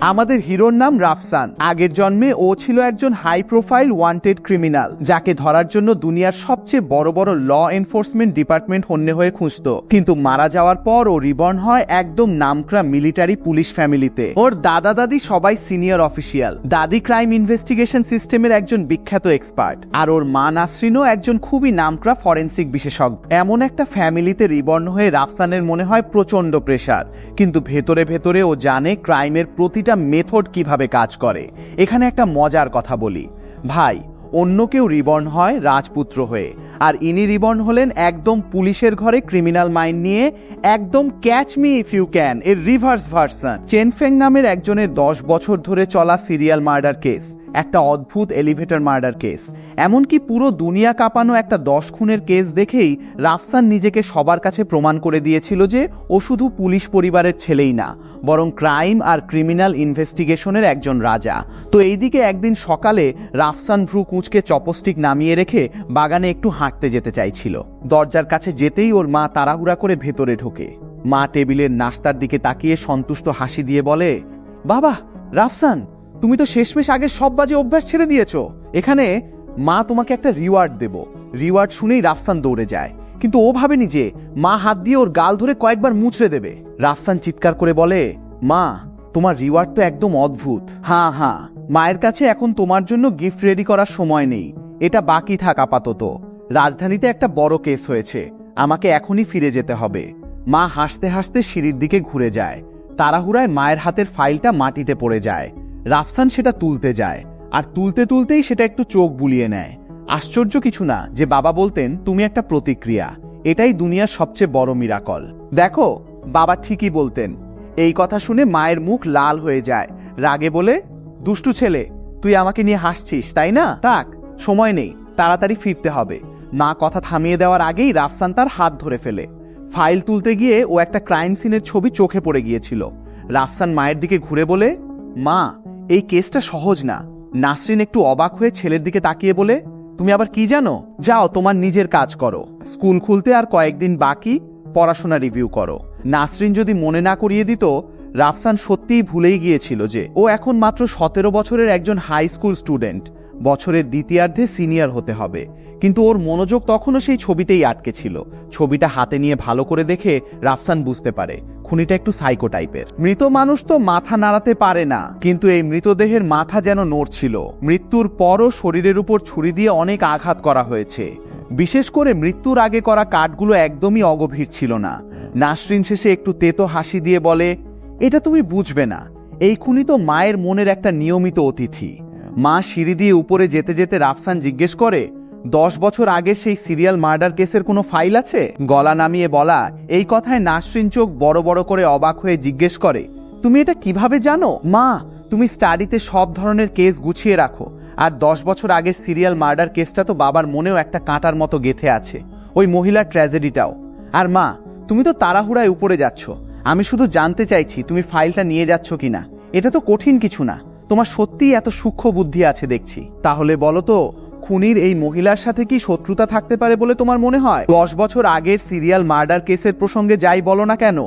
আমাদের হিরোর নাম রাফসান। আগের জন্মে ও ছিল একজন হাই প্রোফাইল ওয়ান্টেড ক্রিমিনাল, যাকে ধরার জন্য দুনিয়ার সবচেয়ে বড় বড় ল এনফোর্সমেন্ট ডিপার্টমেন্ট হন্যে হয়ে খুঁজত। কিন্তু মারা যাওয়ার পর ও রিবর্ন হয় একদম নামকরা মিলিটারি পুলিশ ফ্যামিলিতে। ওর দাদা দাদি সবাই সিনিয়র অফিসিয়াল। দাদি ক্রাইম ইনভেস্টিগেশন সিস্টেমের একজন বিখ্যাত এক্সপার্ট, আর ওর মা নাসরিনও একজন খুবই নামকরা ফরেন্সিক বিশেষজ্ঞ। এমন একটা ফ্যামিলিতে রিবর্ন হয়ে রাফসানের মনে হয় প্রচন্ড প্রেশার, কিন্তু ভেতরে ভেতরে ও জানে ক্রাইমের প্রতিটা মেথড কিভাবে কাজ করে। এখানে একটা মজার কথা বলি ভাই, অন্য কেউ রিবর্ন হয় রাজপুত্র হয়ে, আর ইনি রিবর্ন হলেন একদম পুলিশের ঘরে ক্রিমিনাল মাইন্ড নিয়ে, একদম catch me if you can এর রিভার্স ভার্সন। চেনফেং নামের একজনের 10 বছর ধরে চলা সিরিয়াল মার্ডার কেস, একটা অদ্ভুত এলিভেটর মার্ডার কেস, এমনকি পুরো দুনিয়া কাঁপানো একটা 10 খুনের কেস দেখেই রাফসান নিজেকে সবার কাছে প্রমাণ করে দিয়েছিল যে ও শুধু পুলিশ পরিবারের ছেলেই না, বরং ক্রাইম আর ক্রিমিনাল ইনভেস্টিগেশনের একজন রাজা। তো এইদিকে একদিন সকালে রাফসান ভ্রু কুঁচকে চপস্টিক নামিয়ে রেখে বাগানে একটু হাঁটতে যেতে চাইছিল। দরজার কাছে যেতেই ওর মা তাড়াহুড়া করে ভেতরে ঢোকে। মা টেবিলের নাস্তার দিকে তাকিয়ে সন্তুষ্ট হাসি দিয়ে বলে, বাবা রাফসান, তুমি তো শেষমেশ আগের সব বাজে অভ্যাস ছেড়ে দিয়েছো। এখানে মা তোমাকে একটা রিওয়ার্ড দেব। রিওয়ার্ড শুনেই রাফসান দৌড়ে যায়, কিন্তু ও ভাবেনি যে মা হাত দিয়ে ওর গাল ধরে কয়েকবার মুচড়ে দেবে। রাফসান চিৎকার করে বলে, মা তোমার রিওয়ার্ড তো একদম অদ্ভুত। হ্যাঁ হ্যাঁ, মায়ের কাছে এখন তোমার জন্য গিফট রেডি করার সময় নেই, এটা বাকি থাক আপাতত। রাজধানীতে একটা বড় কেস হয়েছে, আমাকে এখনই ফিরে যেতে হবে। মা হাসতে হাসতে সিঁড়ির দিকে ঘুরে যায়। তাড়াহুড়ায় মায়ের হাতের ফাইলটা মাটিতে পড়ে যায়। রাফসান সেটা তুলতে যায়, আর তুলতে তুলতেই সেটা একটু চোখ বুলিয়ে নেয়। আশ্চর্য কিছু না যে বাবা বলতেন তুমি একটা প্রতিক্রিয়া, এটাই দুনিয়ার সবচেয়ে বড় মিরাকল। দেখো, বাবা ঠিকই বলতেন। এই কথা শুনে মায়ের মুখ লাল হয়ে যায়। রাগে বলে, দুষ্টু ছেলে, তুই আমাকে নিয়ে হাসছিস তাই না? থাক, সময় নেই, তাড়াতাড়ি ফিরতে হবে। মা কথা থামিয়ে দেওয়ার আগেই রাফসান তার হাত ধরে ফেলে। ফাইল তুলতে গিয়ে ও একটা ক্রাইম সিনের ছবি চোখে পড়ে গিয়েছিল। রাফসান মায়ের দিকে ঘুরে বলে, মা এই কেসটা সহজ না। নাসরিন একটু অবাক হয়ে ছেলের দিকে তাকিয়ে বলে, তুমি আবার কি জানো? যাও তোমার নিজের কাজ করো, স্কুল খুলতে আর কয়েকদিন বাকি, পড়াশোনা রিভিউ করো। নাসরিন যদি মনে না করিয়ে দিত, রাফসান সত্যিই ভুলেই গিয়েছিল যে ও এখন মাত্র 17 বছরের একজন হাই স্কুল স্টুডেন্ট, বছরের দ্বিতীয়ার্ধে সিনিয়র হতে হবে। কিন্তু ওর মনোযোগ তখনও সেই ছবিতেই আটকে ছিল। ছবিটা হাতে নিয়ে ভালো করে দেখে রাফসান বুঝতে পারে খুনিটা একটু সাইকো টাইপের। মৃত মানুষ তো মাথা নাড়াতে পারে না, কিন্তু এই মৃতদেহের মাথা যেন নড়ছিল। মৃত্যুর পরও শরীরের উপর ছুরি দিয়ে অনেক আঘাত করা হয়েছে। বিশেষ করে মৃত্যুর আগে করা কাটগুলো একদমই অগভীর ছিল না। নাসরিন শেষে একটু তেতো হাসি দিয়ে বলে, এটা তুমি বুঝবে না, এই খুনি তো মায়ের মনের একটা নিয়মিত অতিথি। মা সিঁড়ি দিয়ে উপরে যেতে যেতে রাফসান জিজ্ঞেস করে, 10 বছর আগের সেই সিরিয়াল মার্ডার কেসের কোনো ফাইল আছে? গলা নামিয়ে বলা এই কথায় নাসরিন চোখ বড় বড় করে অবাক হয়ে জিজ্ঞেস করে, তুমি এটা কিভাবে জানো? মা, তুমি স্টাডিতে সব ধরনের কেস গুছিয়ে রাখো, আর 10 বছর আগের সিরিয়াল মার্ডার কেসটা তো বাবার মনেও একটা কাঁটার মতো গেঁথে আছে, ওই মহিলার ট্র্যাজেডিটাও। আর মা, তুমি তো তাড়াহুড়ায় উপরে যাচ্ছ, আমি শুধু জানতে চাইছি তুমি ফাইলটা নিয়ে যাচ্ছ কিনা। এটা তো কঠিন কিছু না, তোমার সত্যিই এত সূক্ষ্ম বুদ্ধি আছে দেখছি। তাহলে বলো তো, খুনির এই মহিলার সাথে কি শত্রুতা থাকতে পারে বলে তোমার মনে হয়? 10 বছর আগের সিরিয়াল মার্ডার কেসের প্রসঙ্গে যাই বলো না কেন,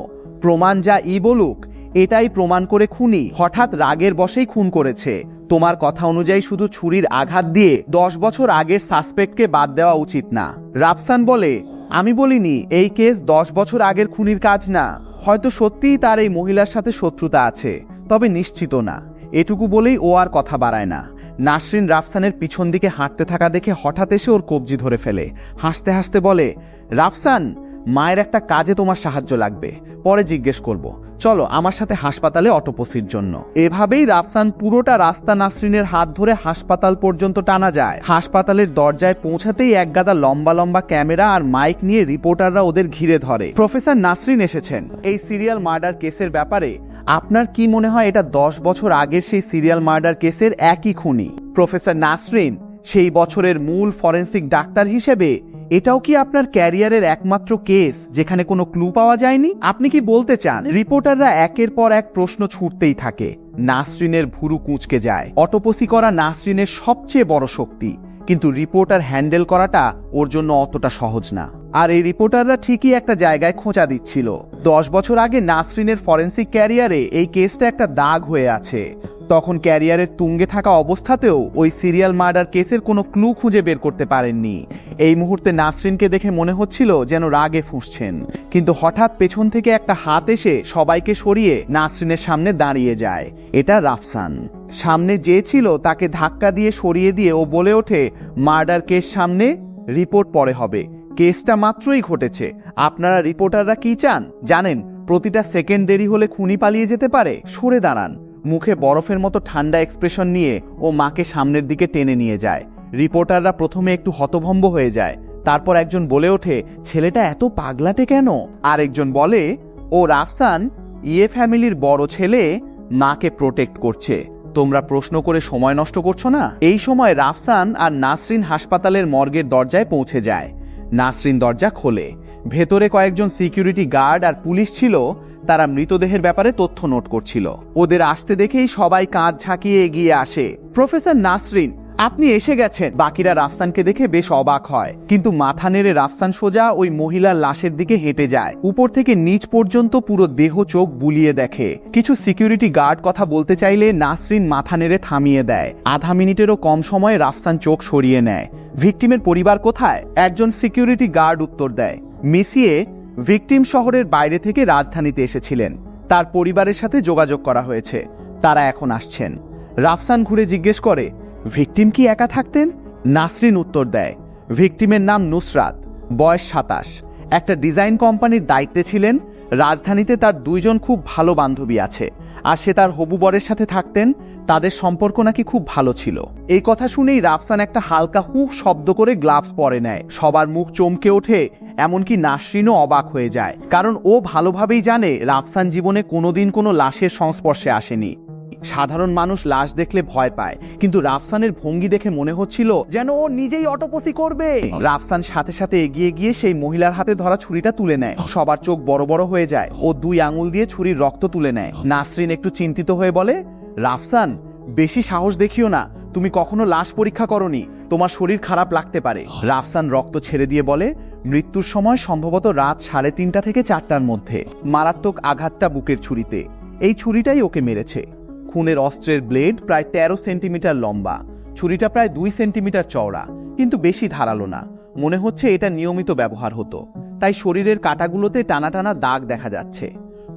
প্রমাণ যা বলুক, এটাই প্রমাণ করে খুনি হঠাৎ রাগের বশেই খুন করেছে। তোমার কথা অনুযায়ী শুধু ছুরির আঘাত দিয়ে 10 বছর আগের সাসপেক্টকে বাদ দেওয়া উচিত না। রাফসান বলে, আমি বলিনি এই কেস 10 বছর আগের খুনির কাজ না, হয়তো সত্যিই তার এই মহিলার সাথে শত্রুতা আছে, তবে নিশ্চিত না। এটুকু বলেই ও আর কথা বাড়ায় না। নাসরিন রাফসানের পিছন দিকে হাঁটতে থাকা দেখে হঠাৎ এসে ওর কবজি ধরে ফেলে। হাসতে হাসতে বলে, রাফসান, মায়ের একটা কাজে তোমার সাহায্য লাগবে, পরে জিজ্ঞেস করব, চলো আমার সাথে হাসপাতালে অটোপসির জন্য। এভাবেই রাফসান পুরোটা রাস্তা নাসরিনের হাত ধরে হাসপাতাল পর্যন্ত টানা যায়। হাসপাতালের দরজায় পৌঁছাতেই একগাদা লম্বা লম্বা ক্যামেরা আর মাইক নিয়ে রিপোর্টাররা ওদের ঘিরে ধরে। প্রফেসর নাসরিন এসেছেন, এই সিরিয়াল মার্ডার কেসের ব্যাপারে আপনার কি মনে হয় এটা 10 বছর আগের সেই সিরিয়াল মার্ডার কেসের একই খুনি? প্রফেসর নাসরিন, সেই বছরের মূল ফরেন্সিক ডাক্তার হিসেবে এটাও কি আপনার ক্যারিয়ারের একমাত্র কেস যেখানে কোনো ক্লু পাওয়া যায়নি? আপনি কি বলতে চান? রিপোর্টাররা একের পর এক প্রশ্ন ছুটতেই থাকে। নাসরিনের ভুরু কুঁচকে যায়। অটোপসি করা নাসরিনের সবচেয়ে বড় শক্তি, কিন্তু রিপোর্টার হ্যান্ডেল করাটা ওর জন্য অতটা সহজ না। আর এই রিপোর্টাররা ঠিকই একটা জায়গায় খোঁচা দিচ্ছিল। 10 বছর আগে নাসরিনের ফরেন্সিক ক্যারিয়ারে এই কেসটা একটা দাগ হয়ে আছে। তখন ক্যারিয়ারের তুঙ্গে থাকা অবস্থাতেও ওই সিরিয়াল মার্ডার কেসের কোনো ক্লু খুঁজে বের করতে পারেননি। এই মুহূর্তে নাসরিনকে দেখে মনে হচ্ছিল যেন রাগে ফুঁসছেন, কিন্তু হঠাৎ পেছন থেকে একটা হাত এসে সবাইকে সরিয়ে নাসরিনের সামনে দাঁড়িয়ে যায়। এটা রাফসান। সামনে যে ছিল তাকে ধাক্কা দিয়ে সরিয়ে দিয়ে ও বলে ওঠে, মার্ডার কেস সামনে, রিপোর্ট পরে হবে, কেসটা মাত্রই ঘটেছে, আপনারা রিপোর্টাররা কি চান জানেন? প্রতিটা সেকেন্ড দেরি হলে খুনি পালিয়ে যেতে পারে। সরে দাঁড়ান। মুখে বরফের মতো ঠান্ডা এক্সপ্রেশন নিয়ে ও মাকে সামনের দিকে টেনে নিয়ে যায়। রিপোর্টাররা প্রথমে একটু হতভম্ব হয়ে যায়, তারপর একজন বলে ওঠে, ছেলেটা এত পাগলাটে কেন? আরেকজন বলে, ও রাফসান, ইয়ে ফ্যামিলির বড় ছেলে, মাকে প্রোটেক্ট করছে, তোমরা প্রশ্ন করে সময় নষ্ট করছো না। এই সময় রাফসান আর নাসরিন হাসপাতালের মর্গের দরজায় পৌঁছে যায়। নাসরিন দরজা খোলে। ভেতরে কয়েকজন সিকিউরিটি গার্ড আর পুলিশ ছিল, তারা মৃতদেহের ব্যাপারে তথ্য নোট করছিল। ওদের আসতে দেখেই সবাই কাঁধ ঝাঁকিয়ে এগিয়ে আসে। প্রফেসর নাসরিন, আপনি এসে গেছেন। বাকিরা রাফসানকে দেখে বেশ অবাক হয়, কিন্তু মাথা নেড়ে রাফসান সোজা ওই মহিলার লাশের দিকে হেঁটে যায়। উপর থেকে নিচ পর্যন্ত পুরো দেহ চোখ বুলিয়ে দেখে। কিছু সিকিউরিটি গার্ড কথা বলতে চাইলে নাসরিন মাথা নেড়ে থামিয়ে দেয়। আধা মিনিটেরও কম সময়ে রাফসান চোখ সরিয়ে নেয়। ভিকটিমের পরিবার কোথায়? একজন সিকিউরিটি গার্ড উত্তর দেয়, মিসিয়ে ভিকটিম শহরের বাইরে থেকে রাজধানীতে এসেছিলেন, তার পরিবারের সাথে যোগাযোগ করা হয়েছে, তারা এখন আসছেন। রাফসান ঘুরে জিজ্ঞেস করে, ভিকটিম কি একা থাকতেন? নাসরিন উত্তর দেয়, ভিকটিমের নাম নুসরাত, বয়স 27, একটা ডিজাইন কোম্পানির দায়িত্বে ছিলেন। রাজধানীতে তার 2 জন খুব ভালো বান্ধবী আছে, আর সে তার হবু বরের সাথে থাকতেন। তাদের সম্পর্ক নাকি খুব ভালো ছিল। এই কথা শুনেই রাফসান একটা হালকা হুক শব্দ করে গ্লাভস পরে নেয়। সবার মুখ চমকে ওঠে, এমনকি নাসরিনও অবাক হয়ে যায়, কারণ ও ভালোভাবেই জানে রাফসান জীবনে কোনোদিন কোনো লাশের সংস্পর্শে আসেনি। সাধারণ মানুষ লাশ দেখলে ভয় পায়, কিন্তু রাফসানের ভঙ্গি দেখে মনে হচ্ছিল যেন ও নিজেই অটোপসি করবে। রাফসান সাথে সাথে এগিয়ে গিয়ে সেই মহিলার হাতে ধরা ছুরিটা তুলে নেয়। সবার চোখ বড় বড় হয়ে যায়। ও 2 আঙুল দিয়ে ছুরির রক্ত তুলে নেয়। নাসরিন একটু চিন্তিত হয়ে বলে, রাফসান, বেশি সাহস দেখিও না, তুমি কখনো লাশ পরীক্ষা করনি, তোমার শরীর খারাপ লাগতে পারে। রাফসান রক্ত ছেড়ে দিয়ে বলে, মৃত্যুর সময় সম্ভবত রাত 3:30 থেকে 4টার মধ্যে। মারাত্মক আঘাতটা বুকের ছুরিতে, এই ছুরিটাই ওকে মেরেছে। খুনের অস্ত্রের ব্লেড প্রায় 13 সেন্টিমিটার লম্বা, ছুরিটা প্রায় 2 সেন্টিমিটার চওড়া, কিন্তু বেশি ধারালো না। মনে হচ্ছে এটা নিয়মিত ব্যবহার হতো, তাই শরীরের কাটাগুলোতে টানা টানা দাগ দেখা যাচ্ছে।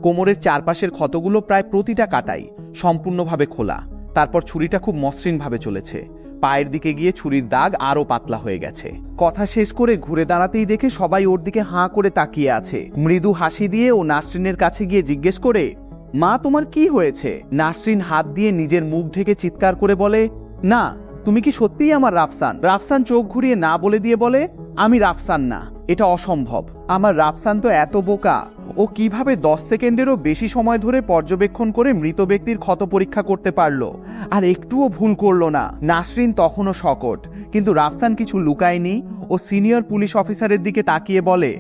কোমরের চারপাশের ক্ষতগুলো প্রায় প্রতিটা কাটাই সম্পূর্ণভাবে খোলা। তারপর ছুরিটা খুব মসৃণভাবে চলেছে। পায়ের দিকে গিয়ে ছুরির দাগ আরও পাতলা হয়ে গেছে। কথা শেষ করে ঘুরে দাঁড়াতেই দেখে সবাই ওর দিকে হাঁ করে তাকিয়ে আছে। মৃদু হাসি দিয়ে ও নাসরিনের কাছে গিয়ে জিজ্ঞেস করে, মা, তোমার কি হয়েছে? নাসরিন হাত দিয়ে নিজের মুখ ঢেকে চিৎকার করে বলে, না, তুমি কি সত্যিই আমার রাফসান? রাফসান চোখ ঘুরিয়ে না বলে দিয়ে বলে, আমি রাফসান না, এটা অসম্ভব। আমার রাফসান তো এত বোকা, ও কিভাবে 10 সেকেন্ডেরও বেশি সময় ধরে পর্যবেক্ষণ করে মৃত ব্যক্তির ক্ষত পরীক্ষা করতে পারলো, আর একটুও ভুল করলো না। নাসরিন তখনও শকট, কিন্তু রাফসান কিছু লুকায়নি। ও সিনিয়র পুলিশ অফিসারের দিকে তাকিয়ে বলে,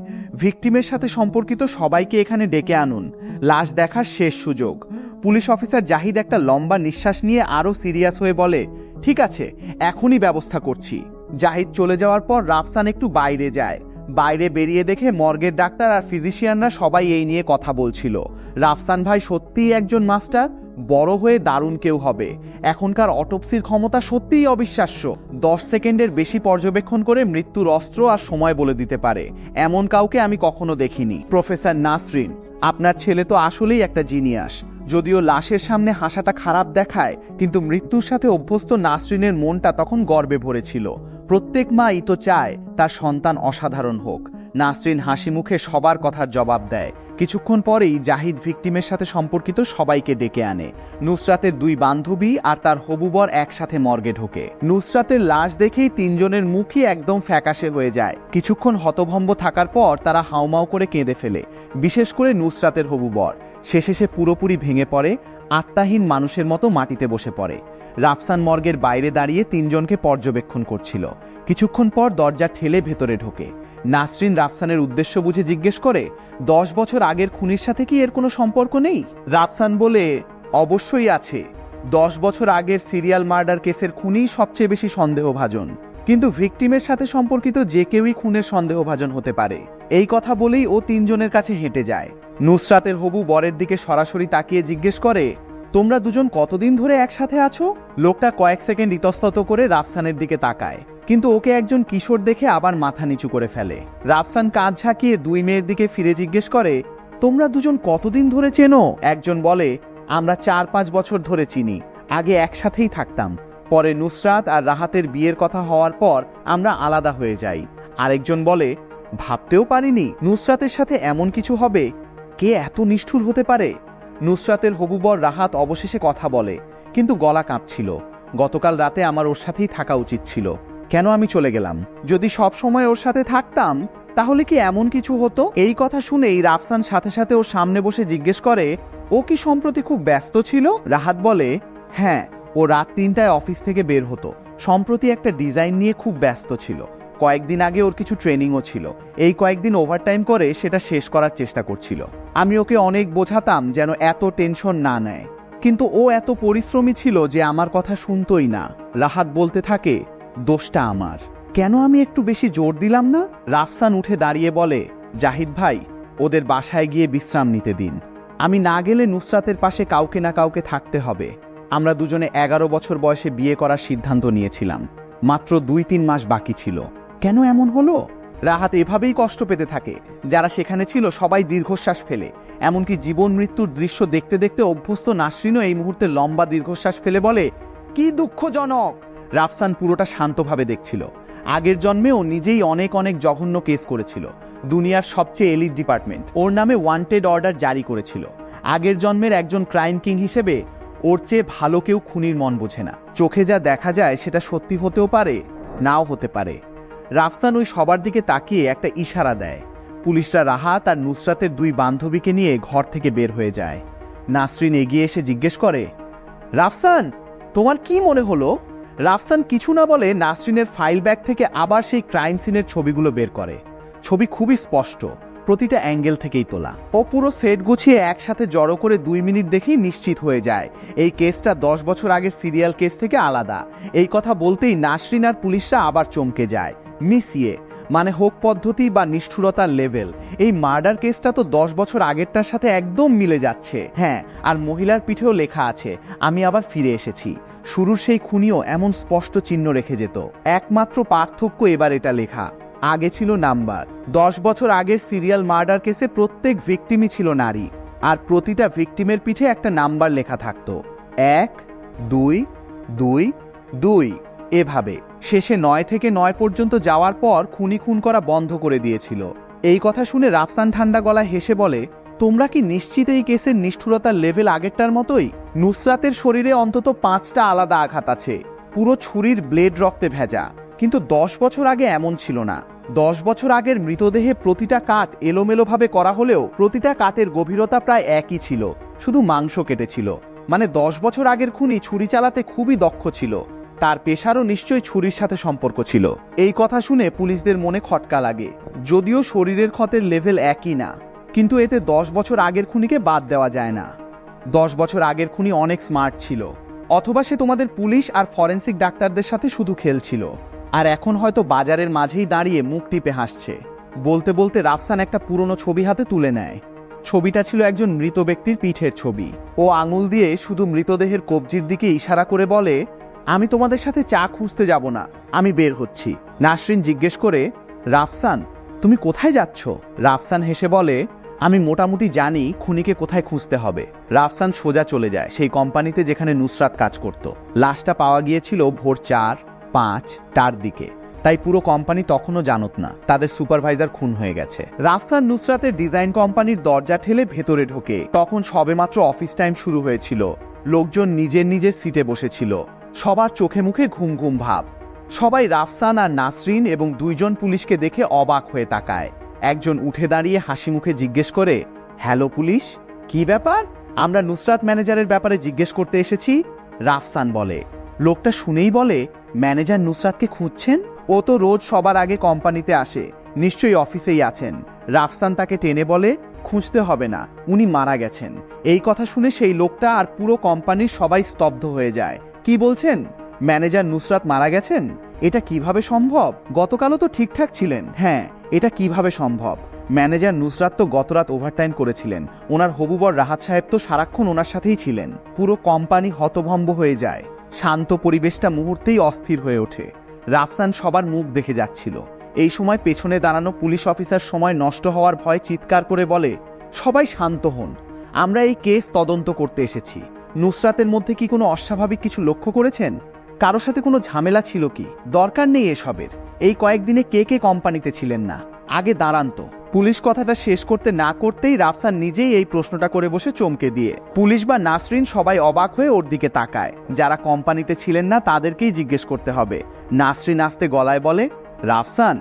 ভিকটিমের সাথে সম্পর্কিত সবাইকে এখানে ডেকে আনুন, লাশ দেখার শেষ সুযোগ। পুলিশ অফিসার জাহিদ একটা লম্বা নিঃশ্বাস নিয়ে আরও সিরিয়াস হয়ে বলে, ঠিক আছে, এখনই ব্যবস্থা করছি। জাহিদ চলে যাওয়ার পর রাফসান একটু বাইরে যায়। বাইরে বেরিয়ে দেখে মর্গের ডাক্তার আর ফিজিশিয়ানরা সবাই এই নিয়ে কথা বলছিল। রাফসান ভাই সত্যিই একজন মাস্টার, বড় হয়ে দারুণ কেউ হবে। এখনকার অটোপসির ক্ষমতা সত্যিই অবিশ্বাস্য। 10 সেকেন্ডের বেশি পর্যবেক্ষণ করে মৃত্যুর অস্ত্র আর সময় বলে দিতে পারে, এমন কাউকে আমি কখনো দেখিনি। প্রফেসর নাসরিন, আপনার ছেলে তো আসলেই একটা জিনিয়াস। যদিও লাশের সামনে হাসাটা খারাপ দেখায়, কিন্তু মৃত্যুর সাথে অভ্যস্ত নাসরিনের মনটা তখন গর্বে ভরেছিল। প্রত্যেক মাই তো চায় তার সন্তান অসাধারণ হোক। নাসরিন হাসি মুখে সবার কথার জবাব দেয়। কিছুক্ষণ পরেই জাহিদ ভিকটিমের সাথে সম্পর্কিত সবাইকে ডেকে আনে। নুসরাতের 2 বান্ধবী আর তার হবু বর একসাথে মর্গে ঢোকে। নুসরাতের লাশ দেখেই 3 জনের মুখই একদম ফ্যাকাশে হয়ে যায়। কিছুক্ষণ হতভম্ব থাকার পর তারা হাউমাউ করে কেঁদে ফেলে, বিশেষ করে নুসরাতের হবু বর। শেষে সে পুরোপুরি ভেঙে পড়ে, আত্মাহীন মানুষের মতো মাটিতে বসে পড়ে। রাফসান মর্গের বাইরে দাঁড়িয়ে 3 জনকে পর্যবেক্ষণ করছিল। কিছুক্ষণ পর দরজা ঠেলে ভেতরে ঢোকে। নাসরিন রাফসানের উদ্দেশ্য বুঝে জিজ্ঞেস করে, 10 বছর আগের খুনির সাথে কি এর কোনো সম্পর্ক নেই? রাফসান বলে, অবশ্যই আছে। 10 বছর আগের সিরিয়াল মার্ডার কেসের খুনি সবচেয়ে বেশি সন্দেহভাজন, কিন্তু ভিকটিমের সাথে সম্পর্কিত যে কেউই খুনের সন্দেহভাজন হতে পারে। এই কথা বলেই ও তিনজনের কাছে হেঁটে যায়। নুসরাতের হবু বরের দিকে সরাসরি তাকিয়ে জিজ্ঞেস করে, তোমরা দুজন কতদিন ধরে একসাথে আছো? লোকটা কয়েক সেকেন্ড ইতস্তত করে রাফসানের দিকে তাকায়, কিন্তু ওকে একজন কিশোর দেখে আবার মাথা নিচু করে ফেলে। রাফসান কাঁধ ঝাঁকিয়ে দুই মেয়ের দিকে ফিরে জিজ্ঞেস করে, তোমরা দুজন কতদিন ধরে চেনো? একজন বলে, আমরা 4-5 বছর ধরে চিনি, আগে একসাথেই থাকতাম, পরে নুসরাত আর রাহাতের বিয়ের কথা হওয়ার পর আমরা আলাদা হয়ে যাই। আরেকজন বলে, ভাবতেও পারিনি নুসরাতের সাথে এমন কিছু হবে, কে এত নিষ্ঠুর হতে পারে? নুসরাতের হবুবর রাহাত অবশেষে কথা বলে, কিন্তু গলা কাঁপছিল। গতকাল রাতে আমার ওর সাথেই থাকা উচিত ছিল, কেন আমি চলে গেলাম? যদি সব সময় ওর সাথে থাকতাম তাহলে কি এমন কিছু হতো? এই কথা শুনেই রাফসান সাথে সাথে ওর সামনে বসে জিজ্ঞেস করে, ও কি সম্প্রতি খুব ব্যস্ত ছিল? রাহাত বলে, হ্যাঁ, ও রাত 3টায় অফিস থেকে বের হতো, সম্প্রতি একটা ডিজাইন নিয়ে খুব ব্যস্ত ছিল। কয়েকদিন আগে ওর কিছু ট্রেনিংও ছিল, এই কয়েকদিন ওভারটাইম করে সেটা শেষ করার চেষ্টা করছিল। আমি ওকে অনেক বোঝাতাম যেন এত টেনশন না নেয়, কিন্তু ও এত পরিশ্রমী ছিল যে আমার কথা শুনতোই না। রাহাত বলতে থাকে, দোষটা আমার, কেন আমি একটু বেশি জোর দিলাম না? রাফসান উঠে দাঁড়িয়ে বলে, জাহিদ ভাই, ওদের বাসায় গিয়ে বিশ্রাম নিতে দিন। আমি না গেলে নুসরাতের পাশে কাউকে না কাউকে থাকতে হবে। আমরা দুজনে 11 বছর বয়সে বিয়ে করার সিদ্ধান্ত নিয়েছিলাম, মাত্র 2-3 মাস বাকি ছিল, কেন এমন হলো? রাহাত এভাবেই কষ্ট পেতে থাকে। যারা সেখানে ছিল সবাই দীর্ঘশ্বাস ফেলে, এমনকি জীবন মৃত্যুর দৃশ্য দেখতে দেখতে অভ্যস্ত নাসরিনও এই মুহূর্তে লম্বা দীর্ঘশ্বাস ফেলে বলে, কি দুঃখজনক। রাফসান পুরোটা শান্তভাবে দেখছিল। আগের জন্মেও নিজেই অনেক অনেক জঘন্য কেস করেছিল, দুনিয়ার সবচেয়ে এলিট ডিপার্টমেন্ট ওর নামে ওয়ান্টেড অর্ডার জারি করেছিল। আগের জন্মের একজন ক্রাইম কিং হিসেবে ওর চেয়ে ভালো কেউ খুনির মন বোঝে না। চোখে যা দেখা যায় সেটা সত্যি হতেও পারে, নাও হতে পারে। রাফসান ওই সবার দিকে তাকিয়ে একটা ইশারা দেয়। পুলিশরা রাহাত আর নুসরাতের 2 বান্ধবীকে নিয়ে ঘর থেকে বের হয়ে যায়। নাসরিন এগিয়ে এসে জিজ্ঞেস করে, রাফসান, তোমার কি মনে হলো? রাফসান কিছু না বলে নাসরিনের ফাইল ব্যাগ থেকে আবার সেই ক্রাইম সিনের ছবিগুলো বের করে। ছবি খুবই স্পষ্ট, প্রতিটা অ্যাঙ্গেল থেকেই তোলা। ও পুরো সেট গুছিয়ে একসাথে জড়ো করে 2 মিনিট দেখেই নিশ্চিত হয়ে যায় এই কেসটা 10 বছর আগের সিরিয়াল কেস থেকে আলাদা। এই কথা বলতেই নাসরিন আর পুলিশরা আবার চমকে যায়। মিসিয়ে মানে হোক পদ্ধতি বা নিষ্ঠুরতার লেভেল, এই মার্ডার কেসটা তো 10 বছর আগেরটার সাথে একদম মিলে যাচ্ছে। হ্যাঁ, আর মহিলার পিঠেও লেখা আছে, আমি আবার ফিরে এসেছি। শুরুর সেই খুনিও এমন স্পষ্ট চিহ্ন রেখে যেত, একমাত্র পার্থক্য এবার এটা লেখা, আগে ছিল নাম্বার। 10 বছর আগের সিরিয়াল মার্ডার কেসে প্রত্যেক ভিকটিমই ছিল নারী, আর প্রতিটা ভিকটিমের পিঠে একটা নাম্বার লেখা থাকতো, 1, 2, 2, 2, এভাবে। শেষে 9 থেকে 9 পর্যন্ত যাওয়ার পর খুনি খুন করা বন্ধ করে দিয়েছিল। এই কথা শুনে রাফসান ঠান্ডা গলায় হেসে বলে, তোমরা কি নিশ্চিত এই কেসের নিষ্ঠুরতার লেভেল আগেরটার মতোই? নুসরাতের শরীরে অন্তত 5টা আলাদা আঘাত আছে, পুরো ছুরির ব্লেড রক্তে ভেজা, কিন্তু 10 বছর আগে এমন ছিল না। 10 বছর আগের মৃতদেহে প্রতিটা কাট এলোমেলোভাবে করা হলেও প্রতিটা কাটের গভীরতা প্রায় একই ছিল, শুধু মাংস কেটেছিল। মানে 10 বছর আগের খুনি ছুরি চালাতে খুবই দক্ষ ছিল, তার পেশারও নিশ্চয়ই ছুরির সাথে সম্পর্ক ছিল। এই কথা শুনে পুলিশদের মনে খটকা লাগে। যদিও শরীরের ক্ষতের লেভেল একই না, কিন্তু এতে 10 বছর আগের খুনিকে বাদ দেওয়া যায় না। 10 বছর আগের খুনি অনেক স্মার্ট ছিল, অথবা সে তোমাদের পুলিশ আর ফরেন্সিক ডাক্তারদের সাথে শুধু খেলছিল, আর এখন হয়তো বাজারের মাঝেই দাঁড়িয়ে মুখ টিপে হাসছে। বলতে বলতে রাফসান একটা পুরনো ছবি হাতে তুলে নেয়। ছবিটা ছিল একজন মৃত ব্যক্তির পিঠের ছবি। ও আঙুল দিয়ে শুধু মৃতদেহের কবজির দিকে ইশারা করে বলে, আমি তোমাদের সাথে চা খুঁজতে যাব না, আমি বের হচ্ছি। নাসরিন জিজ্ঞেস করে, রাফসান, তুমি কোথায় যাচ্ছ? রাফসান হেসে বলে, আমি মোটামুটি জানি খুনিকে কোথায় খুঁজতে হবে। রাফসান সোজা চলে যায় সেই কোম্পানিতে যেখানে নুসরাত কাজ করত। লাশটা পাওয়া গিয়েছিল ভোর 4-5টার দিকে, তাই পুরো কোম্পানি তখনও জানত না তাদের সুপারভাইজার খুন হয়ে গেছে। রাফসান নুসরাতের ডিজাইন কোম্পানির দরজা ঠেলে ভেতরে ঢোকে। তখন সবেমাত্র অফিস টাইম শুরু হয়েছিল, লোকজন নিজের নিজের সিটে বসেছিল, সবার চোখে মুখে ঘুম ঘুম ভাব। সবাই রাফসান আর নাসরিন এবং 2 জন পুলিশকে দেখে অবাক হয়ে তাকায়। একজন উঠে দাঁড়িয়ে হাসি মুখে জিজ্ঞেস করে, হ্যালো পুলিশ, কি ব্যাপার? আমরা নুসরাত ম্যানেজারের ব্যাপারে জিজ্ঞেস করতে এসেছি। রাফসান বলে। লোকটা শুনেই বলে, ম্যানেজার নুসরাতকে খুঁজছেন? ও তো রোজ সবার আগে কোম্পানিতে আসে, নিশ্চয়ই অফিসেই আছেন। রাফসান তাকে টেনে বলে, খুঁজতে হবে না, উনি মারা গেছেন। এই কথা শুনে সেই লোকটা আর পুরো কোম্পানির সবাই স্তব্ধ হয়ে যায়। কি বলছেন? ম্যানেজার নুসরাত মারা গেছেন? এটা কিভাবে সম্ভব? গতকালও তো ঠিকঠাক ছিলেন। হ্যাঁ, এটা কিভাবে সম্ভব? ম্যানেজার নুসরাত তো গতরাত ওভারটাইম করেছিলেন, ওনার হবুবর রাহাত সাহেব তো সারাক্ষণ ওনার সাথেই ছিলেন। পুরো কোম্পানি হতভম্ব হয়ে যায়। শান্ত পরিবেশটা মুহূর্তেই অস্থির হয়ে ওঠে। রাফসান সবার মুখ দেখে যাচ্ছিল। এই সময় পেছনে দাঁড়ানো পুলিশ অফিসার সময় নষ্ট হওয়ার ভয় চিৎকার করে বলে, সবাই শান্ত হন, আমরা এই কেস তদন্ত করতে এসেছি। নুসরাতের মধ্যে কি কোনো অস্বাভাবিক কিছু লক্ষ্য করেছেন? কারো সাথে কোনো ঝামেলা ছিল কি? দরকার নেই এসবের। এই কয়েকদিনে কে কে কোম্পানিতে ছিলেন না, আগে দাঁড়ান তো। পুলিশ কথাটা শেষ করতে না করতেই রাফসান নিজেই এই প্রশ্নটা করে বসে চমকে দিয়ে। পুলিশ বা নাসরিন সবাই অবাক হয়ে ওর দিকে তাকায়। যারা কোম্পানিতে ছিলেন না তাদেরকেই জিজ্ঞেস করতে হবে। নাসরিন আস্তে গলায় বলে, রাফসান,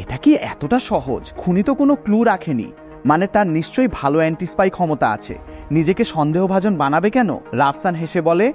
এটা কি এতটা সহজ? খুনি তো কোনো ক্লু রাখেনি, মানে তার নিশ্চয়ই ভালো অ্যান্টিস্পাই ক্ষমতা আছে। নিজেকে সন্দেহভাজন বানাবে কেন? রাফসান হেসে বলে,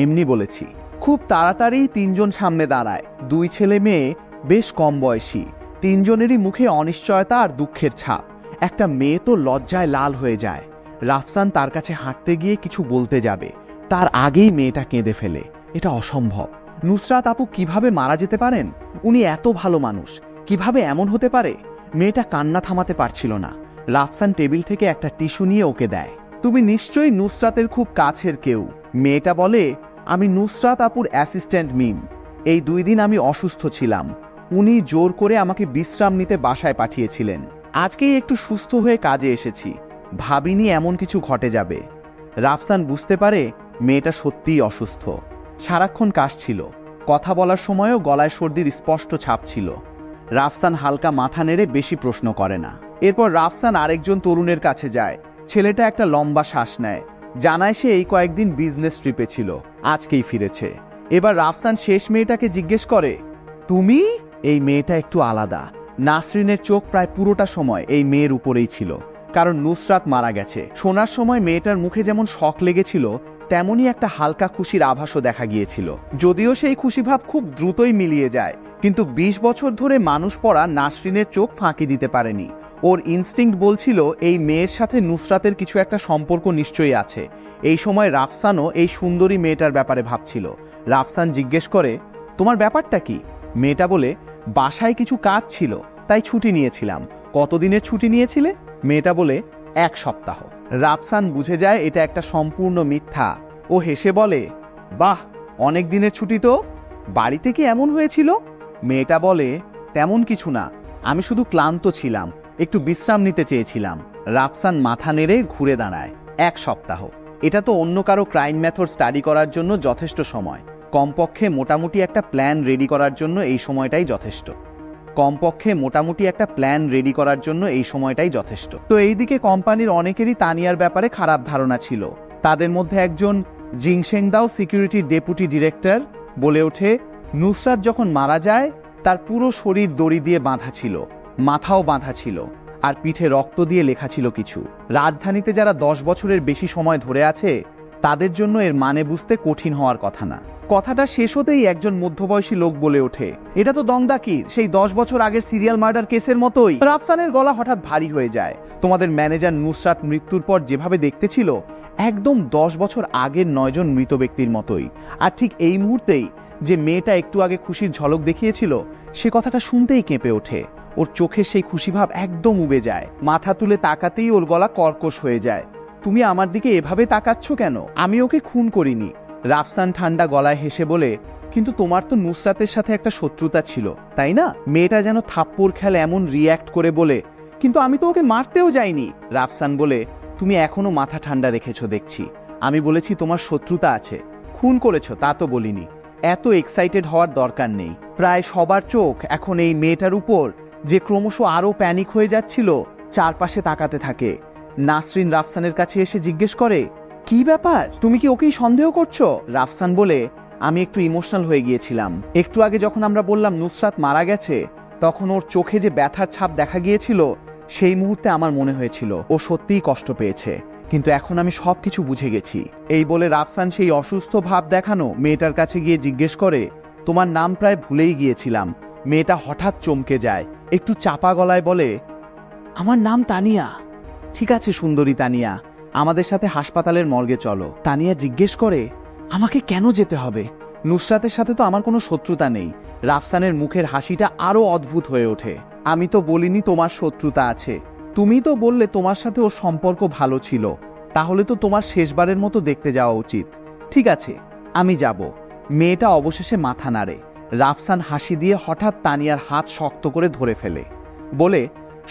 এমনি বলেছি। খুব তাড়াতাড়ি তিনজন সামনে দাঁড়ায়। দুই ছেলে মেয়ে, বেশ কম বয়সী। তিনজনেরই মুখে অনিশ্চয়তা আর দুঃখের ছাপ। একটা মেয়ে তো লজ্জায় লাল হয়ে যায়। রাফসান তার কাছে হাঁটতে গিয়ে কিছু বলতে যাবে, তার আগেই মেয়েটা কেঁদে ফেলে। এটা অসম্ভব। নুসরাত আপু কিভাবে মারা যেতে পারেন? উনি এত ভালো মানুষ, কিভাবে এমন হতে পারে? মেয়েটা কান্না থামাতে পারছিল না। রাফসান টেবিল থেকে একটা টিস্যু নিয়ে ওকে দেয়। তুমি নিশ্চয়ই নুসরাতের খুব কাছের কেউ। মেয়েটা বলে, আমি নুসরাত আপুর অ্যাসিস্ট্যান্ট মিম। এই 2 দিন আমি অসুস্থ ছিলাম। উনি জোর করে আমাকে বিশ্রাম নিতে বাসায় পাঠিয়েছিলেন। আজকেই একটু সুস্থ হয়ে কাজে এসেছি, ভাবিনি এমন কিছু ঘটে যাবে। রাফসান বুঝতে পারে মেয়েটা সত্যিই অসুস্থ। সারাক্ষণ কাশছিল, কথা বলার সময়ও গলায় সর্দির স্পষ্ট ছাপ ছিল। রাফসান হালকা মাথা নেড়ে বেশি প্রশ্ন করে না। এরপর রাফসান আরেকজন তরুণের কাছে যায়। ছেলেটা একটা লম্বা শ্বাস নেয়, জানায় সে এই কয়েকদিন বিজনেস ট্রিপে ছিল, আজকেই ফিরেছে। এবার রাফসান শেষ মেয়েটাকে জিজ্ঞেস করে, তুমি? এই মেয়েটা একটু আলাদা। নাসরিনের চোখ প্রায় পুরোটা সময় এই মেয়ের উপরেই ছিল, কারণ নুসরাত মারা গেছে। শোনার সময় মেয়েটার মুখে যেমন শক লেগেছিল, তেমনই একটা হালকা খুশির আভাসও দেখা গিয়েছিল। যদিও সেই খুশিভাব খুব দ্রুতই মিলিয়ে যায়, কিন্তু 20 বছর ধরে মানুষ পড়া নাসরিনের চোখ ফাঁকি দিতে পারেনি। ওর ইনস্টিংক্ট বলছিল এই মেয়ের সাথে নুসরাতের কিছু একটা সম্পর্ক নিশ্চয়ই আছে। এই সময় রাফসানও এই সুন্দরী মেয়েটার ব্যাপারে ভাবছিল। রাফসান জিজ্ঞেস করে, তোমার ব্যাপারটা কি? মেয়েটা বলে, বাসায় কিছু কাজ ছিল, তাই ছুটি নিয়েছিলাম। কতদিনের ছুটি নিয়েছিলে? মেয়েটা বলে, 1 সপ্তাহ। রাফসান বুঝে যায় এটা একটা সম্পূর্ণ মিথ্যা। ও হেসে বলে, বাহ, অনেক দিনের ছুটি তো। বাড়িতে কি এমন হয়েছিল? মেয়েটা বলে, তেমন কিছু না, আমি শুধু ক্লান্ত ছিলাম, একটু বিশ্রাম নিতে চেয়েছিলাম। রাফসান মাথা নেড়ে ঘুরে দাঁড়ায়। 1 সপ্তাহ, এটা তো অন্য কারো ক্রাইম মেথড স্টাডি করার জন্য যথেষ্ট সময়। কমপক্ষে মোটামুটি একটা প্ল্যান রেডি করার জন্য এই সময়টাই যথেষ্ট। তো এইদিকে কোম্পানির অনেকেরই তানিয়ার ব্যাপারে খারাপ ধারণা ছিল। তাদের মধ্যে একজন, জিংশেংদাও সিকিউরিটির ডেপুটি ডিরেক্টর, বলে ওঠে, নুসরাত যখন মারা যায় তার পুরো শরীর দড়ি দিয়ে বাঁধা ছিল, মাথাও বাঁধা ছিল, আর পিঠে রক্ত দিয়ে লেখা ছিল কিছু। রাজধানীতে যারা 10 বছরের বেশি সময় ধরে আছে তাদের জন্য এর মানে বুঝতে কঠিন হওয়ার কথা না। কথাটা শেষ হতেই একজন মধ্যবয়সী লোক বলে ওঠে, এটা তো দংদাকির সেই 10 বছর আগের সিরিয়াল মার্ডার কেসের মতোই। রাফসানের গলা হঠাৎ ভারী হয়ে যায়। তোমাদের ম্যানেজার নুসরাত মৃত্যুর পর যেভাবে দেখতে ছিল, একদম 10 বছর আগের 9 জন মৃত ব্যক্তির মতোই। আর ঠিক এই মুহূর্তেই যে মেয়েটা একটু আগে খুশির ঝলক দেখিয়েছিল, সে কথাটা শুনতেই কেঁপে ওঠে। ওর চোখের সেই খুশি ভাব একদম উবে যায়। মাথা তুলে তাকাতেই ওর গলা কর্কশ হয়ে যায়। তুমি আমার দিকে এভাবে তাকাচ্ছ কেন? আমি ওকে খুন করিনি। রাফসান ঠান্ডা গলায় হেসে বলে, কিন্তু তোমার তো নুসরাতের সাথে একটা শত্রুতা ছিল, তাই না? মেয়েটা যেন থাপ্পড় খেলে এমন রিয়্যাক্ট করে বলে, কিন্তু আমি তো ওকে মারতেও যাইনি। রাফসান বলে, তুমি এখনো মাথা ঠান্ডা রেখেছো দেখছি। আমি বলেছি তোমার শত্রুতা আছে, খুন করেছো তা তো বলিনি। এত এক্সাইটেড হওয়ার দরকার নেই। প্রায় সবার চোখ এখন এই মেয়েটার উপর, যে ক্রমশ আরও প্যানিক হয়ে যাচ্ছিল, চারপাশে তাকাতে থাকে। নাসরিন রাফসানের কাছে এসে জিজ্ঞেস করে, কি ব্যাপার, তুমি কি ওকেই সন্দেহ করছো? রাফসান বলে, আমি একটু ইমোশনাল হয়ে গিয়েছিলাম। একটু আগে যখন আমরা বললাম নুসরাত মারা গেছে, তখন ওর চোখে যে ব্যথার ছাপ দেখা গিয়েছিল, সেই মুহূর্তে আমার মনে হয়েছিল ও সত্যিই কষ্ট পেয়েছে। কিন্তু এখন আমি সবকিছু বুঝে গেছি। এই বলে রাফসান সেই অসুস্থ ভাব দেখানো মেয়েটার কাছে গিয়ে জিজ্ঞেস করে, তোমার নাম প্রায় ভুলেই গিয়েছিলাম। মেয়েটা হঠাৎ চমকে যায়, একটু চাপা গলায় বলে, আমার নাম তানিয়া। ঠিক আছে সুন্দরী তানিয়া, আমাদের সাথে হাসপাতালের মর্গে চলো। তানিয়া জিজ্ঞেস করে, আমাকে কেন যেতে হবে? নুসরাতের সাথে তো আমার কোনো শত্রুতা নেই। রাফসানের মুখের হাসিটা আরো অদ্ভুত হয়ে ওঠে। আমি তো বলিনি তোমার শত্রুতা আছে, তুমি তো বললে তোমার সাথে ওর সম্পর্ক ভালো ছিল, তাহলে তো তোমার শেষবারের মতো দেখতে যাওয়া উচিত। ঠিক আছে, আমি যাব। মেয়েটা অবশেষে মাথা নাড়ে। রাফসান হাসি দিয়ে হঠাৎ তানিয়ার হাত শক্ত করে ধরে ফেলে, বলে,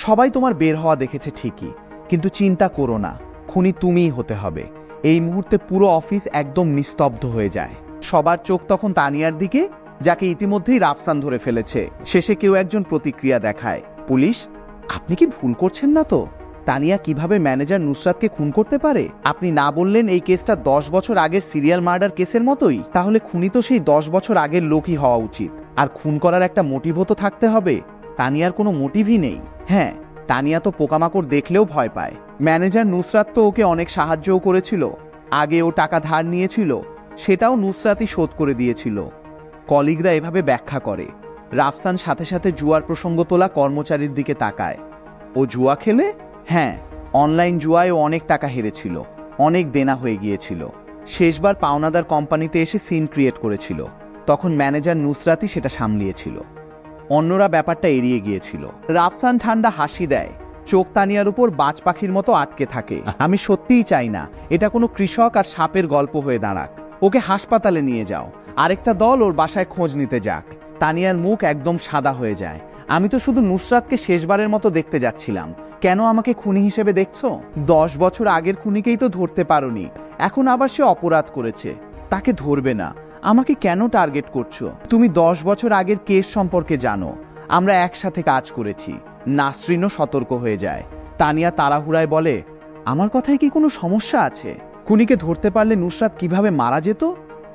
সবাই তোমার বের হওয়া দেখেছে ঠিকই, কিন্তু চিন্তা করো না, খুনি তুমিই হতে হবে। এই মুহূর্তে পুরো অফিস একদম নিস্তব্ধ হয়ে যায়। সবার চোখ তখন তানিয়ার দিকে, যাকে ইতিমধ্যেই রাফসান ধরে ফেলেছে। শেষে কেউ একজন প্রতিক্রিয়া দেখায়, পুলিশ, আপনি কি ভুল করছেন না তো? তানিয়া কিভাবে ম্যানেজার নুসরাতকে খুন করতে পারে? আপনি না বললেন এই কেসটা 10 বছর আগের সিরিয়াল মার্ডার কেসের মতোই? তাহলে খুনি তো সেই 10 বছর আগের লোকই হওয়া উচিত। আর খুন করার একটা মোটিভও তো থাকতে হবে। তানিয়ার কোনো মোটিভই নেই। হ্যাঁ, তানিয়া তো পোকামাকড় দেখলেও ভয় পায়। ম্যানেজার নুসরাত তো ওকে অনেক সাহায্যও করেছিল। আগে ও টাকা ধার নিয়েছিল, সেটাও নুসরাতই শোধ করে দিয়েছিল। কলিগরা এভাবে ব্যাখ্যা করে। রাফসান সাথে সাথে জুয়ার প্রসঙ্গ তোলা কর্মচারীর দিকে তাকায়। ও জুয়া খেলে? হ্যাঁ, অনলাইন জুয়ায় ও অনেক টাকা হেরেছিল, অনেক দেনা হয়ে গিয়েছিল। শেষবার পাওনাদার কোম্পানিতে এসে সিন ক্রিয়েট করেছিল, তখন ম্যানেজার নুসরাতই সেটা সামলিয়েছিল। অন্যরা ব্যাপারটা এড়িয়ে গিয়েছিল। রাফসান ঠান্ডা হাসি দেয়, চোখ তানিয়ার উপর বাজ পাখির মতো আটকে থাকে। আমি সত্যিই চাই না এটা কোনো কৃষক আর সাপের গল্প হয়ে দাঁড়াক। ওকে হাসপাতালে নিয়ে যাও, আরেকটা দল ওর বাসায় খোঁজ নিতে যাক। তানিয়ার মুখ একদম সাদা হয়ে যায়। আমি তো শুধু নুসরাতকে শেষবারের মতো দেখতে যাচ্ছিলাম, কেন আমাকে খুনি হিসেবে দেখছো? 10 বছর আগের খুনিকেই তো ধরতে পারোনি, এখন আবার সে অপরাধ করেছে, তাকে ধরবে না? আমাকে কেন টার্গেট করছো? তুমি 10 বছর আগের কেস সম্পর্কে জানো, আমরা একসাথে কাজ করেছি। নাসরিনও সতর্ক হয়ে যায়। তানিয়া তাড়াহুড়ায় বলে, আমার কথায় কি কোনো সমস্যা আছে? খুনিকে ধরতে পারলে নুসরাত কিভাবে মারা যেত?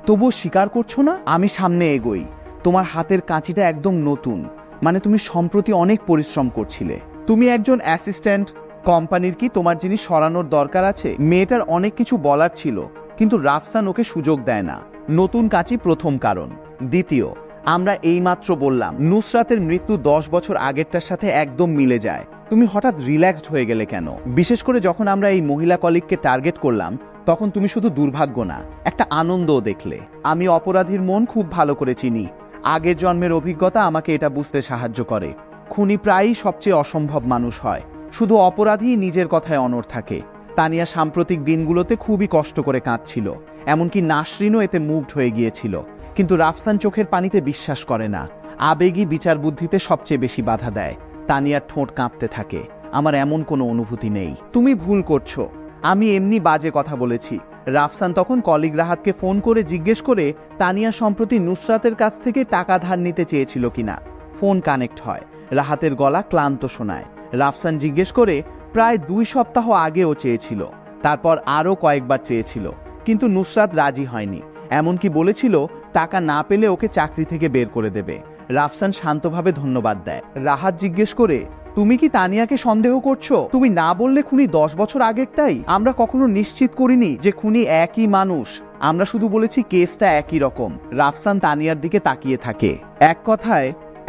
তবুও স্বীকার করছো না? আমি সামনে এগোই। তোমার হাতের কাঁচিটা একদম নতুন, মানে তুমি সম্প্রতি অনেক পরিশ্রম করছিলে। তুমি একজন অ্যাসিস্ট্যান্ট, কোম্পানির কি তোমার জিনিস সরানোর দরকার আছে? মেয়েটার অনেক কিছু বলার ছিল, কিন্তু রাফসান ওকে সুযোগ দেয় না। নতুন কাঁচি প্রথম কারণ। দ্বিতীয়, আমরা এইমাত্র বললাম নুসরাতের মৃত্যু 10 বছর আগেরটার সাথে একদম মিলে যায়। তুমি হঠাৎ রিল্যাক্সড হয়ে গেলে কেন? বিশেষ করে যখন আমরা এই মহিলা কলিগকে টার্গেট করলাম, তখন তুমি শুধু দুর্ভাগ্য না, একটা আনন্দও দেখলে। আমি অপরাধীর মন খুব ভালো করে চিনি। আগের জন্মের অভিজ্ঞতা আমাকে এটা বুঝতে সাহায্য করে। খুনি প্রায়ই সবচেয়ে অসম্ভব মানুষ হয়, শুধু অপরাধী নিজের কথায় অনড় থাকে। তানিয়া সাম্প্রতিক দিনগুলোতে খুবই কষ্ট করে কাঁদছিল, এমনকি নাসরিনও এতে মুভড হয়ে গিয়েছিল। কিন্তু রাফসান চোখের পানিতে বিশ্বাস করে না। আবেগী বিচার বুদ্ধিতে সবচেয়ে বেশি বাধা দেয়। তানিয়ার ঠোঁট কাঁপতে থাকে। আমার এমন কোনো অনুভূতি নেই। তুমি ভুল করছো, আমি এমনি বাজে কথা বলেছি। রাফসান তখন কলিগ রাহাতকে ফোন করে জিজ্ঞেস করে তানিয়া সম্প্রতি নুসরাতের কাছ থেকে টাকা ধার নিতে চেয়েছিল কিনা। ফোন কানেক্ট হয়। রাহাতের গলা ক্লান্ত শোনায়। রাফসান জিজ্ঞেস করে প্রায় 2 সপ্তাহ আগেও চেয়েছিল, তারপর আরও কয়েকবার চেয়েছিল, কিন্তু নুসরাত রাজি হয়নি। এমনকি বলেছিল টাকা না পেলে ওকে চাকরি থেকে বের করে দেবে। রাফসান শান্তভাবে ধন্যবাদ দেয়। রাহাত জিজ্ঞেস করে, তুমি কি তানিয়াকে সন্দেহ করছো? তুমি না বললে খুনি 10 বছর আগেরটাই? আমরা কখনো নিশ্চিত করিনি যে খুনি একই মানুষ, আমরা শুধু বলেছি কেসটা একই রকম। রাফসান তানিয়ার দিকে তাকিয়ে থাকে। এক কথায়,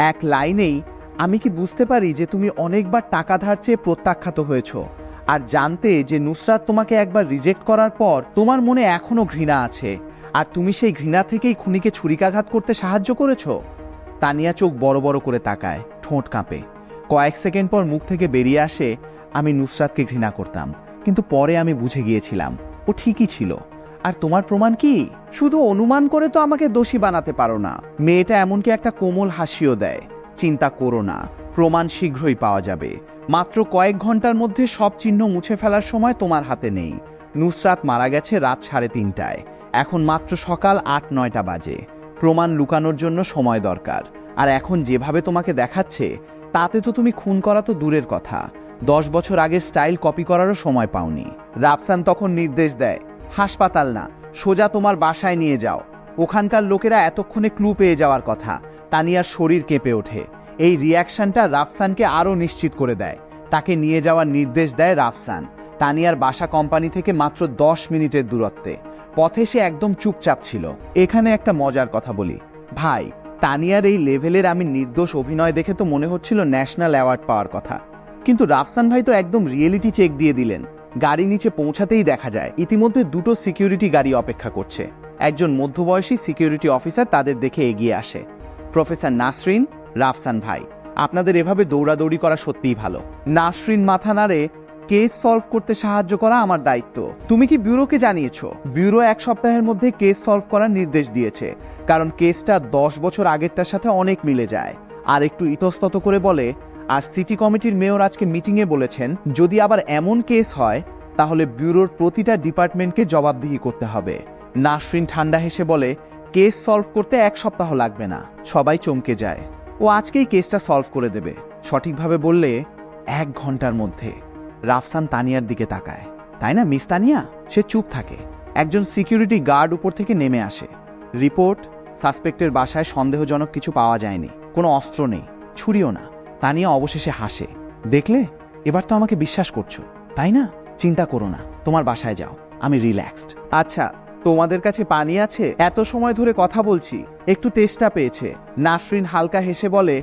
এক লাইনেই, আমি কি বুঝতে পারি যে তুমি অনেকবার টাকা ধার চেয়ে প্রত্যাখ্যাত হয়েছ, আর জানতে যে নুসরাত তোমাকে একবার রিজেক্ট করার পর তোমার মনে এখনো ঘৃণা আছে, আর তুমি সেই ঘৃণা থেকেই খুনিকে ছুরিকাঘাত করতে সাহায্য করেছ? তানিয়া চোখ বড় বড় করে তাকায়, ঠোঁট কাঁপে। কয়েক সেকেন্ড পর মুখ থেকে বেরিয়ে আসে, আমি নুসরাতকে ঘৃণা করতাম, কিন্তু পরে আমি বুঝে গিয়েছিলাম ও ঠিকই ছিল। আর তোমার প্রমাণ কি? শুধু অনুমান করে তো আমাকে দোষী বানাতে পারো না। মেয়েটা এমনকি একটা কোমল হাসিও দেয়। চিন্তা করো না, প্রমাণ শীঘ্রই পাওয়া যাবে। মাত্র কয়েক ঘন্টার মধ্যে সব চিহ্ন মুছে ফেলার সময় তোমার হাতে নেই। নুসরাত মারা গেছে রাত 3:30টায়, এখন মাত্র সকাল 8-9টা বাজে। প্রমাণ লুকানোর জন্য সময় দরকার, আর এখন যেভাবে তোমাকে দেখাচ্ছে তাতে তো তুমি খুন করা তো দূরের কথা, 10 বছর আগের স্টাইল কপি করারও সময় পাওনি। রাফসান তখন নির্দেশ দেয়, হাসপাতাল না, সোজা তোমার বাসায় নিয়ে যাও। ওখানকার লোকেরা এতক্ষণে ক্লু পেয়ে যাওয়ার কথা। তানিয়ার শরীর কেঁপে ওঠে। এই রিয়াকশনটা রাফসানকে আরও নিশ্চিত করে দেয়। তাকে নিয়ে যাওয়ার নির্দেশ দেয় রাফসান। তানিয়ার বাসা কোম্পানি থেকে মাত্র 10 মিনিটের দূরত্বে। পথে সে একদম চুপচাপ ছিল। এখানে একটা মজার কথা বলি ভাই, তানিয়ার এই লেভেলের আমি নির্দোষ অভিনয় দেখে তো মনে হচ্ছিল ন্যাশনাল অ্যাওয়ার্ড পাওয়ার কথা, কিন্তু রাফসান ভাই তো একদম রিয়েলিটি চেক দিয়ে দিলেন। গাড়ি নিচে পৌঁছাতেই দেখা যায় ইতিমধ্যে 2টো সিকিউরিটি গাড়ি অপেক্ষা করছে। একজন মধ্যবয়সী সিকিউরিটি অফিসার তাদের দেখে এগিয়ে আসে। প্রফেসর নাসরিন, রাফসান ভাই। আপনাদের এভাবে দৌড়াদৌড়ি করা সত্যিই ভালো। নাসরিন মাথা নাড়ে, কেস সলভ করতে সাহায্য করা আমার দায়িত্ব। তুমি কি ব্যুরোকে জানিয়েছো? ব্যুরো 1 সপ্তাহের মধ্যে কেস সলভ করার নির্দেশ দিয়েছে, কারণ কেসটা 10 বছর আগেরটার সাথে অনেক মিলে যায়। আর একটু ইতস্তত করে বলে, আর সিটি কমিটির মেয়র আজকে মিটিংয়ে বলেছেন যদি আবার এমন কেস হয় তাহলে ব্যুরোর প্রতিটা ডিপার্টমেন্টকে জবাবদিহি করতে হবে। নাসরিন ঠান্ডা হেসে বলে, কেস সলভ করতে 1 সপ্তাহ লাগবে না। সবাই চমকে যায়। ও আজকেই কেসটা সলভ করে দেবে। সঠিকভাবে বললে 1 ঘন্টার মধ্যে। রাফসান তানিয়ার দিকে তাকায়। তাই না মিস তানিয়া? সে চুপ থাকে। একজন সিকিউরিটি গার্ড উপর থেকে নেমে আসে। রিপোর্ট, সাসপেক্টের বাসায় সন্দেহজনক কিছু পাওয়া যায়নি। কোনো অস্ত্র নেই, ছুরিও না। তানিয়া অবশেষে হাসে। দেখলে, এবার তো আমাকে বিশ্বাস করছো, তাই না? চিন্তা করো না, তোমার বাসায় যাও, আমি রিল্যাক্সড। আচ্ছা, তোমাদের কাছে পানি আছে? এত সময় ধরে কথা বলছি, একটু তেষ্টা পেয়েছে। নাসরিন হালকা হেসে বলে,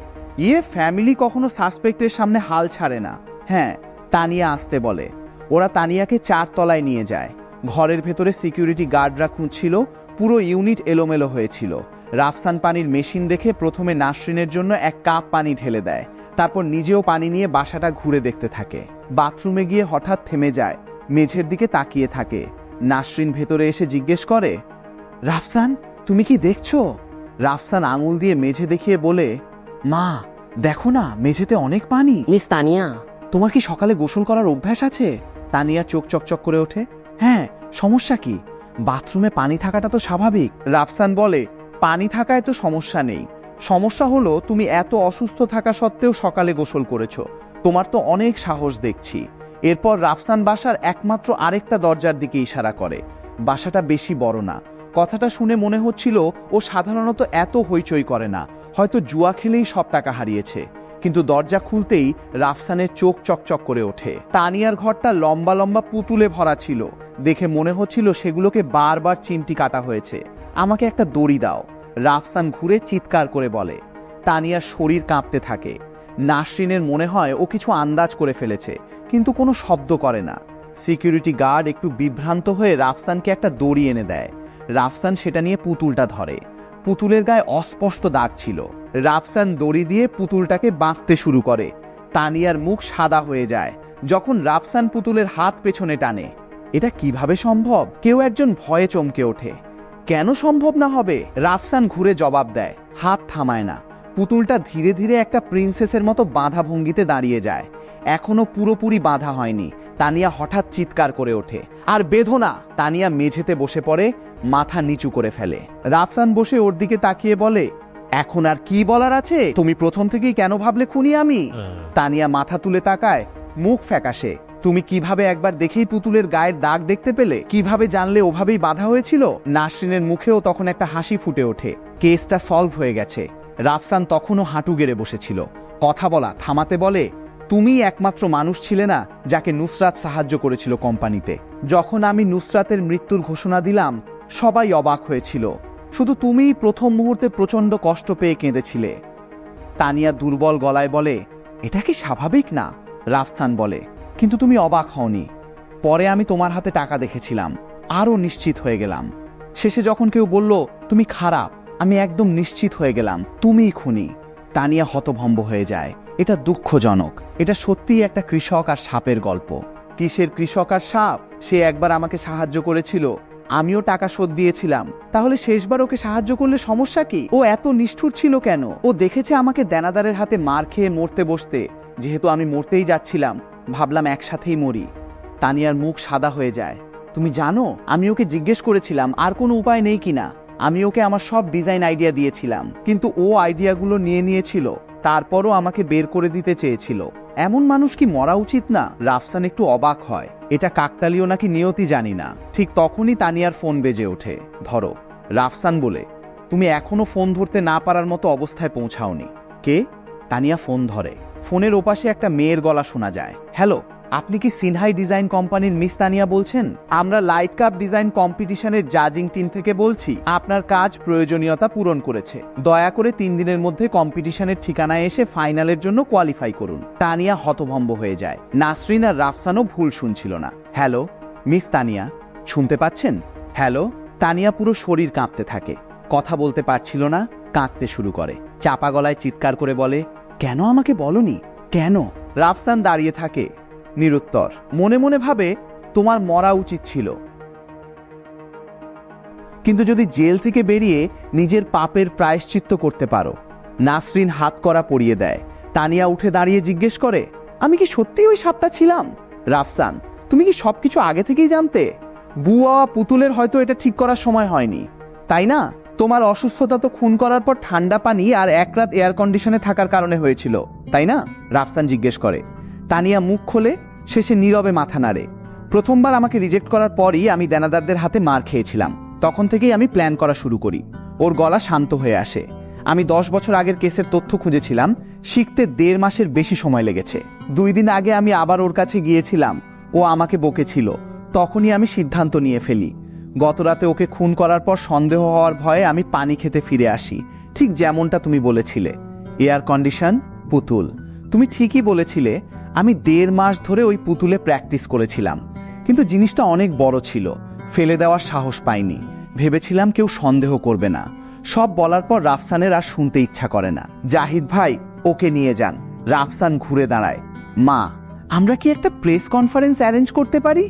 ফ্যামিলি কখনো সাসপেক্টের সামনে হাল ছাড়ে না। হ্যাঁ, তানিয়া আসতে বলে। ওরা তানিয়াকে 4 তলায় নিয়ে যায়। ঘরের ভেতরে সিকিউরিটি গার্ডরা খুঁজছিল। পুরো ইউনিট এলোমেলো হয়েছিল। রাফসান পানির মেশিন দেখে প্রথমে নাসরিনের জন্য 1 কাপ পানি ঢেলে দেয়। তারপর নিজেও পানি নিয়ে বাসাটা ঘুরে দেখতে থাকে। বাথরুমে গিয়ে হঠাৎ থেমে যায়, মেঝের দিকে তাকিয়ে থাকে। নাসরিন ভেতরে এসে জিজ্ঞেস করে, রাফসান, তুমি কি দেখছো? রাফসান আঙুল দিয়ে মেঝে দেখিয়ে বলে, মা দেখো না, মেঝেতে অনেক পানি। মিস তানিয়া, তোমার কি সকালে গোসল করার অভ্যাস আছে? তানিয়ার চোখ চকচক করে ওঠে। হ্যাঁ, সমস্যা কি? বাথরুমে পানি থাকাটা তো স্বাভাবিক। রাফসান বলে, পানি থাকায় তো সমস্যা নেই। সমস্যা হলো তুমি এত অসুস্থ থাকা সত্ত্বেও সকালে গোসল করেছো। তোমার তো অনেক সাহস দেখছি। এরপর রাফসান বাসার একমাত্র আরেকটা দরজার দিকে ইশারা করে। বাসাটা বেশি বড় না। কথাটা শুনে মনে হচ্ছিল ও সাধারণত এত হইচই করে না, হয়তো জুয়া খেলেই সব টাকা হারিয়েছে। কিন্তু দরজা খুলতেই রাফসানের চোখ চকচক করে ওঠে। তানিয়ার ঘরটা লম্বা লম্বা পুতুলে ভরা ছিল। দেখে মনে হচ্ছিল সেগুলোকে বারবার চিমটি কাটা হয়েছে। আমাকে একটা দড়ি দাও। রাফসান ঘুরে চিৎকার করে বলে। তানিয়ার শরীর কাঁপতে থাকে। নাসরিনের মনে হয় ও কিছু আন্দাজ করে ফেলেছে, কিন্তু কোনো শব্দ করে না। সিকিউরিটি গার্ড একটু বিভ্রান্ত হয়ে রাফসানকে একটা দড়ি এনে দেয়। রাফসান সেটা নিয়ে পুতুলটা ধরে। পুতুলের গায়ে অস্পষ্ট দাগ ছিল। রাফসান দড়ি দিয়ে পুতুলটাকে বাঁকতে শুরু করে। তানিয়ার মুখ সাদা হয়ে যায় যখন রাফসান পুতুলের হাত পেছনে টানে। এটা কিভাবে সম্ভব? কেউ একজন ভয়ে চমকে ওঠে। কেন সম্ভব না হবে? রাফসান ঘুরে জবাব দেয়, হাত থামায় না। পুতুলটা ধীরে ধীরে একটা প্রিন্সেসের মতো বাঁধা ভঙ্গিতে দাঁড়িয়ে যায়। এখনো পুরোপুরি বাঁধা হয়নি। তানিয়া হঠাৎ চিৎকার করে ওঠে, আর বেঁধো না। তানিয়া মেঝেতে বসে পড়ে, মাথা নিচু করে ফেলে। রাফসান বসে ওর দিকে তাকিয়ে বলে, এখন আর কি বলার আছে? তুমি প্রথম থেকেই কেন ভাবলে খুনি আমি? তানিয়া মাথা তুলে তাকায়, মুখ ফ্যাকাশে। তুমি কিভাবে একবার দেখেই পুতুলের গায়ের দাগ দেখতে পেলে? কিভাবে জানলে ওভাবেই বাঁধা হয়েছিল? নাসরিনের মুখেও তখন একটা হাসি ফুটে ওঠে। কেসটা সলভ হয়ে গেছে। রাফসান তখনও হাঁটু গেড়ে বসেছিল। কথা বলা থামাতে বলে, তুমিই একমাত্র মানুষ ছিলে না যাকে নুসরাত সাহায্য করেছিল কোম্পানিতে। যখন আমি নুসরাতের মৃত্যুর ঘোষণা দিলাম সবাই অবাক হয়েছিল। শুধু তুমিই প্রথম মুহূর্তে প্রচণ্ড কষ্ট পেয়ে কেঁদেছিলে। তানিয়া দুর্বল গলায় বলে, এটা কি স্বাভাবিক না? রাফসান বলে, কিন্তু তুমি অবাক হওনি। পরে আমি তোমার হাতে টাকা দেখেছিলাম, আরও নিশ্চিত হয়ে গেলাম। শেষে যখন কেউ বলল তুমি খারাপ, আমি একদম নিশ্চিত হয়ে গেলাম তুমিই খুনি। তানিয়া হতভম্ব হয়ে যায়। এটা দুঃখজনক। এটা সত্যিই একটা কৃষক আর সাপের গল্প। কিসের কৃষক আর সাপ? সে একবার আমাকে সাহায্য করেছিল, আমিও টাকা শোধ দিয়েছিলাম। তাহলে শেষবার ওকে সাহায্য করলে সমস্যা কি? ও এত নিষ্ঠুর ছিল কেন? ও দেখেছে আমাকে দেনাদারের হাতে মার খেয়ে মরতে বসতে। যেহেতু আমি মরতেই যাচ্ছিলাম, ভাবলাম একসাথেই মরি। তানিয়ার মুখ সাদা হয়ে যায়। তুমি জানো, আমি ওকে জিজ্ঞেস করেছিলাম আর কোনো উপায় নেই কিনা। আমি ওকে আমার সব ডিজাইন আইডিয়া দিয়েছিলাম, কিন্তু ও আইডিয়াগুলো নিয়ে নিয়েছিল। তারপরও আমাকে বের করে দিতে চেয়েছিল। এমন মানুষ কি মরা উচিত না? রাফসান একটু অবাক হয়। এটা কাকতালীয় নাকি নিয়তি জানি না। ঠিক তখনই তানিয়ার ফোন বেজে ওঠে। ধরো। রাফসান বলে, তুমি এখনো ফোন ধরতে না পারার মতো অবস্থায় পৌঁছাওনি। কে? তানিয়া ফোন ধরে। ফোনের ওপাশে একটা মেয়ের গলা শোনা যায়। হ্যালো, আপনি কি সিনহাই ডিজাইন কোম্পানির মিস তানিয়া বলছেন? আমরা লাইট কাপ ডিজাইন কম্পিটিশনের জাজিং টিম থেকে বলছি। আপনার কাজ প্রয়োজনীয়তা পূরণ করেছে। দয়া করে 3 দিনের মধ্যে কম্পিটিশনের ঠিকানায় এসে ফাইনালের জন্য কোয়ালিফাই করুন। তানিয়া হতভম্ব হয়ে যায়। নাসরিন আর রাফসানও ভুল শুনছিল না। হ্যালো, মিস তানিয়া, শুনতে পাচ্ছেন? হ্যালো। তানিয়া পুরো শরীর কাঁপতে থাকে। কথা বলতে পারছিল না, কাঁদতে শুরু করে। চাপা গলায় চিৎকার করে বলে, কেন আমাকে বলনি? কেন? রাফসান দাঁড়িয়ে থাকে নিরুত্তর। মনে মনে ভাবে তোমার মরা উচিত ছিল, কিন্তু যদি জেল থেকে বেরিয়ে নিজের পাপের প্রায়শ্চিত্ত করতে পারো। নাসরিন হাত করা পরিয়ে দেয়। তানিয়া উঠে দাঁড়িয়ে জিজ্ঞেস করে, আমি কি সত্যি ওই সাপটা ছিলাম? রাফসান, তুমি কি সবকিছু আগে থেকেই জানতে? বুয়া পুতুলের হয়তো এটা ঠিক করার সময় হয়নি, তাই না? তোমার অসুস্থতা তো খুন করার পর ঠান্ডা পানি আর এক রাত এয়ার কন্ডিশনে থাকার কারণে হয়েছিল, তাই না? রাফসান জিজ্ঞেস করে। তানিয়া মুখ খোলে, শেষে নীরবে মাথা নাড়ে। প্রথমবার আমাকে রিজেক্ট করার পরই আমি দেনাদারদের হাতে মার খেয়েছিলাম। তখন থেকেই আমি প্ল্যান করা শুরু করি। ওর গলা শান্ত হয়ে আসে। আমি 10 বছর আগের কেসের তথ্য খুঁজেছিলাম, শিখতে 1.5 মাসের বেশি সময় লেগেছে। 2 দিন আগে আমি আবার ওর কাছে গিয়েছিলাম, ও আমাকে বকেছিল। তখনই আমি সিদ্ধান্ত নিয়ে ফেলি। গতরাতে ওকে খুন করার পর সন্দেহ হওয়ার ভয়ে আমি পানি খেতে ফিরে আসি, ঠিক যেমনটা তুমি বলেছিলে। এয়ার কন্ডিশন, পুতুল। তুমি ঠিকই বলেছিলে। আমি 1.5 মাস ধরে ওই পুতুলে প্র্যাকটিস করেছিলাম, কিন্তু জিনিসটা অনেক বড় ছিল। ফেলে দেওয়ার সাহস পাইনি। ভেবেছিলাম কেউ সন্দেহ করবে না। সব বলার পর রাফসানের আর শুনতে ইচ্ছা করে না। জাহিদ ভাই, ওকে নিয়ে যান। রাফসান ঘুরে দাঁড়ায়। মা, আমরা কি একটা প্রেস কনফারেন্স অ্যারেঞ্জ করতে পারি?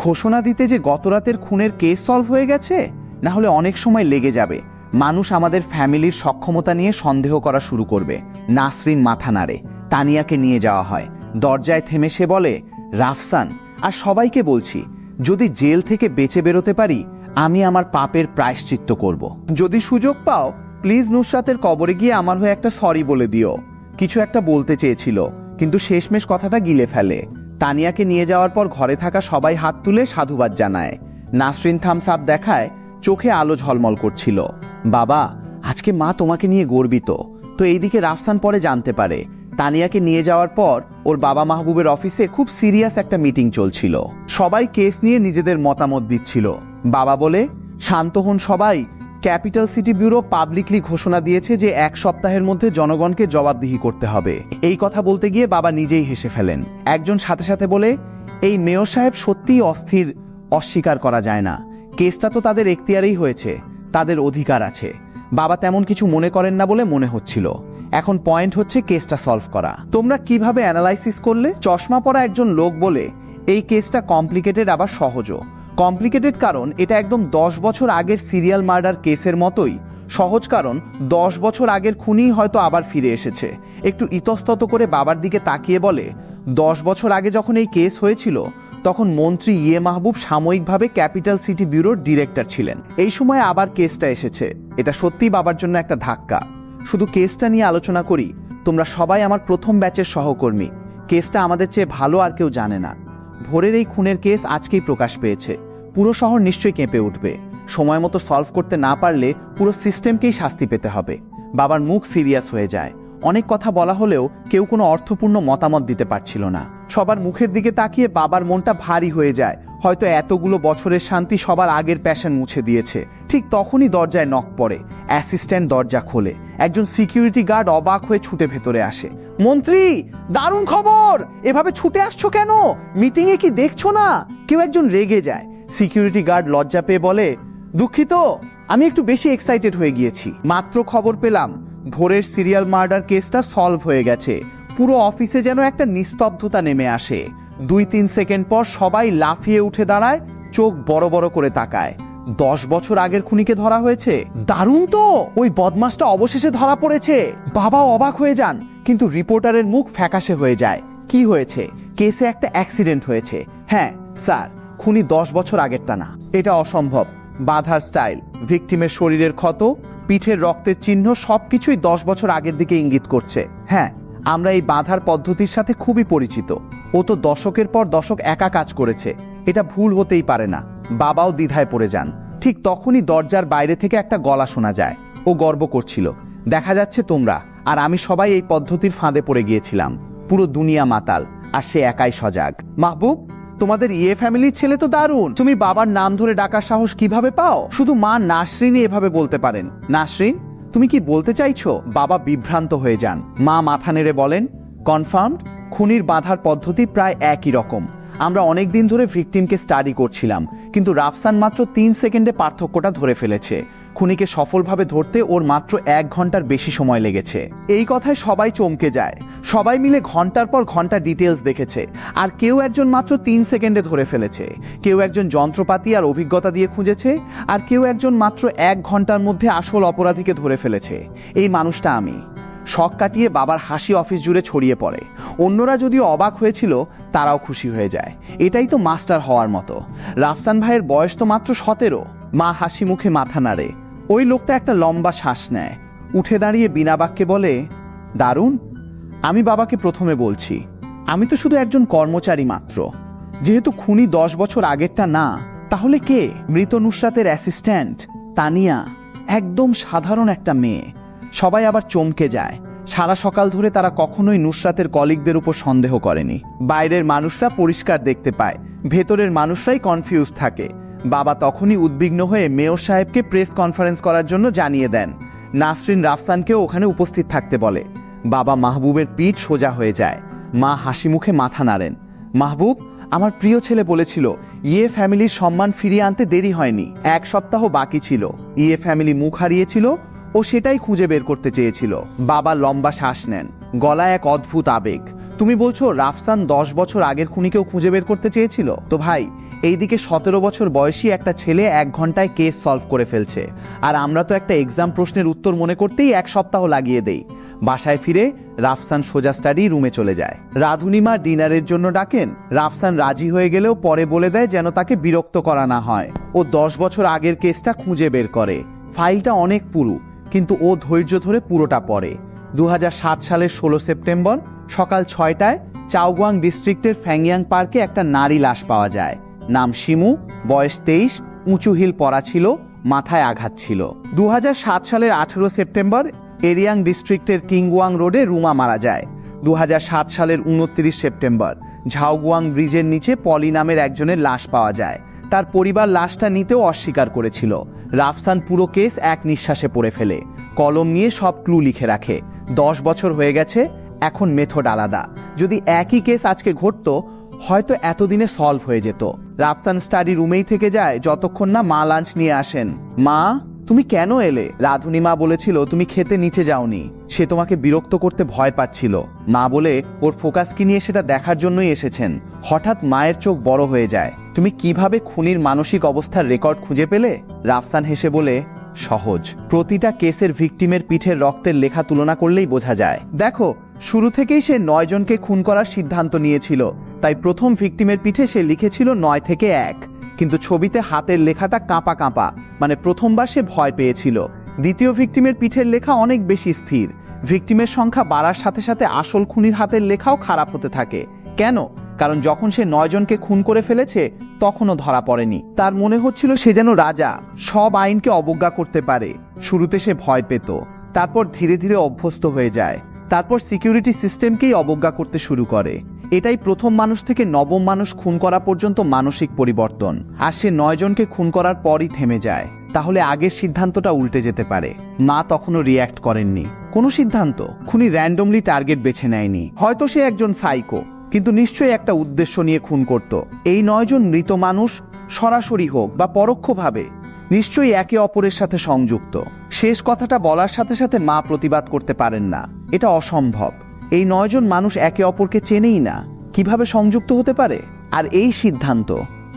ঘোষণা দিতে যে গতরাতের খুনের কেস সলভ হয়ে গেছে, না হলে অনেক সময় লেগে যাবে। মানুষ আমাদের ফ্যামিলির সক্ষমতা নিয়ে সন্দেহ করা শুরু করবে। নাসরিন মাথা নাড়ে। তানিয়াকে নিয়ে যাওয়া হয়। দরজায় থেমে সে বলে, রাফসান আর সবাইকে বলছি, যদি জেল থেকে বেঁচে বেরোতে পারি, আমি আমার পাপের প্রায়শ্চিত্ত করব। যদি সুযোগ পাও, প্লিজ নুসরাতের কবরে গিয়ে আমার হয়ে একটা সরি বলে দিও। কিছু একটা বলতে চেয়েছিল, কিন্তু শেষমেশ কথাটা গিলে ফেলে। তানিয়াকে নিয়ে যাওয়ার পর ঘরে থাকা সবাই হাত তুলে সাধুবাদ জানায়। নাসরিন থামস আপ দেখায়, চোখে আলো ঝলমল করছিল। বাবা, আজকে মা তোমাকে নিয়ে গর্বিত। তো এইদিকে রাফসান পরে জানতে পারে তানিয়াকে নিয়ে যাওয়ার পর ওর বাবা মাহবুবের অফিসে খুব সিরিয়াস একটা মিটিং চলছিল। সবাই কেস নিয়ে নিজেদের মতামত দিচ্ছিল। বাবা বলে, শান্ত হন সবাই। ক্যাপিটাল সিটি ব্যুরো পাবলিকলি ঘোষণা দিয়েছে যে 1 সপ্তাহের মধ্যে জনগণকে জবাবদিহি করতে হবে। এই কথা বলতে গিয়ে বাবা নিজেই হেসে ফেলেন। একজন সাথে সাথে বলে, এই মেয়র সাহেব সত্যিই অস্থির, অস্বীকার করা যায় না। কেসটা তো তাদের এখতিয়ারেই হয়েছে, তাদের অধিকার আছে। বাবা তেমন কিছু মনে করেন না বলে মনে হচ্ছিল। এখন পয়েন্ট হচ্ছে কেসটা সলভ করা। তোমরা কিভাবে অ্যানালাইসিস করলে? চশমা পরা একজন লোক বলে, এই কেসটা কমপ্লিকেটেড আবার সহজও। কমপ্লিকেটেড কারণ এটা একদম 10 বছর আগের সিরিয়াল মার্ডার কেসের মতোই। সহজ কারণ 10 বছর আগের খুনি হয়তো আবার ফিরে এসেছে। একটু ইতস্তত করে বাবার দিকে তাকিয়ে বলে, 10 বছর আগে যখন এই কেস হয়েছিল, তখন মন্ত্রী মাহবুব সাময়িকভাবে ক্যাপিটাল সিটি ব্যুরোর ডিরেক্টর ছিলেন। এই সময় আবার কেসটা এসেছে। এটা সত্যিই বাবার জন্য একটা ধাক্কা। শুধু কেসটা নিয়ে আলোচনা করি, তোমরা সবাই আমার প্রথম ব্যাচের সহকর্মী। কেসটা আমাদের চেয়ে ভালো আর কেউ জানে না। ভোরের এই খুনের কেস আজকেই প্রকাশ পেয়েছে। পুরো শহর নিশ্চয়ই কেঁপে উঠবে। সময় মতো সলভ করতে না পারলে পুরো সিস্টেমকেই শাস্তি পেতে হবে। বাবার মুখ সিরিয়াস হয়ে যায়। অনেক কথা বলা হলেও কেউ কোনো অর্থপূর্ণ মতামত দিতে পারছিল না। সবার মুখের দিকে তাকিয়ে বাবার মনটা ভারী হয়ে যায়। হয়তো এতগুলো বছরের শান্তি সবার আগের প্যাশন মুছে দিয়েছে। ঠিক তখনই দরজায় নক পড়ে। অ্যাসিস্ট্যান্ট দরজা খোলে। একজন সিকিউরিটি গার্ড অবাক হয়ে ছুটে ভেতরে আসে। মন্ত্রী, দারুণ খবর! এভাবে ছুটে আসছো কেন? মিটিংয়ে কি দেখছো না? কেউ একজন রেগে যায়। সিকিউরিটি গার্ড লজ্জা পেয়ে বলে, দুঃখিত, আমি একটু বেশি এক্সাইটেড হয়ে গিয়েছি। মাত্র খবর পেলাম ভোরের সিরিয়াল মার্ডার কেসটা সলভ হয়ে গেছে। পুরো অফিসে যেন একটা নিস্তব্ধতা নেমে আসে। 2-3 সেকেন্ড পর সবাই লাফিয়ে উঠে দাঁড়ায়, চোখ বড় বড় করে তাকায়। 10 বছর আগের খুনিকে ধরা হয়েছে। দারুণ তো! ওই বদমাসটা অবশেষে ধরা পড়েছে। বাবা অবাক হয়ে যান, কিন্তু রিপোর্টারের মুখ ফ্যাকাশে হয়ে যায়। কি হয়েছে? কেসে একটা অ্যাক্সিডেন্ট হয়েছে। হ্যাঁ স্যার, খুনি 10 বছর আগেরটা না। এটা অসম্ভব। বাঁধার স্টাইল, ভিকটিমের শরীরের ক্ষত, পিঠের রক্তের চিহ্ন সবকিছুই 10 বছর আগের দিকে ইঙ্গিত করছে। হ্যাঁ, আমরা এই বাঁধার পদ্ধতির সাথে খুবই পরিচিত। ও তো দশকের পর দশক একা কাজ করেছে। এটা ভুল হতেই পারে না। বাবাও দ্বিধায় পড়ে যান। ঠিক তখনই দরজার বাইরে থেকে একটা গলা শোনা যায়। ও গর্ব করছিল, দেখা যাচ্ছে তোমরা আর আমি সবাই এই পদ্ধতির ফাঁদে পড়ে গিয়েছিলাম। পুরো দুনিয়া মাতাল, আর সে একাই সজাগ। মাহবুব, তোমাদের ফ্যামিলির ছেলে তো দারুণ। তুমি বাবার নাম ধরে ডাকার সাহস কিভাবে পাও? শুধু মা নাসরিনই এভাবে বলতে পারেন। নাসরিন, তুমি কি বলতে চাইছো? বাবা বিভ্রান্ত হয়ে যান। মা মাথা নেড়ে বলেন, কনফার্মড। খুনির বাঁধার পদ্ধতি প্রায় একই রকম। আমরা অনেক দিন ধরে ভিকটিমকে স্টাডি করছিলাম, কিন্তু রাফসান মাত্র 3 সেকেন্ডে পার্থক্যটা ধরে ফেলেছে। খুনিকে সফলভাবে ধরতে ওর মাত্র 1 ঘন্টার বেশি সময় লেগেছে। এই কথায় সবাই চমকে যায়। সবাই মিলে ঘন্টার পর ঘন্টা ডিটেলস দেখেছে, আর কেউ একজন মাত্র 3 সেকেন্ডে ধরে ফেলেছে। কেউ একজন যন্ত্রপাতি আর অভিজ্ঞতা দিয়ে খুঁজেছে, আর কেউ একজন মাত্র 1 ঘন্টার মধ্যে আসল অপরাধীকে ধরে ফেলেছে। এই মানুষটা আমি। শখ কাটিয়ে বাবার হাসি অফিস জুড়ে ছড়িয়ে পড়ে। অন্যরা যদিও অবাক হয়েছিল, তারাও খুশি হয়ে যায়। এটাই তো মাস্টার হওয়ার মতো। রাফসান ভাইয়ের বয়স তো মাত্র 17। মা হাসি মুখে মাথা নাড়ে। ওই লোকটা একটা লম্বা শ্বাস নেয়, উঠে দাঁড়িয়ে বিনা বাক্যে বলে, দারুণ। আমি বাবাকে প্রথমে বলছি, আমি তো শুধু একজন কর্মচারী মাত্র। যেহেতু খুনি 10 বছর আগেরটা না, তাহলে কে? মৃত নুসরাতের অ্যাসিস্ট্যান্ট তানিয়া, একদম সাধারণ একটা মেয়ে। সবাই আবার চমকে যায়। সারা সকাল ধরে তারা কখনোই নুসরাতের কলিগদের উপর সন্দেহ করেনি। বাইরের মানুষরা পরিষ্কার দেখতে পায়, ভেতরের মানুষরাই কনফিউজ থাকে। বাবা তখনই উদ্বিগ্ন হয়ে মেয়র সাহেবকে প্রেস কনফারেন্স করার জন্য জানিয়ে দেন। নাসরিন রাফসানকেও ওখানে উপস্থিত থাকতে বলে। বাবা মাহবুবের পিঠ সোজা হয়ে যায়। মা হাসি মুখে মাথা নাড়েন। মাহবুব, আমার প্রিয় ছেলে বলেছিল ইয়ে ফ্যামিলির সম্মান ফিরিয়ে আনতে দেরি হয়নি। 1 সপ্তাহ বাকি ছিল। ইয়ে ফ্যামিলি মুখ হারিয়েছিল, ও সেটাই খুঁজে বের করতে চেয়েছিল। বাবা লম্বা শ্বাস নেন, গলায় এক অদ্ভুত আবেগ। তুমি বলছো রাফসান 10 বছর আগের খুনিকেও খুঁজে বের করতে চেয়েছিল? তো ভাই, এইদিকে 17 বছর বয়সী একটা ছেলে 1 ঘন্টায় কেস সলভ করে ফেলছে, আর আমরা তো একটা এক্সাম প্রশ্নের উত্তর মনে করতেই 1 সপ্তাহ লাগিয়ে দেই। বাসায় ফিরে রাফসান সোজা স্টাডি রুমে চলে যায়। রাধুনিমা ডিনারের জন্য ডাকেন। রাফসান রাজি হয়ে গেলেও পরে বলে দেয় যেন তাকে বিরক্ত করা না হয়। ও 10 বছর আগের কেসটা খুঁজে বের করে। ফাইলটা অনেক পুরু, কিন্তু ও ধৈর্য ধরে পুরোটা পড়ে। 2007 সালের 16 সেপ্টেম্বর সকাল 6টায় চাওগুয়াং ডিস্ট্রিক্টের ফ্যাংয়াং পার্কে একটা নারী লাশ পাওয়া যায়। নাম শিমু, বয়স 23, উঁচু হিল পরা ছিল, মাথায় আঘাত ছিল। 2007 সালের 18 সেপ্টেম্বর এরিয়াং ডিস্ট্রিক্টের কিংগুয়াং রোডে রুমা মারা যায়। 2007 সালের 29 সেপ্টেম্বর ঝাওগুয়াং ব্রিজের নিচে পলি নামের একজনের লাশ পাওয়া যায়। তার পরিবার লাশটা নিতেও অস্বীকার করেছিল। রাফসান পুরো কেস এক নিঃশ্বাসে পড়ে ফেলে। কলম নিয়ে সব ক্লু লিখে রাখে। 10 বছর হয়ে গেছে, এখন মেথড আলাদা। যদি একই কেস আজকে ঘটতো, হয়তো এতদিনে সলভ হয়ে যেত। রাফসান স্টাডি রুমেই থেকে যায় যতক্ষণ না মা লাঞ্চ নিয়ে আসেন। মা, তুমি কেন এলে? রাধুনিমা বলেছিল তুমি খেতে নিচে যাওনি। সে তোমাকে বিরক্ত করতে ভয় পাচ্ছিল। মা বলে ওর ফোকাস কি নিয়ে সেটা দেখার জন্যই এসেছেন। হঠাৎ মায়ের চোখ বড় হয়ে যায়। তুমি কিভাবে খুনির মানসিক অবস্থার রেকর্ড খুঁজে পেলে? রাফসান হেসে বলে, সহজ। প্রতিটা কেসের ভিকটিমের পিঠের রক্তের লেখা তুলনা করলেই বোঝা যায়। দেখো, শুরু থেকেই সে 9 জনকে খুন করার সিদ্ধান্ত নিয়েছিল, তাই প্রথম ভিকটিমের পিঠে সে লিখেছিল 9 থেকে 1। কিন্তু ছবিতে হাতের লেখাটা কাঁপা কাঁপা, মানে প্রথমবার সে ভয় পেয়েছিল। দ্বিতীয় ভিকটিমের পিঠের লেখা অনেক বেশি স্থির। ভিকটিমের সংখ্যা বাড়ার সাথে সাথে আসল খুনির হাতের লেখাও খারাপ হতে থাকে। কেন? কারণ যখন সে 9 জনকে খুন করে ফেলেছে, তখনও ধরা পড়েনি। তার মনে হচ্ছিল সে যেন রাজা, সব আইনকে অবজ্ঞা করতে পারে। শুরুতে সে ভয় পেত, তারপর ধীরে ধীরে অভ্যস্ত হয়ে যায়। তারপর সিকিউরিটি সিস্টেমকেই অবজ্ঞা করতে শুরু করে। এটাই প্রথম মানুষ থেকে নবম মানুষ খুন করা পর্যন্ত মানসিক পরিবর্তন। আর সে 9 জনকে খুন করার পরই থেমে যায়। তাহলে আগের সিদ্ধান্তটা উল্টে যেতে পারে। মা তখনও রিয়্যাক্ট করেননি। কোনো সিদ্ধান্ত? খুনি র্যান্ডমলি টার্গেট বেছে নেয়নি। হয়তো সে একজন সাইকো, কিন্তু নিশ্চয়ই একটা উদ্দেশ্য নিয়ে খুন করত। এই 9 জন মৃত মানুষ, সরাসরি হোক বা পরোক্ষভাবে, নিশ্চয়ই একে অপরের সাথে সংযুক্ত। শেষ কথাটা বলার সাথে সাথে মা প্রতিবাদ করতে পারেন না। এটা অসম্ভব। এই 9 জন মানুষ একে অপরকে চেনেই না, কিভাবে সংযুক্ত হতে পারে? আর এই সিদ্ধান্ত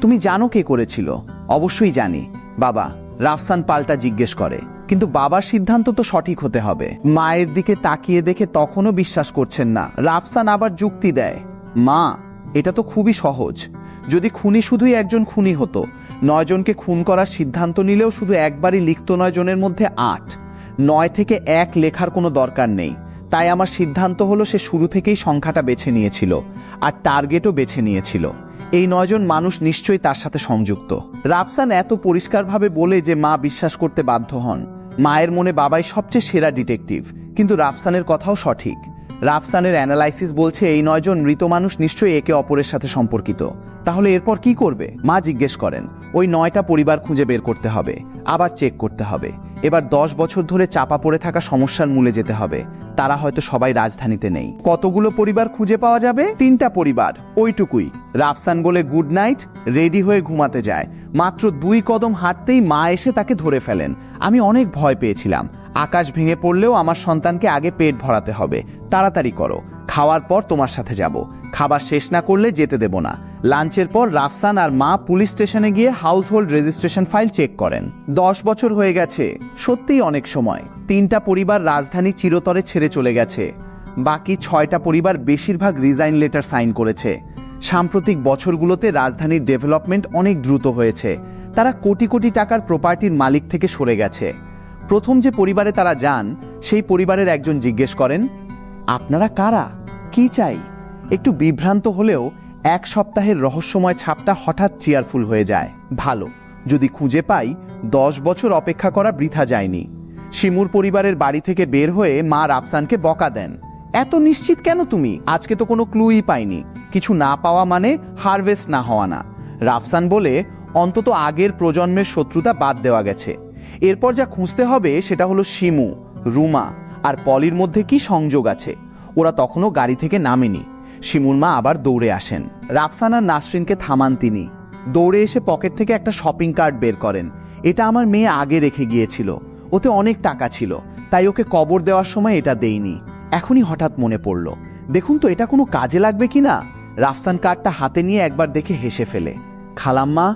তুমি জানো কে করেছিল? অবশ্যই জানি, বাবা। রাফসান পাল্টা জিজ্ঞেস করে। কিন্তু বাবার সিদ্ধান্ত তো সঠিক হতে হবে। মায়ের দিকে তাকিয়ে দেখে তখনও বিশ্বাস করছেন না। রাফসান আবার যুক্তি দেয়, মা, এটা তো খুবই সহজ। যদি খুনি শুধুই একজন খুনি হতো, 9 জনকে খুন করার সিদ্ধান্ত নিলেও শুধু একবারই লিখত 9 জনের মধ্যে 8। 9 থেকে 1 লেখার কোনো দরকার নেই। তাই আমার সিদ্ধান্ত হলো সে শুরু থেকেই সংখ্যাটা বেছে নিয়েছিল, আর টার্গেটও বেছে নিয়েছিল। এই 9 জন মানুষ নিশ্চয়ই তার সাথে সংযুক্ত। রাফসান এত পরিষ্কারভাবে বলে যে মা বিশ্বাস করতে বাধ্য হন। মায়ের মনে বাবাই সবচেয়ে সেরা ডিটেকটিভ, কিন্তু রাফসানের কথাও সঠিক। রাফসানের অ্যানালাইসিস বলছে এই 9 জন মৃত মানুষ নিশ্চয়ই একে অপরের সাথে সম্পর্কিত। তাহলে এরপর কি করবে? মা জিজ্ঞেস করেন। ওই 9টা পরিবার খুঁজে বের করতে হবে, আবার চেক করতে হবে। এবার 10 বছর ধরে চাপা পড়ে থাকা সমস্যার মূলে যেতে হবে। তারা হয়তো সবাই রাজধানীতে নেই। কতগুলো পরিবার খুঁজে পাওয়া যাবে? 3টা পরিবার, ওইটুকুই। রাফসান বলে গুড নাইট, রেডি হয়ে ঘুমাতে যায়। মাত্র 2 কদম হাঁটতেই মা এসে তাকে ধরে ফেলেন। আমি অনেক ভয় পেয়েছিলাম। আকাশ ভেঙে পড়লেও আমার সন্তানকে আগে পেট ভরাতে হবে, তাড়াতাড়ি করো, খাওয়ার পর তোমার সাথে যাব, খাবার শেষ না করলে যেতে দেব না। লাঞ্চের পর রাফসান আর মা পুলিশ স্টেশনে গিয়ে হাউসহোল্ড রেজিস্ট্রেশন ফাইল চেক করেন। 10 বছর হয়ে গেছে, সত্যিই অনেক সময়। 3টা পরিবার রাজধানী চিরতরে ছেড়ে চলে গেছে। বাকি 6টা পরিবার বেশিরভাগ রিজাইন লেটার সাইন করেছে। সাম্প্রতিক বছরগুলোতে রাজধানীর ডেভেলপমেন্ট অনেক দ্রুত হয়েছে। তারা কোটি কোটি টাকার প্রপার্টির মালিক থেকে সরে গেছে। প্রথম যে পরিবারে তারা যান, সেই পরিবারের একজন জিজ্ঞেস করেন, আপনারা কারা, কি চাই? একটু বিভ্রান্ত হলেও 1 সপ্তাহের রহস্যময় ছাপটা হঠাৎ চেয়ারফুল হয়ে যায়। ভালো, যদি খুঁজে পাই 10 বছর অপেক্ষা করা বৃথা যায়নি। শিমুর পরিবারের বাড়ি থেকে বের হয়ে মা রাফসানকে বকা দেন, এত নিশ্চিত কেন তুমি? আজকে তো কোনো ক্লুই পাইনি। কিছু না পাওয়া মানে হারভেস্ট না হওয়া না। রাফসান বলে, অন্তত আগের প্রজন্মের শত্রুতা বাদ দেওয়া গেছে। এরপর যা খুঁজতে হবে সেটা হলো শিমু, রুমা আর পলির মধ্যে কি সংযোগ আছে। ওরা তখনও গাড়ি থেকে নামেনি। শিমুর মা আবার দৌড়ে আসেন। রাফসান আর নাসরিনকে থামান তিনি। দৌড়ে এসে পকেট থেকে একটা শপিং কার্ট বের করেন। এটা আমার মেয়ে আগে রেখে গিয়েছিল, ওতে অনেক টাকা ছিল, তাই ওকে কবর দেওয়ার সময় এটা দেইনি। এখনই হঠাৎ মনে পড়ল, দেখুন তো এটা কোনো কাজে লাগবে কিনা। রাফসান কার্ডটা হাতে নিয়ে একবার দেখে হেসে ফেলে। খালাম্মা,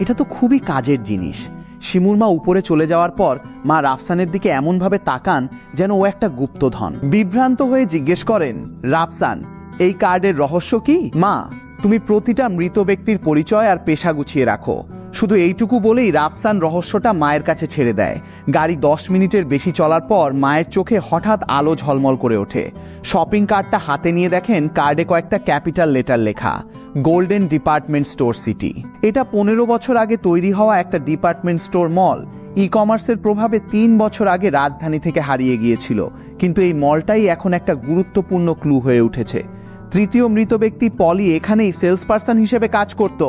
এটা তো খুবই কাজের জিনিস। শিমুর মা উপরে চলে যাওয়ার পর মা রাফসানের দিকে এমনভাবে তাকান যেন ও একটা গুপ্তধন। বিভ্রান্ত হয়ে জিজ্ঞেস করেন, রাফসান, এই কার্ডের রহস্য কি? মা, তুমি প্রতিটা মৃত ব্যক্তির পরিচয় আর পেশা গুছিয়ে রাখো। শুধু এইটুকু বলেই রাফসান রহস্যটা মায়ের কাছে ছেড়ে দেয়। গাড়ি 10 মিনিটের বেশি চলার পর মায়ের চোখে হঠাৎ আলো ঝলমল করে ওঠে। শপিং কার্টটা হাতে নিয়ে দেখেন কার্ডে কয়েকটা ক্যাপিটাল লেটার লেখা, গোল্ডেন ডিপার্টমেন্ট স্টোর সিটি। এটা 15 বছর আগে তৈরি হওয়া একটা ডিপার্টমেন্ট স্টোর মল। ই কমার্সের প্রভাবে 3 বছর আগে রাজধানী থেকে হারিয়ে গিয়েছিল, কিন্তু এই মলটাই এখন একটা গুরুত্বপূর্ণ ক্লু হয়ে উঠেছে। তৃতীয় মৃত ব্যক্তি পলি এখানেই সেলস পারসন হিসেবে কাজ করত।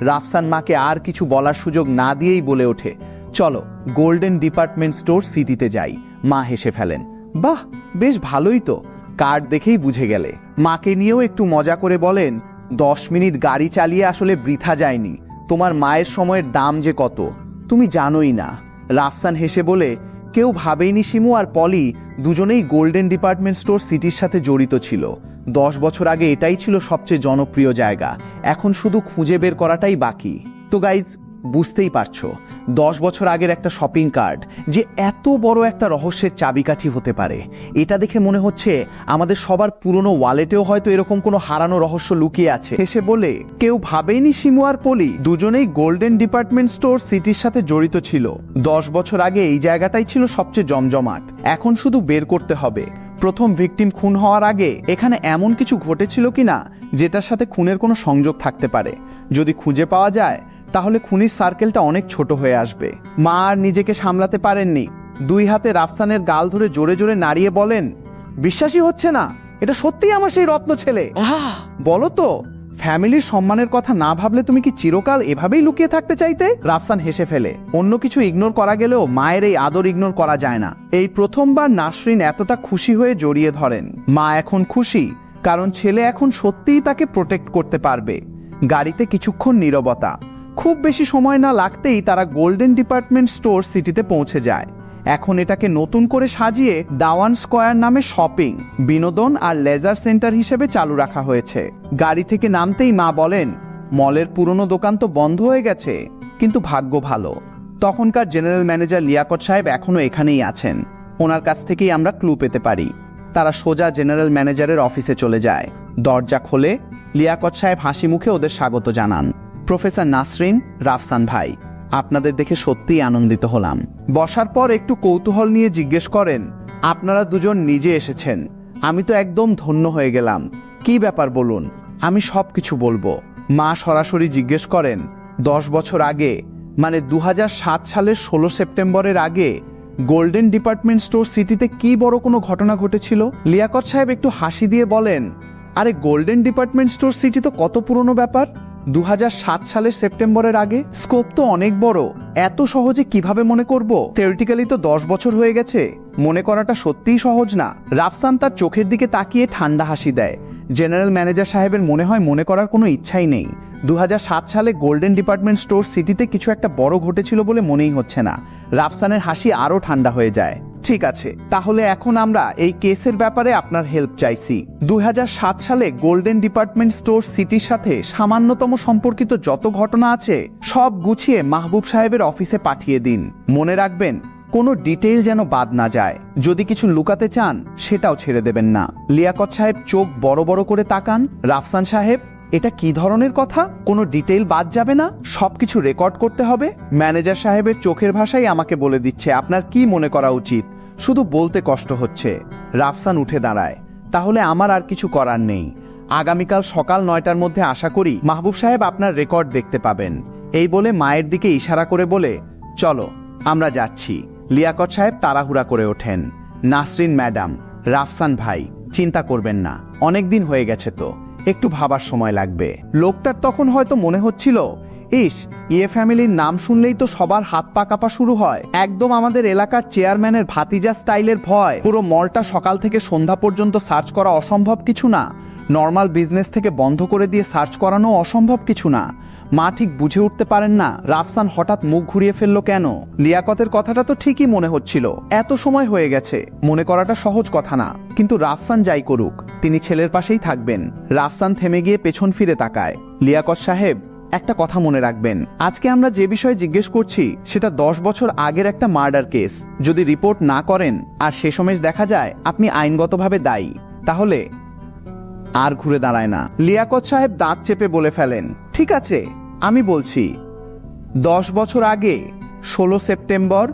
রাফসান মাকে আর কিছু বলার সুযোগ না দিয়েই বলে ওঠে, চলো গোল্ডেন ডিপার্টমেন্ট স্টোর সিটিতে যাই। মা হেসে ফেলেন, বাহ, বেশ ভালোই তো, কার্ড দেখেই বুঝে গেলে। মাকে নিয়েও একটু মজা করে বলেন, 10 মিনিট গাড়ি চালিয়ে আসলে বৃথা যায়নি। তোমার মায়ের সময়ের দাম যে কত তুমি জানোই না। রাফসান হেসে বলে, কেউ ভাবেইনি শিমু আর পলি দুজনেই গোল্ডেন ডিপার্টমেন্ট স্টোর সিটির সাথে জড়িত ছিল। 10 বছর আগে এটাই ছিল সবচেয়ে জনপ্রিয় জায়গা। এখন শুধু খুঁজে বের করাটাই বাকি। তো গাইজ, বুঝতেই পারছো 10 বছর আগের একটা শপিং কার্ট যে এত বড় একটা রহস্যের চাবিকাঠি হতে পারে। এটা দেখে মনে হচ্ছে আমাদের সবার পুরনো ওয়ালেটেও হয়তো এরকম কোনো হারানো রহস্য লুকিয়ে আছে। হেসে বলে, কেউ ভাবেইনি শিমু আর পলি দুজনেই গোল্ডেন ডিপার্টমেন্ট স্টোর সিটির সাথে জড়িত ছিল। 10 বছর আগে এই জায়গাটাই ছিল সবচেয়ে জমজমাট। এখন শুধু বের করতে হবে প্রথম ভিকটিম খুন হওয়ার আগে এখানে এমন কিছু ঘটেছিল কিনা যেটার সাথে খুনের কোনো সংযোগ থাকতে পারে। যদি খুঁজে পাওয়া যায় তাহলে খুনির সার্কেলটা অনেক ছোট হয়ে আসবে। মা আর নিজেকে সামলাতে পারেননি। 2 হাতে রাফসানের গাল ধরে জোরে জোরে নাড়িয়ে বলেন, বিশ্বাসই হচ্ছে না, এটা সত্যিই আমার সেই রত্ন ছেলে। বলো তো, ফ্যামিলির সম্মানের কথা না ভাবলে তুমি কি চিরকাল এভাবেই লুকিয়ে থাকতে চাইতে? রাফসান হেসে ফেলে। অন্য কিছু ইগনোর করা গেলেও মায়ের এই আদর ইগনোর করা যায় না। এই প্রথমবার নাসরিন এতটা খুশি হয়ে জড়িয়ে ধরেন। মা এখন খুশি কারণ ছেলে এখন সত্যিই তাকে প্রোটেক্ট করতে পারবে। গাড়িতে কিছুক্ষণ নীরবতা। খুব বেশি সময় না লাগতেই তারা গোল্ডেন ডিপার্টমেন্ট স্টোর সিটিতে পৌঁছে যায়। এখন এটাকে নতুন করে সাজিয়ে দাওয়ান স্কয়ার নামে শপিং, বিনোদন আর লেজার সেন্টার হিসেবে চালু রাখা হয়েছে। গাড়ি থেকে নামতেই মা বলেন, মলের পুরনো দোকান তো বন্ধ হয়ে গেছে, কিন্তু ভাগ্য ভালো তখনকার জেনারেল ম্যানেজার লিয়াকত সাহেব এখনো এখানেই আছেন। ওনার কাছ থেকেই আমরা ক্লু পেতে পারি। তারা সোজা জেনারেল ম্যানেজারের অফিসে চলে যায়। দরজা খোলে। লিয়াকত সাহেব হাসি মুখে ওদের স্বাগত জানান। প্রফেসর নাসরিন, রাফসান ভাই, আপনাদের দেখে সত্যিই আনন্দিত হলাম। বসার পর একটু কৌতূহল নিয়ে জিজ্ঞেস করেন, আপনারা দুজন নিজে এসেছেন, আমি তো একদম ধন্য হয়ে গেলাম। কি ব্যাপার বলুন, আমি সব কিছু বলবো। মা সরাসরি জিজ্ঞেস করেন, 10 বছর আগে, মানে 2007 সালের 16 সেপ্টেম্বরের আগে গোল্ডেন ডিপার্টমেন্ট স্টোর সিটিতে কি বড় কোনো ঘটনা ঘটেছিল? লিয়াকত সাহেব একটু হাসি দিয়ে বলেন, আরে গোল্ডেন ডিপার্টমেন্ট স্টোর সিটি তো কত পুরনো ব্যাপার, 2007 সালের সেপ্টেম্বরের আগে? স্কোপ তো অনেক বড়, এত সহজে কিভাবে মনে করব? থিওরিটিক্যালি তো 10 বছর হয়ে গেছে, মনে করাটা সত্যিই সহজ না। রাফসান তার চোখের দিকে তাকিয়ে ঠান্ডা হাসি দেয়। জেনারেল ম্যানেজার সাহেবের মনে হয় মনে করার কোনো ইচ্ছাই নেই। 2007 সালে গোল্ডেন ডিপার্টমেন্ট স্টোর সিটিতে কিছু একটা বড় ঘটেছিল বলে মনেই হচ্ছে না। রাফসানের হাসি আরও ঠান্ডা হয়ে যায়। ঠিক আছে, তাহলে এখন আমরা এই কেসের ব্যাপারে আপনার হেল্প চাইছি। 2007 সালে গোল্ডেন ডিপার্টমেন্ট স্টোর সিটির সাথে সামান্যতম সম্পর্কিত যত ঘটনা আছে সব গুছিয়ে মাহবুব সাহেবের অফিসে পাঠিয়ে দিন। মনে রাখবেন, কোনো ডিটেইল যেন বাদ না যায়। যদি কিছু লুকাতে চান সেটাও ছেড়ে দেবেন না। লিয়াকত সাহেব চোখ বড় বড় করে তাকান। রাফসান সাহেব, এটা কি ধরনের কথা? কোনো ডিটেইল বাদ যাবে না, সবকিছু রেকর্ড করতে হবে? ম্যানেজার সাহেবের চোখের ভাষাই আমাকে বলে দিচ্ছে আপনার কি মনে করা উচিত, শুধু বলতে কষ্ট হচ্ছে। রাফসান উঠে দাঁড়ায়। তাহলে আমার আর কিছু করার নেই। আগামীকাল সকাল 9টার মধ্যে আশা করি মাহবুব সাহেব আপনার রেকর্ড দেখতে পাবেন। এই বলে মায়ের দিকে ইশারা করে বলে, চলো আমরা যাচ্ছি। লিয়াকত সাহেব তাড়াহুড়া করে ওঠেন। নাসরিন ম্যাডাম, রাফসান ভাই, চিন্তা করবেন না, অনেক দিন হয়ে গেছে তো, একটু ভাবার সময় লাগবে। লোকটার তখন হয়তো মনে হচ্ছিল, ইস, ইয়ে ফ্যামিলির নাম শুনলেই তো সবার হাত পা কাঁপা শুরু হয়। একদম আমাদের এলাকার চেয়ারম্যানের ভাতিজা স্টাইলের ভয়। পুরো মলটা সকাল থেকে সন্ধ্যা পর্যন্ত সার্চ করা অসম্ভব কিছু না। নর্মাল বিজনেস থেকে বন্ধ করে দিয়ে সার্চ করানো অসম্ভব কিছু না। মা ঠিক বুঝে উঠতে পারেন না রাফসান হঠাৎ মুখ ঘুরিয়ে ফেললো কেন। লিয়াকতের কথাটা তো ঠিকই মনে হচ্ছিল, এত সময় হয়ে গেছে, মনে করাটা সহজ কথা না। কিন্তু রাফসান যাই করুক, তিনি ছেলের পাশেই থাকবেন। রাফসান থেমে গিয়ে পেছন ফিরে তাকায়। লিয়াকত সাহেব, একটা কথা মনে রাখবেন, আজকে আমরা যে বিষয়ে জিজ্ঞেস করছি সেটা 10 বছর আগের একটা মার্ডার কেস। যদি রিপোর্ট না করেন আর শেষমেশ দেখা যায় আপনি আইনগতভাবে দায়ী, তাহলে আর ঘুরে দাঁড়ায় না। লিয়াকত সাহেব দাঁত চেপে বলে ফেলেন, ঠিক আছে, আমি বলছি। 10 বছর আগে 16 সেপ্টেম্বর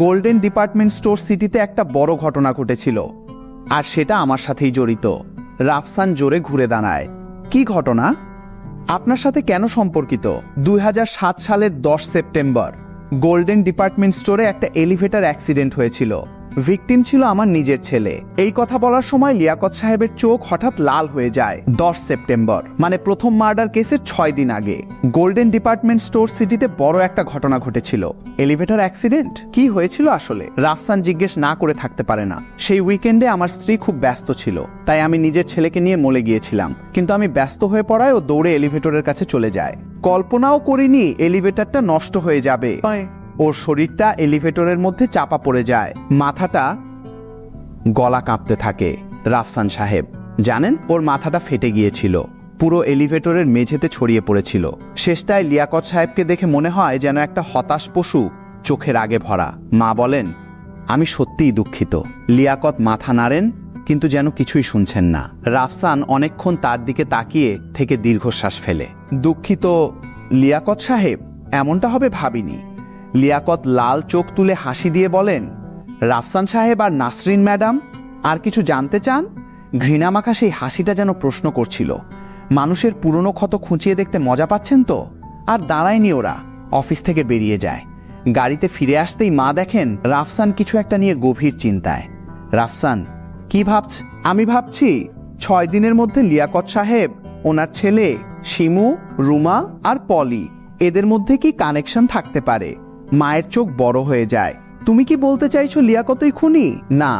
গোল্ডেন ডিপার্টমেন্ট স্টোর সিটিতে একটা বড় ঘটনা ঘটেছিল, আর সেটা আমার সাথেই জড়িত। রাফসান জোরে ঘুরে দাঁড়ায়। কি ঘটনা? আপনার সাথে কেন সম্পর্কিত? 2007 সালের 10 সেপ্টেম্বর গোল্ডেন ডিপার্টমেন্ট স্টোরে একটা এলিভেটর অ্যাক্সিডেন্ট হয়েছিল। ভিকটিম ছিল আমার নিজের ছেলে। এই কথা বলার সময় লিয়াকত সাহেবের চোখ হঠাৎ লাল হয়ে যায়। 10 সেপ্টেম্বর মানে প্রথম মার্ডার কেসের 6 দিন আগে গোল্ডেন ডিপার্টমেন্ট স্টোর সিটিতে বড় একটা ঘটনা ঘটেছিল। Elevator accident? কি হয়েছিল আসলে? রাফসান জিজ্ঞেস না করে থাকতে পারে না। সেই উইকেন্ডে আমার স্ত্রী খুব ব্যস্ত ছিল, তাই আমি নিজের ছেলেকে নিয়ে মলে গিয়েছিলাম। কিন্তু আমি ব্যস্ত হয়ে পড়ায় ও দৌড়ে এলিভেটরের কাছে চলে যায়। কল্পনাও করিনি এলিভেটরটা নষ্ট হয়ে যাবে। ওর শরীরটা এলিভেটরের মধ্যে চাপা পড়ে যায়, মাথাটা, গলা কাঁপতে থাকে। রাফসান সাহেব জানেন, ওর মাথাটা ফেটে গিয়েছিল, পুরো এলিভেটরের মেঝেতে ছড়িয়ে পড়েছিল। শেষটায় লিয়াকত সাহেবকে দেখে মনে হয় যেন একটা হতাশ পশু, চোখের আগে ভরা। মা বলেন, আমি সত্যিই দুঃখিত। লিয়াকত মাথা নাড়েন, কিন্তু যেন কিছুই শুনছেন না। রাফসান অনেকক্ষণ তার দিকে তাকিয়ে থেকে দীর্ঘশ্বাস ফেলে। দুঃখিত লিয়াকত সাহেব, এমনটা হবে ভাবিনি। লিয়াকত লাল চোখ তুলে হাসি দিয়ে বলেন, রাফসান সাহেব আর নাসরিন ম্যাডাম আর কিছু জানতে চান? ঘৃণামাখা সেই হাসিটা যেন প্রশ্ন করছিল, মানুষের পুরনো ক্ষত খুঁচিয়ে দেখতে মজা পাচ্ছেন তো? আর দাঁড়ায়নি ওরা, অফিস থেকে বেরিয়ে যায়। গাড়িতে ফিরে আসতেই মা দেখেন রাফসান কিছু একটা নিয়ে গভীর চিন্তায়। রাফসান, কি ভাবছ? আমি ভাবছি 6 দিনের মধ্যে লিয়াকত সাহেব, ওনার ছেলে শিমু, রুমা আর পলি, এদের মধ্যে কি কানেকশন থাকতে পারে? মায়ের চোখ বড় হয়ে যায়। তুমি কি বলতে চাইছো লিয়াকতই খুনি? না,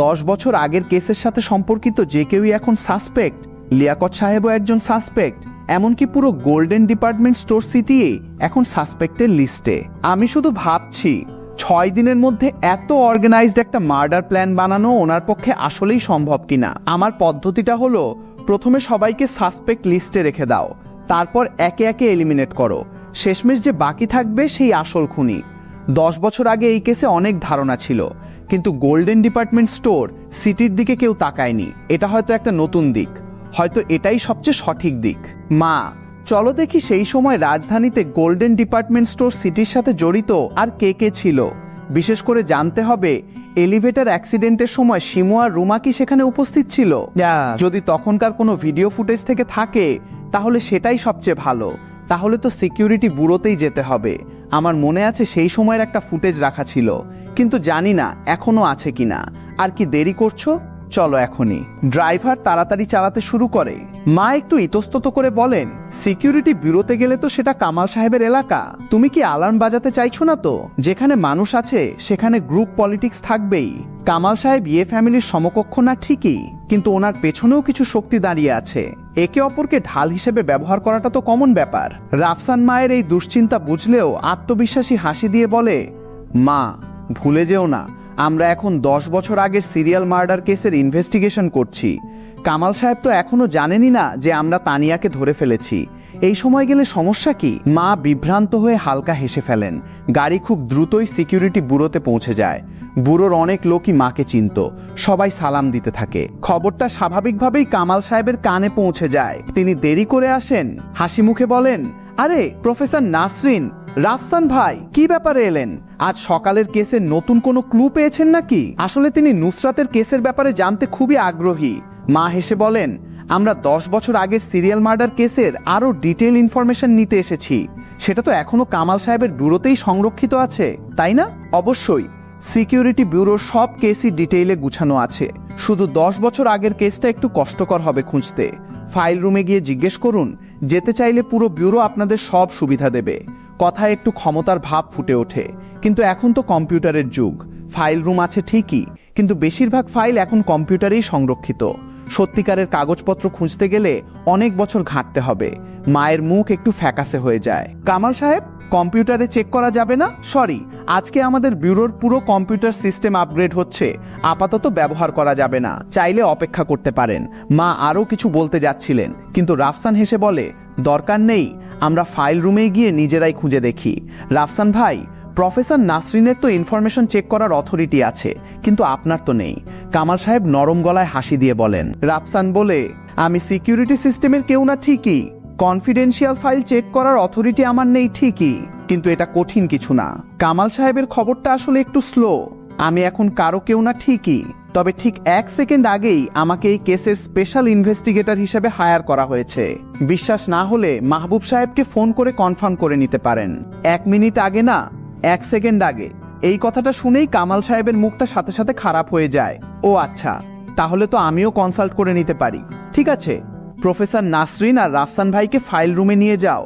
10 বছর আগের কেসের সাথে সম্পর্কিত যে কেউই এখন সাসপেক্ট। লিয়াকত সাহেবও একজন সাসপেক্ট। এমনকি পুরো গোল্ডেন ডিপার্টমেন্ট স্টোর সিটি এখন সাসপেক্টের লিস্টে। আমি শুধু ভাবছি 6 দিনের মধ্যে এত অর্গানাইজড একটা মার্ডার প্ল্যান বানানো ওনার পক্ষে আসলেই সম্ভব কিনা। আমার পদ্ধতিটা হলো, প্রথমে সবাইকে সাসপেক্ট লিস্টে রেখে দাও, তারপর একে একে এলিমিনেট করো। শেষমেশ যে বাকি থাকবে সেই আসল খুনি। 10 বছর আগে এই কেসে অনেক ধারণা ছিল, কিন্তু গোল্ডেন ডিপার্টমেন্ট স্টোর সিটির দিকে কেউ তাকায়নি। এটা হয়তো একটা নতুন দিক, হয়তো এটাই সবচেয়ে সঠিক দিক। মা, চলো দেখি সেই সময় রাজধানীতে গোল্ডেন ডিপার্টমেন্ট স্টোর সিটির সাথে জড়িত আর কে কে ছিল। বিশেষ করে জানতে হবে এলিভেটর অ্যাক্সিডেন্টের সময় শিমু আর রুমা কি সেখানে উপস্থিত ছিল। যদি তখনকার কোনো ভিডিও ফুটেজ থেকে থাকে তাহলে সেটাই সবচেয়ে ভালো। তাহলে তো সিকিউরিটি ব্যুরোতেই যেতে হবে। আমার মনে আছে সেই সময়ের একটা ফুটেজ রাখা ছিল, কিন্তু জানি না এখনো আছে কিনা। আর কি দেরি করছো, চলো এখনই। ড্রাইভার তাড়াতাড়ি চালাতে শুরু করে। মা একটু ইতস্তত করে বলেন, সিকিউরিটি ব্যুরোতে গেলে তো সেটা কামাল সাহেবের এলাকা, তুমি কি অ্যালার্ম বাজাতে চাইছো না তো? যেখানে মানুষ আছে সেখানে গ্রুপ পলিটিক্স থাকবেই। কামাল সাহেব ইয়ে ফ্যামিলির সমকক্ষ না ঠিকই, কিন্তু ওনার পেছনেও কিছু শক্তি দাঁড়িয়ে আছে। একে অপরকে ঢাল হিসেবে ব্যবহার করাটা তো কমন ব্যাপার। রাফসান মায়ের এই দুশ্চিন্তা বুঝলেও আত্মবিশ্বাসী হাসি দিয়ে বলে, মা ভুলে যেও না, আমরা এখন 10 বছর আগের সিরিয়াল মার্ডার কেসের ইনভেস্টিগেশন করছি। কামাল সাহেব তো এখনো জানেনই না যে আমরা তানিয়াকে ধরে ফেলেছি। এই সময় গেলে সমস্যা কি? মা বিভ্রান্ত হয়ে হালকা হেসে ফেলেন। গাড়ি খুব দ্রুতই সিকিউরিটি ব্যুরোতে পৌঁছে যায়। ব্যুরোর অনেক লোকই মাকে চিনত, সবাই সালাম দিতে থাকে। খবরটা স্বাভাবিকভাবেই কামাল সাহেবের কানে পৌঁছে যায়। তিনি দেরি করে আসেন, হাসি মুখে বলেন, আরে প্রফেসর নাসরিন, রাফসান ভাই, কি ব্যাপারে এলেন? আজ সকালের কেসের নতুন কোনো ক্লু পেয়েছেন নাকি? আসলে তিনি নুসরাতের কেসের ব্যাপারে জানতে খুবই আগ্রহী। মা হেসে বলেন, আমরা 10 বছর আগের সিরিয়াল মার্ডার কেসের আরও ডিটেইল ইনফরমেশন নিতে এসেছি। সেটা তো এখনো কামাল সাহেবের ব্যুরোতেই সংরক্ষিত আছে, তাই না? অবশ্যই, সিকিউরিটি ব্যুরোর সব কেসই ডিটেইলে গুছানো আছে। শুধু 10 বছর আগের কেসটা একটু কষ্টকর হবে খুঁজতে। ফাইল রুমে গিয়ে জিজ্ঞেস করুন, যেতে চাইলে পুরো ব্যুরো আপনাদের সব সুবিধা দেবে। কথায় একটু ক্ষমতার ভাব ফুটে ওঠে। কিন্তু এখন তো কম্পিউটারের যুগ। ফাইল রুম আছে ঠিকই, কিন্তু বেশিরভাগ ফাইল এখন কম্পিউটারেই সংরক্ষিত। সত্যিকারের কাগজপত্র খুঁজতে গেলে অনেক বছর ঘাঁটতে হবে। মায়ের মুখ একটু ফ্যাকাসে হয়ে যায়। কামাল সাহেব, কম্পিউটারে চেক করা যাবে না? সরি, আজকে আমাদের ব্যুরোর পুরো কম্পিউটার সিস্টেম আপগ্রেড হচ্ছে, আপাতত ব্যবহার করা যাবে না, চাইলে অপেক্ষা করতে পারেন। মা আরও কিছু বলতে যাচ্ছিলেন, কিন্তু রাফসান হেসে বলে, দরকার নেই, আমরা ফাইল রুমে গিয়ে নিজেরাই খুঁজে দেখি। রাফসান ভাই, প্রফেসর নাসরিনের তো ইনফরমেশন চেক করার অথরিটি আছে, কিন্তু আপনার তো নেই। কামাল সাহেব নরম গলায় হাসি দিয়ে বলেন। রাফসান বলে, আমি সিকিউরিটি সিস্টেমের কেউ না ঠিকই, কনফিডেন্সিয়াল ফাইল চেক করার অথরিটি আমার নেই ঠিকই, কিন্তু এটা কঠিন কিছু না। কামাল সাহেবের খবরটা আসলে একটু স্লো। আমি এখন কারো কেউ না ঠিকই, তবে ঠিক 1 সেকেন্ড আগেই আমাকে এই কেসের স্পেশাল ইনভেস্টিগেটর হিসেবে হায়ার করা হয়েছে। বিশ্বাস না হলে মাহবুব সাহেবকে ফোন করে কনফার্ম করে নিতে পারেন। 1 মিনিট আগে না, 1 সেকেন্ড আগে। এই কথাটা শুনেই কামাল সাহেবের মুখটা সাথে সাথে খারাপ হয়ে যায়। ও আচ্ছা, তাহলে তো আমিও কনসাল্ট করে নিতে পারি। ঠিক আছে, প্রফেসর নাসরিন আর রাফসান ভাইকে ফাইল রুমে নিয়ে যাও,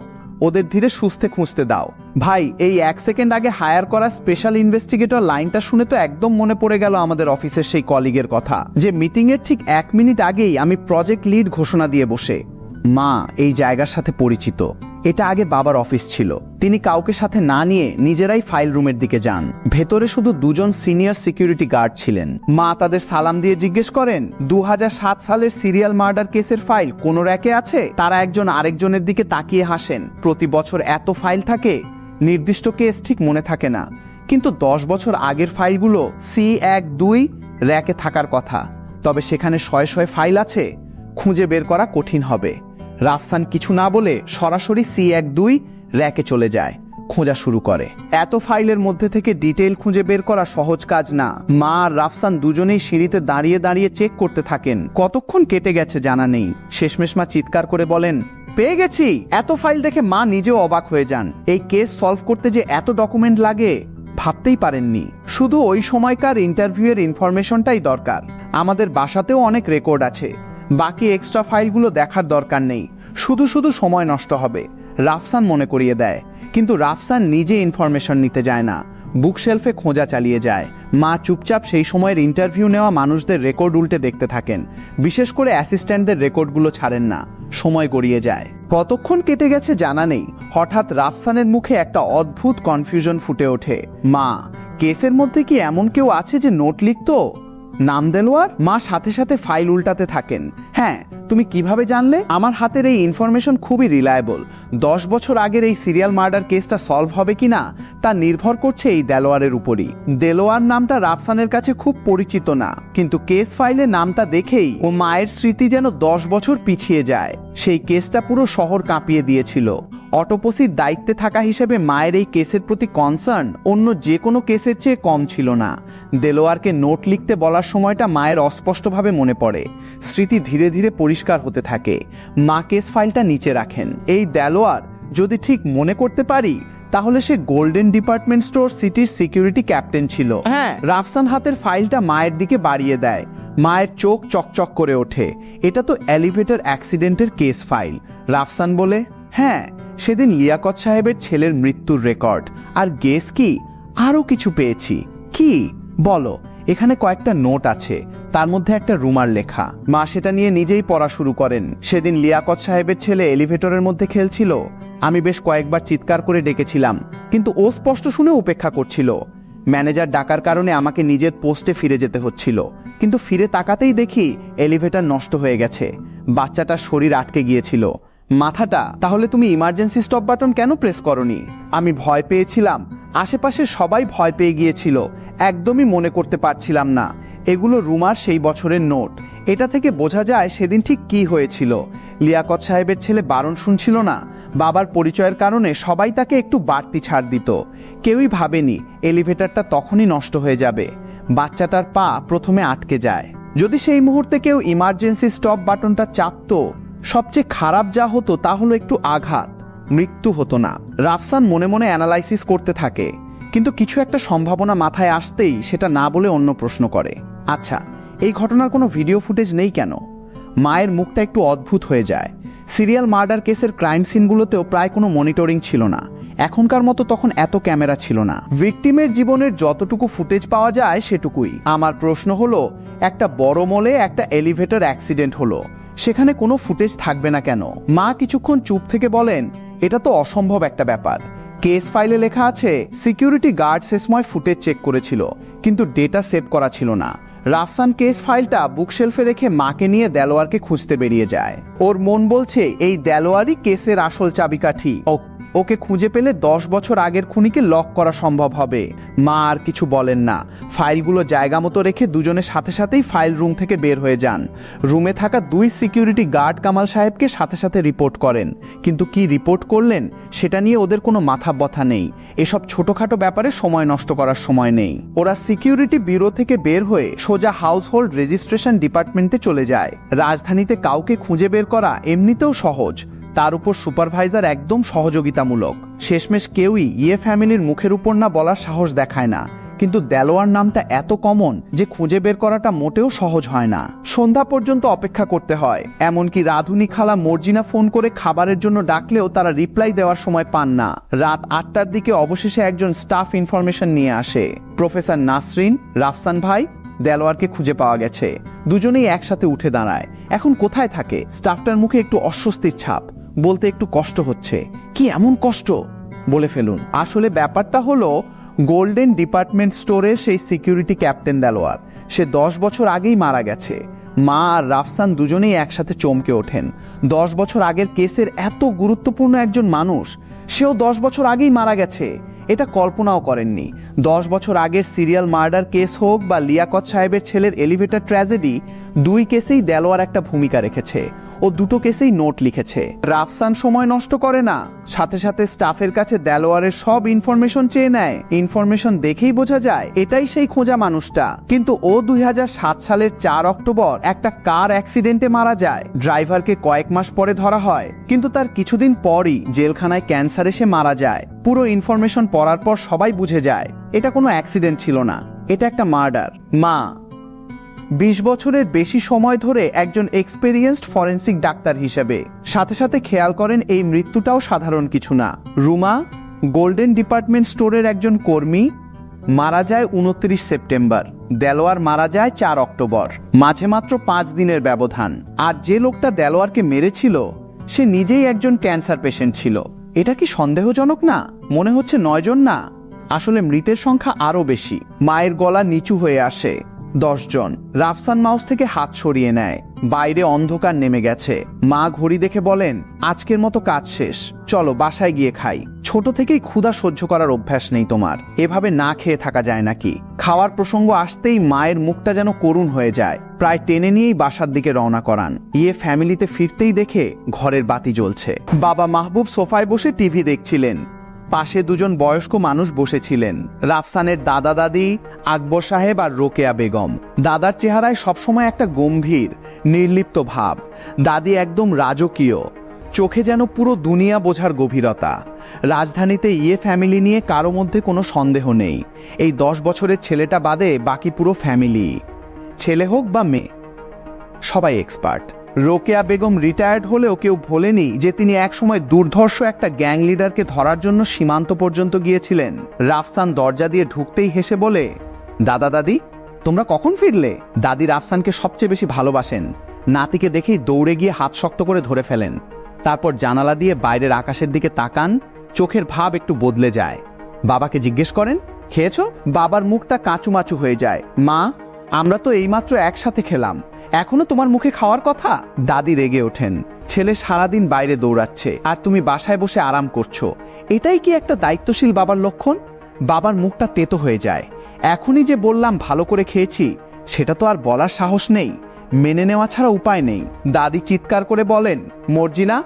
ওদের ধীরে সুস্থে খুঁজতে দাও। ভাই, এই 1 সেকেন্ড আগে হায়ার করা স্পেশাল ইনভেস্টিগেটর লাইনটা শুনে তো একদম মনে পড়ে গেল আমাদের অফিসের সেই কলিগের কথা, যে মিটিংয়ের ঠিক 1 মিনিট আগেই আমি প্রজেক্ট লিড ঘোষণা দিয়ে বসে। মা এই জায়গার সাথে পরিচিত, এটা আগে বাবার অফিস ছিল। তিনি কাউকে সাথে না নিয়ে নিজেরাই ফাইল রুমের দিকে যান। ভেতরে শুধু 2 জন সিনিয়র সিকিউরিটি গার্ড ছিলেন। মা তাদের সালাম দিয়ে জিজ্ঞেস করেন, 2007 সালের সিরিয়াল মার্ডার কেসের ফাইল কোন র্যাকে আছে? তারা একজন আরেকজনের দিকে তাকিয়ে হাসেন। প্রতি বছর এত ফাইল থাকে, নির্দিষ্ট কেস ঠিক মনে থাকে না, কিন্তু 10 বছর আগের ফাইলগুলো C12 র্যাকে থাকার কথা। তবে সেখানে শয়ে শয়ে ফাইল আছে, খুঁজে বের করা কঠিন হবে। রাফসান কিছু না বলে সরাসরি C12 র্যাকে চলে যায়, খোঁজা শুরু করে। এত ফাইলের মধ্যে থেকে ডিটেইল খুঁজে বের করা সহজ কাজ না। মা আর রাফসান দুজনেই সিঁড়িতে দাঁড়িয়ে দাঁড়িয়ে চেক করতে থাকেন। কতক্ষণ কেটে গেছে জানা নেই। শেষমেশ মা চিৎকার করে বলেন, পেয়ে গেছি। এত ফাইল দেখে মা নিজেও অবাক হয়ে যান। এই কেস সলভ করতে যে এত ডকুমেন্ট লাগে ভাবতেই পারেননি। শুধু ওই সময়কার ইন্টারভিউয়ের ইনফরমেশনটাই দরকার। আমাদের বাসাতেও অনেক রেকর্ড আছে, বাকি এক্সট্রা ফাইলগুলো দেখার দরকার নেই, শুধু শুধু সময় নষ্ট হবে, রাফসান মনে করিয়ে দেয়। কিন্তু রাফসান নিজে ইনফরমেশন নিতে যায় না, বুকশেলফে খোঁজা চালিয়ে যায়। মা চুপচাপ সেই সময়ের ইন্টারভিউ নেওয়া মানুষদের রেকর্ড উল্টে দেখতে থাকেন। বিশেষ করে অ্যাসিস্ট্যান্টদের রেকর্ডগুলো ছাড়েন না। সময় গড়িয়ে যায়। কতক্ষণ কেটে গেছে জানা নেই। হঠাৎ রাফসানের মুখে একটা অদ্ভুত কনফিউশন ফুটে ওঠে। মা, কেসের মধ্যে কি এমন কেউ আছে যে নোট লিখতো? নাম দেলোয়ার? মা সাথে সাথে ফাইল উল্টাতে থাকেন। হ্যাঁ, তুমি কিভাবে জানলে? আমার হাতের এই ইনফরমেশন খুবই রিলায়েবল। 10 বছর আগের এই সিরিয়াল মার্ডার কেসটা সলভ হবে কিনা তা নির্ভর করছে এই দেলোয়ারের উপরই। দেলোয়ার নামটা রাফসানের কাছে খুব পরিচিত না, কিন্তু কেস ফাইলে নামটা দেখেই ও মায়ের স্মৃতি যেন 10 বছর পিছিয়ে যায়। সেই কেসটা পুরো শহর কাঁপিয়ে দিয়েছিল। অটোপসির দায়িত্বে থাকা হিসেবে মায়ের এই কেসের প্রতি কনসার্ন অন্য যে কোনো কেসের চেয়ে কম ছিল না। দেলোয়ারকে নোট লিখতে বলার সময়টা মায়ের অস্পষ্টভাবে মনে পড়ে। স্মৃতি ধীরে ধীরে পরিষ্কার হতে থাকে। মা কেস ফাইলটা নিচে রাখেন। এই দেলোয়ার যদি ঠিক মনে করতে পারি তাহলে সে গোল্ডেন ডিপার্টমেন্ট স্টোর সিটির সিকিউরিটি ক্যাপ্টেন ছিল। হ্যাঁ, রাফসান হাতের ফাইলটা মায়ের দিকে বাড়িয়ে দেয়। মায়ের চোখ চকচক করে ওঠে। এটা তো এলিভেটর অ্যাক্সিডেন্টের কেস ফাইল। রাফসান বলে, হ্যাঁ, সেদিন লিয়াকত সাহেবের ছেলের মৃত্যুর রেকর্ড। আর গেস কি, আরও কিছু পেয়েছি। কি বলো? এখানে কয়েকটা নোট আছে, তার মধ্যে একটা রুমার লেখা। মা সেটা নিয়ে নিজেই পড়া শুরু করেন। সেদিন লিয়াকত সাহেবের ছেলে এলিভেটরের মধ্যে খেলছিল। আমি বেশ কয়েকবার চিৎকার করে ডেকেছিলাম, কিন্তু ও স্পষ্ট শুনে উপেক্ষা করছিল। ম্যানেজার ডাকার কারণে আমাকে নিজের পোস্টে ফিরে যেতে হচ্ছিল, কিন্তু ফিরে তাকাতেই দেখি এলিভেটর নষ্ট হয়ে গেছে। বাচ্চাটার শরীর আটকে গিয়েছিল, মাথাটা। তাহলে তুমি ইমার্জেন্সি স্টপ বাটন কেন প্রেস করনি? আমি ভয় পেয়েছিলাম, আশেপাশে সবাই ভয় পেয়ে গিয়েছিল। একদমই মনে করতে পারছিলাম না। এগুলো রুমার সেই বছরের নোট। এটা থেকে বোঝা যায় সেদিন ঠিক কি হয়েছিল। লিয়াকত সাহেবের ছেলে বারণ শুনছিল না। বাবার পরিচয়ের কারণে সবাই তাকে একটু বাড়তি ছাড় দিত। কেউই ভাবেনি এলিভেটরটা তখনই নষ্ট হয়ে যাবে। বাচ্চাটার পা প্রথমে আটকে যায়। যদি সেই মুহূর্তে কেউ ইমার্জেন্সি স্টপ বাটনটা চাপতো, সবচেয়ে খারাপ যা হতো তা হলো একটু আঘাত, মৃত্যু হতো না। রাফসান মনে মনে অ্যানালাইসিস করতে থাকে, কিন্তু কিছু একটা সম্ভাবনা মাথায় আসতেই সেটা না বলে অন্য প্রশ্ন করে। আচ্ছা, এই ঘটনার কোনো ভিডিও ফুটেজ নেই কেন? মায়ের মুখটা একটু অদ্ভুত হয়ে যায়। সিরিয়াল মার্ডার কেসের ক্রাইম সিনগুলোতেও প্রায় কোনো মনিটরিং ছিল না। এখনকার মতো তখন এত ক্যামেরা ছিল না। ভিকটিমের জীবনের যতটুকু ফুটেজ পাওয়া যায় সেটুকুই। আমার প্রশ্ন হলো, একটা বড় মলে একটা এলিভেটর অ্যাক্সিডেন্ট হলো, সেখানে কোনো ফুটেজ থাকবে না কেন? মা কিছুক্ষণ চুপ থেকে বলেন, এটা তো অসম্ভব একটা ব্যাপার। কেস ফাইলে লেখা আছে সিকিউরিটি গার্ড সে সময় ফুটেজ চেক করেছিল, কিন্তু ডেটা সেভ করা ছিল না। রাফসান কেস ফাইলটা বুকশেলফে রেখে মাকে নিয়ে দেলোয়ারকে খুঁজতে বেরিয়ে যায়। ওর মন বলছে এই দেলোয়ারই কেসের আসল চাবিকাঠি। ওকে খুঁজে পেলে 10 বছর আগের খুনিকে লক করা সম্ভব হবে। মা আর কিছু বলেন না। ফাইলগুলো জায়গা মতো রেখে দুজনের সাথে সাথেই ফাইল রুম থেকে বের হয়ে যান। রুমে থাকা 2 সিকিউরিটি গার্ড কামাল সাহেবকে সাথে সাথে রিপোর্ট করেন, কিন্তু কি রিপোর্ট করলেন সেটা নিয়ে ওদের কোনো মাথা ব্যথা নেই। এসব ছোটখাটো ব্যাপারে সময় নষ্ট করার সময় নেই। ওরা সিকিউরিটি ব্যুরো থেকে বের হয়ে সোজা হাউসহোল্ড রেজিস্ট্রেশন ডিপার্টমেন্টে চলে যায়। রাজধানীতে কাউকে খুঁজে বের করা এমনিতেও সহজ, তার উপর সুপারভাইজার একদম সহযোগিতামূলক। শেষমেশ কেউই ফ্যামিলির মুখের উপর না বলার সাহস দেখায় না, কিন্তু দেলোয়ার নামটা এত কমন যে খুঁজে বের করাটা মোটেও সহজ হয় না। সন্ধ্যা পর্যন্ত অপেক্ষা করতে হয়। এমনকি রাধুনী খালা মর্জিনা ফোন করে খাবারের জন্য ডাকলেও তারা রিপ্লাই দেওয়ার সময় পান না। রাত 8টার দিকে অবশেষে একজন স্টাফ ইনফরমেশন নিয়ে আসে, প্রফেসর নাসরিন, রাফসান ভাই, দেলোয়ারকে খুঁজে পাওয়া গেছে। দুজনেই একসাথে উঠে দাঁড়ায়। এখন কোথায় থাকে? স্টাফটার মুখে একটু অস্বস্তির ছাপ, বলতে একটু কষ্ট হচ্ছে। কি এমন কষ্ট? বলে ফেলুন। আসলে ব্যাপারটা হলো, গোল্ডেন ডিপার্টমেন্ট স্টোরের সেই সিকিউরিটি ক্যাপ্টেন দেলোয়ার, সে 10 বছর আগেই মারা গেছে। মা আর রাফসান দুজনেই একসাথে চমকে ওঠেন। 10 বছর আগের কেসের এত গুরুত্বপূর্ণ একজন মানুষ, সেও 10 বছর আগেই মারা গেছে। এটা কল্পনাও করেননি। 10 বছর আগের সিরিয়াল মার্ডার কেস হোক বা লিয়াকত সাহেবের ছেলের এলিভেটর ট্র্যাজেডি, 2 কেসেই দেলোয়ার একটা ভূমিকা রেখেছে। ও 2টো কেসেই নোট লিখেছে। রাফসান সময় নষ্ট করে না, সাথে সাথে স্টাফের কাছে দেলোয়ারের সব ইনফরমেশন চেয়ে নেয়। ইনফরমেশন দেখেই বোঝা যায় এটাই সেই খোঁজা মানুষটা। কিন্তু ও 2007 সালের 4 অক্টোবর একটা কার অ্যাক্সিডেন্টে মারা যায়। ড্রাইভারকে কয়েক মাস পরে ধরা হয়, কিন্তু তার কিছুদিন পরই জেলখানায় ক্যান্সার এসে মারা যায়। পুরো ইনফরমেশন পড়ার পর সবাই বুঝে যায় এটা কোনো অ্যাক্সিডেন্ট ছিল না, এটা একটা মার্ডার। মা 20 বছরের বেশি সময় ধরে একজন এক্সপেরিয়েন্সড ফরেন্সিক ডাক্তার হিসেবে সাথে সাথে খেয়াল করেন এই মৃত্যুটাও সাধারণ কিছু না। রুমা, গোল্ডেন ডিপার্টমেন্ট স্টোরের একজন কর্মী, মারা যায় 29 সেপ্টেম্বর। দেলোয়ার মারা যায় 4 অক্টোবর। মাঝে মাত্র 5 দিনের ব্যবধান। আর যে লোকটা দেলোয়ারকে মেরেছিল সে নিজেই একজন ক্যান্সার পেশেন্ট ছিল। এটা কি সন্দেহজনক না? মনে হচ্ছে 9 জন না, আসলে মৃতের সংখ্যা আরো বেশি। মায়ের গলা নিচু হয়ে আসে। 10 জন। রাফসান মাউস থেকে হাত সরিয়ে নেয়। বাইরে অন্ধকার নেমে গেছে। মা ঘড়ি দেখে বলেন, আজকের মতো কাজ শেষ, চলো বাসায় গিয়ে খাই। ছোট থেকেই ক্ষুধা সহ্য করার অভ্যাস নেই তোমার, এভাবে না খেয়ে থাকা যায় নাকি? খাওয়ার প্রসঙ্গ আসতেই মায়ের মুখটা যেন করুণ হয়ে যায়। প্রায় টেনে নিয়েই বাসার দিকে রওনা করান। ফ্যামিলিতে ফিরতেই দেখে ঘরের বাতি জ্বলছে। বাবা মাহবুব সোফায় বসে টিভি দেখছিলেন। পাশে 2 জন বয়স্ক মানুষ বসেছিলেন, রাফসানের দাদা দাদি, আকবর সাহেব আর রোকেয়া বেগম। দাদার চেহারায় সবসময় একটা গম্ভীর নির্লিপ্ত ভাব, দাদি একদম রাজকীয়। চোখে যেন পুরো দুনিয়া বোঝার গভীরতা। রাজধানীতে ফ্যামিলি নিয়ে কারো মধ্যে কোনো সন্দেহ নেই। এই 10 বছরের ছেলেটা বাদে বাকি পুরো ফ্যামিলি, ছেলে হোক বা মেয়ে, সবাই এক্সপার্ট। রোকেয়া বেগম রিটায়ার্ড হলেও কেউ ভোলেনি যে তিনি একসময় দুর্ধর্ষ একটা গ্যাং লিডারকে ধরার জন্য সীমান্ত পর্যন্ত গিয়েছিলেন। রাফসান দরজা দিয়ে ঢুকতেই হেসে বলে, দাদা দাদি তোমরা কখন ফিরলে? দাদি রাফসানকে সবচেয়ে বেশি ভালোবাসেন। নাতিকে দেখেই দৌড়ে গিয়ে হাত শক্ত করে ধরে ফেলেন। তারপর জানালা দিয়ে বাইরের আকাশের দিকে তাকান, চোখের ভাব একটু বদলে যায়। বাবাকে জিজ্ঞেস করেন, খেয়েছো? বাবার মুখটা কাঁচুমাচু হয়ে যায়। মা, আমরা তো এইমাত্র একসাথে খেলাম, এখনো তোমার মুখে খাওয়ার কথা? দাদি রেগে ওঠেন, ছেলে সারাদিন বাইরে দৌড়াচ্ছে আর তুমি বাসায় বসে আরাম করছো, এটাই কি একটা দায়িত্বশীল বাবার লক্ষণ? বাবার মুখটা তেতো হয়ে যায়। এখনই যে বললাম ভালো করে খেয়েছি, সেটা তো আর বলার সাহস নেই, মেনে নেওয়া ছাড়া উপায় নেই। দাদি চিৎকার করে বলেন, মর্জিনা,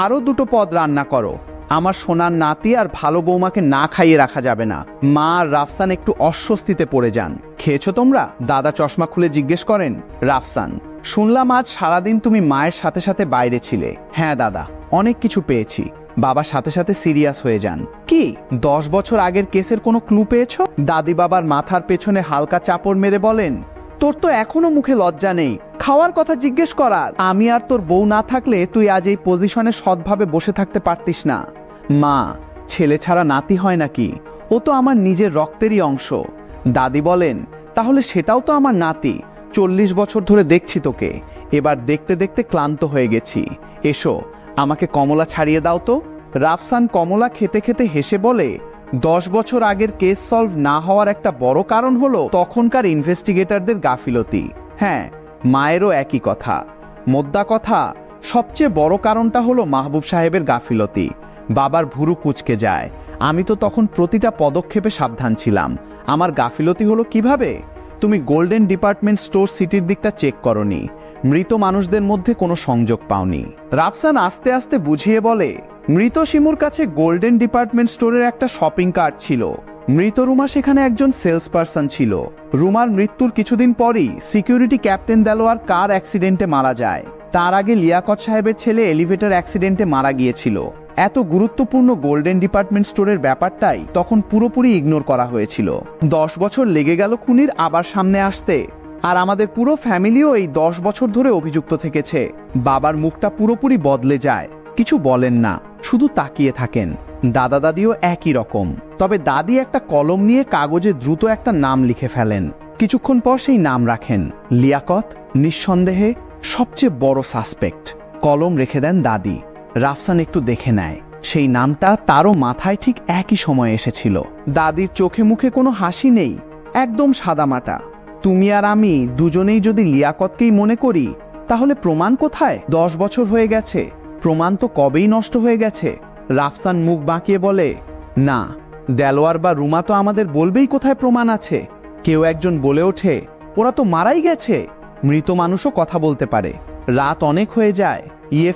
আরো 2টো পদ রান্না করো, আমার সোনার নাতি আর ভালো বৌমাকে না খাইয়ে রাখা যাবে না। মা আর রাফসান একটু অস্বস্তিতে পড়ে যান। খেয়েছো তোমরা? দাদা চশমা খুলে জিজ্ঞেস করেন। রাফসান, শুনলাম আজ সারাদিন তুমি মায়ের সাথে সাথে বাইরে ছিলে। হ্যাঁ দাদা, অনেক কিছু পেয়েছি। বাবার সাথে সাথে সিরিয়াস হয়ে যান। কি 10 বছর আগের কেসের কোনো ক্লু পেয়েছো? দাদি বাবার মাথার পেছনে হালকা চাপড় মেরে বলেন, তোর তো এখনো মুখে লজ্জা নেই খাওয়ার কথা জিজ্ঞেস করার। আমি আর তোর বউ না থাকলে তুই আজ এই পজিশনে সৎভাবে বসে থাকতে পারতিস না। মা, ছেলে ছাড়া নাতি হয় নাকি? ও তো আমার নিজের রক্তেরই অংশ। দাদি বলেন, তাহলে সেটাও তো আমার নাতি। 40 বছর ধরে দেখছি তোকে, এবার দেখতে দেখতে ক্লান্ত হয়ে গেছি। এসো, আমাকে কমলা ছাড়িয়ে দাও তো। রাফসান কমলা খেতে খেতে হেসে বলে, 10 বছর আগের কেস সলভ না হওয়ার একটা বড় কারণ হলো তখনকার ইনভেস্টিগেটরদের গাফিলতি। হ্যাঁ, মায়েরও একই কথা। মোদ্দা কথা, সবচেয়ে বড় কারণটা হলো মাহবুব সাহেবের গাফিলতি। বাবার ভুরু কুঁচকে যায়। আমি তো তখন প্রতিটা পদক্ষেপে সাবধান ছিলাম। আমার গাফিলতি হলো কিভাবে? তুমি গোল্ডেন ডিপার্টমেন্ট স্টোর সিটির দিকটা চেক করনি, মৃত মানুষদের মধ্যে কোনো সংযোগ পাওনি। রাফসান আস্তে আস্তে বুঝিয়ে বলে, মৃত শিমুর কাছে গোল্ডেন ডিপার্টমেন্ট স্টোরের একটা শপিং কার্ট ছিল। মৃত রুমা সেখানে একজন সেলস পারসন ছিল। রুমার মৃত্যুর কিছুদিন পরই সিকিউরিটি ক্যাপ্টেন দেলোয়ার কার অ্যাক্সিডেন্টে মারা যায়। তার আগে লিয়াকত সাহেবের ছেলে এলিভেটর অ্যাক্সিডেন্টে মারা গিয়েছিল। এত গুরুত্বপূর্ণ গোল্ডেন ডিপার্টমেন্ট স্টোরের ব্যাপারটাই তখন পুরোপুরি ইগনোর করা হয়েছিল। 10 বছর লেগে গেল খুনির আবার সামনে আসতে, আর আমাদের পুরো ফ্যামিলিও এই 10 বছর ধরে অভিযুক্ত থেকেছে। বাবার মুখটা পুরোপুরি বদলে যায়, কিছু বলেন না, শুধু তাকিয়ে থাকেন। দাদা দাদিও একই রকম। তবে দাদি একটা কলম নিয়ে কাগজে দ্রুত একটা নাম লিখে ফেলেন। কিছুক্ষণ পর সেই নাম রাখেন, লিয়াকত। নিঃসন্দেহে সবচেয়ে বড় সাসপেক্ট। কলম রেখে দেন দাদি। রাফসান একটু দেখে নেয়, সেই নামটা তারও মাথায় ঠিক একই সময়ে এসেছিল। দাদির চোখে মুখে কোনো হাসি নেই, একদম সাদামাটা। তুমি আর আমি দুজনেই যদি লিয়াকতকেই মনে করি, তাহলে প্রমাণ কোথায়? 10 বছর হয়ে গেছে, প্রমাণ তো কবেই নষ্ট হয়ে গেছে। রাফসান মুখ বাঁকিয়ে বলে, না, দেলোয়ার বা রুমা তো আমাদের বলবেই কোথায় প্রমাণ আছে। কেউ একজন বলে ওঠে, ওরা তো মারাই গেছে। মৃত মানুষও কথা বলতে পারে। রাত অনেক হয়ে যায়,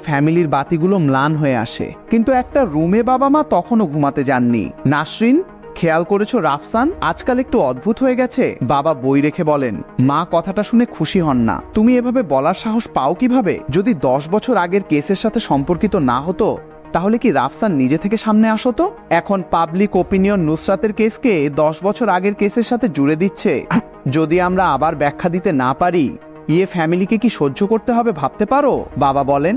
ফ্যামিলির বাতিগুলো ম্লান হয়ে আসে, কিন্তু একটা রুমে বাবা মা তখনও ঘুমাতে যাননি। নাসরিন, খেয়াল করেছো রাফসান আজকাল একটু অদ্ভুত হয়ে গেছে? বাবা বই রেখে বলেন। মা কথাটা শুনে খুশি হন না। তুমি এভাবে বলার সাহস পাও কিভাবে? যদি 10 বছর আগের কেসের সাথে সম্পর্কিত না হতো, তাহলে কি রাফসান নিজে থেকে সামনে আসতো? এখন পাবলিক ওপিনিয়ন নুসরাতের কেসকে 10 বছর আগের কেসের সাথে জুড়ে দিচ্ছে। যদি আমরা আবার ব্যাখ্যা দিতে না পারি, ফ্যামিলিকে কি সহ্য করতে হবে ভাবতে পারো? বাবা বলেন,